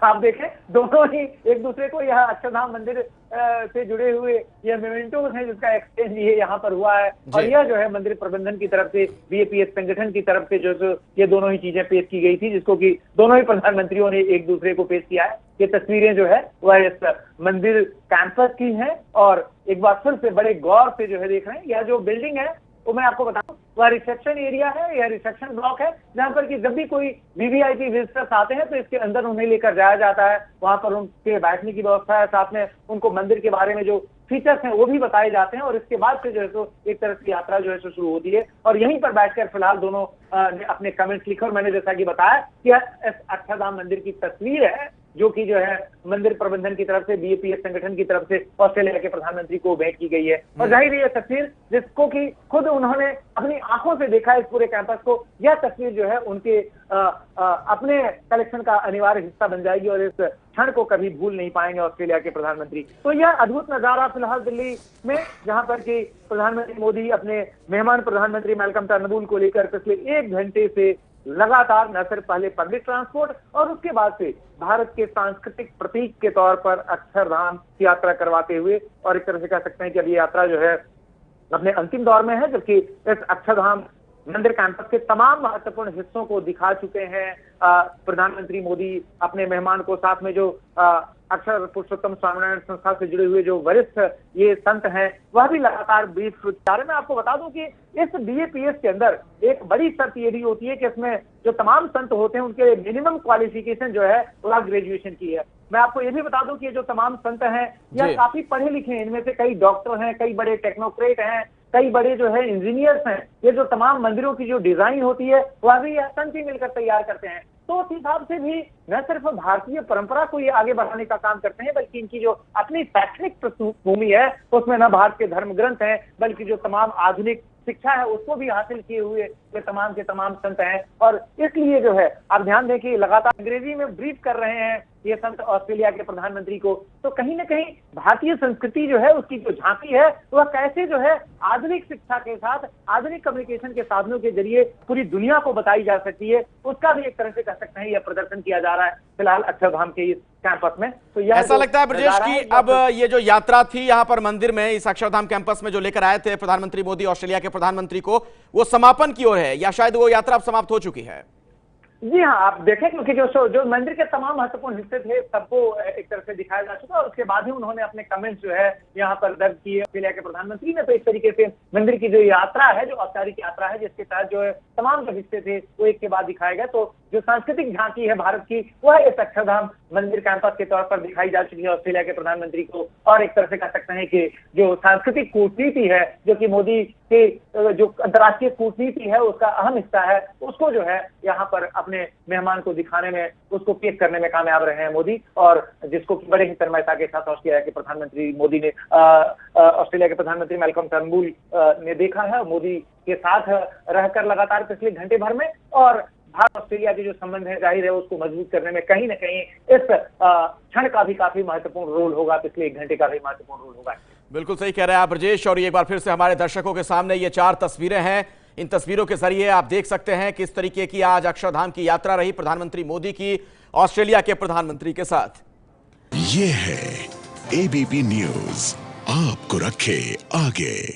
आप देखें दोनों ही एक दूसरे को, यह अक्षरधाम मंदिर से जुड़े हुए यह मेमेंटोस हैं जिसका एक्सचेंज ये यहाँ पर हुआ है। और यह जो है मंदिर प्रबंधन की तरफ से, BAPS संगठन की तरफ से जो ये दोनों ही चीजें पेश की गई थी, जिसको कि दोनों ही प्रधानमंत्रियों ने एक दूसरे को पेश किया है। ये तस्वीरें जो है वह इस मंदिर कैंपस की हैं और एक बार फिर से बड़े गौर से जो है देख रहे हैं। यह जो बिल्डिंग है वो मैं आपको बताऊं, वह रिसेप्शन एरिया है, यह रिसेप्शन ब्लॉक है, जहां पर कि जब भी कोई VVIP विजिटर्स आते हैं तो इसके अंदर उन्हें लेकर जाया जाता है। वहां पर उनके बैठने की व्यवस्था है, साथ में उनको मंदिर के बारे में जो फीचर्स हैं वो भी बताए जाते हैं। और इसके बाद से जो है तो एक तरह की यात्रा जो है सो शुरू होती है। और यहीं पर बैठकर फिलहाल दोनों ने अपने कमेंट्स लिखे। और मैंने जैसा कि बताया कि इस अक्षरधाम मंदिर की तस्वीर है जो कि जो है मंदिर प्रबंधन की तरफ से, BAPS संगठन की तरफ से ऑस्ट्रेलिया के प्रधानमंत्री को भेंट की गई है। और जाहिर है यह तस्वीर जिसको कि खुद उन्होंने अपनी आंखों से देखा इस पूरे कैंपस को, यह तस्वीर जो है उनके अपने कलेक्शन का अनिवार्य हिस्सा बन जाएगी और इस क्षण को कभी भूल नहीं पाएंगे ऑस्ट्रेलिया के प्रधानमंत्री। तो यह अद्भुत नजारा फिलहाल दिल्ली में, जहां पर कि प्रधानमंत्री मोदी अपने मेहमान प्रधानमंत्री मैल्कम टर्नबुल को लेकर पिछले 1 घंटे से लगातार न सिर्फ पहले पब्लिक ट्रांसपोर्ट और उसके बाद से भारत के सांस्कृतिक प्रतीक के तौर पर अक्षरधाम की यात्रा करवाते हुए, और एक तरह से कह सकते हैं कि अब ये यात्रा जो है अपने अंतिम दौर में है, जबकि इस अक्षरधाम मंदिर कैंपस के तमाम महत्वपूर्ण हिस्सों को दिखा चुके हैं प्रधानमंत्री मोदी अपने मेहमान को। साथ में जो अक्षर पुरुषोत्तम स्वामीनारायण संस्था से जुड़े हुए जो वरिष्ठ ये संत हैं, वह भी लगातार ब्रीफ कर रहे। मैं आपको बता दूं कि इस BAPS के अंदर एक बड़ी शर्त ये भी होती है कि इसमें जो तमाम संत होते हैं उनके मिनिमम क्वालिफिकेशन जो है वह ग्रेजुएशन की है। मैं आपको ये भी बता दूं कि ये जो तमाम संत हैं यह काफी पढ़े लिखे हैं, इनमें से कई डॉक्टर हैं, कई बड़े टेक्नोक्रेट हैं, कई बड़े जो है इंजीनियर्स हैं। ये जो तमाम मंदिरों की जो डिजाइन होती है वह भी संत ही मिलकर तैयार करते हैं। तो उस हिसाब से भी न सिर्फ भारतीय परंपरा को ये आगे बढ़ाने का काम करते हैं, बल्कि इनकी जो अपनी शैक्षणिक पृष्ठभूमि है उसमें न भारत के धर्म ग्रंथ हैं, बल्कि जो तमाम आधुनिक शिक्षा है उसको भी हासिल किए हुए ये तमाम के तमाम संत हैं। और इसलिए जो है आप ध्यान दें कि लगातार अंग्रेजी में ब्रीफ कर रहे हैं ये संत ऑस्ट्रेलिया के प्रधानमंत्री को। तो कहीं ना कहीं भारतीय संस्कृति जो है उसकी जो झांकी है वह कैसे जो है आधुनिक शिक्षा के साथ आधुनिक कम्युनिकेशन के साधनों के जरिए पूरी दुनिया को बताई जा सकती है, उसका भी एक तरह से कह सकते हैं यह प्रदर्शन किया जा रहा है फिलहाल अक्षरधाम के इस कैंपस में। तो यह ऐसा लगता है ब्रजेश की अब ये जो यात्रा थी यहाँ पर मंदिर में इस अक्षरधाम कैंपस में जो लेकर आए थे प्रधानमंत्री मोदी ऑस्ट्रेलिया के प्रधानमंत्री को, वो समापन की ओर है या शायद वो यात्रा अब समाप्त हो चुकी है? जी हाँ, आप देखें क्योंकि जो मंदिर के तमाम महत्वपूर्ण हिस्से थे सबको एक तरह से दिखाया जा चुका और उसके बाद ही उन्होंने अपने कमेंट्स जो है यहाँ पर दर्ज किए ऑस्ट्रेलिया के प्रधानमंत्री ने। तो एक तरीके से मंदिर की जो यात्रा है, जो औपचारिक यात्रा है, जिसके तहत जो है तमाम जो हिस्से थे वो एक के बाद दिखाए गए। तो जो सांस्कृतिक झांकी है भारत की वह इस अक्षरधाम मंदिर कैंपस के तौर पर दिखाई जा चुकी है ऑस्ट्रेलिया के प्रधानमंत्री को। और एक तरह से कह सकते हैं कि जो सांस्कृतिक कूटनीति है, जो कि मोदी के जो अंतर्राष्ट्रीय कूटनीति है उसका अहम हिस्सा है, उसको जो है यहाँ पर अपने मेहमान को दिखाने में, उसको पेश करने में कामयाब रहे हैं मोदी। और जिसको बड़े ही तन्मयता के साथ ऑस्ट्रेलिया के प्रधानमंत्री मोदी ने ऑस्ट्रेलिया के प्रधानमंत्री मैल्कम टर्नबुल ने देखा है मोदी के साथ रहकर लगातार पिछले घंटे भर में। और भारत ऑस्ट्रेलिया के जो संबंध है जाहिर है उसको मजबूत करने में कहीं ना कहीं इस क्षण का भी काफी महत्वपूर्ण रोल होगा, पिछले एक घंटे का भी महत्वपूर्ण रोल होगा। बिल्कुल सही कह रहे हैं आप ब्रजेश। और एक बार फिर से हमारे दर्शकों के सामने ये 4 तस्वीरें हैं। इन तस्वीरों के जरिए आप देख सकते हैं किस तरीके की आज अक्षरधाम की यात्रा रही प्रधानमंत्री मोदी की ऑस्ट्रेलिया के प्रधानमंत्री के साथ। ये है ABP न्यूज़, आपको रखे आगे।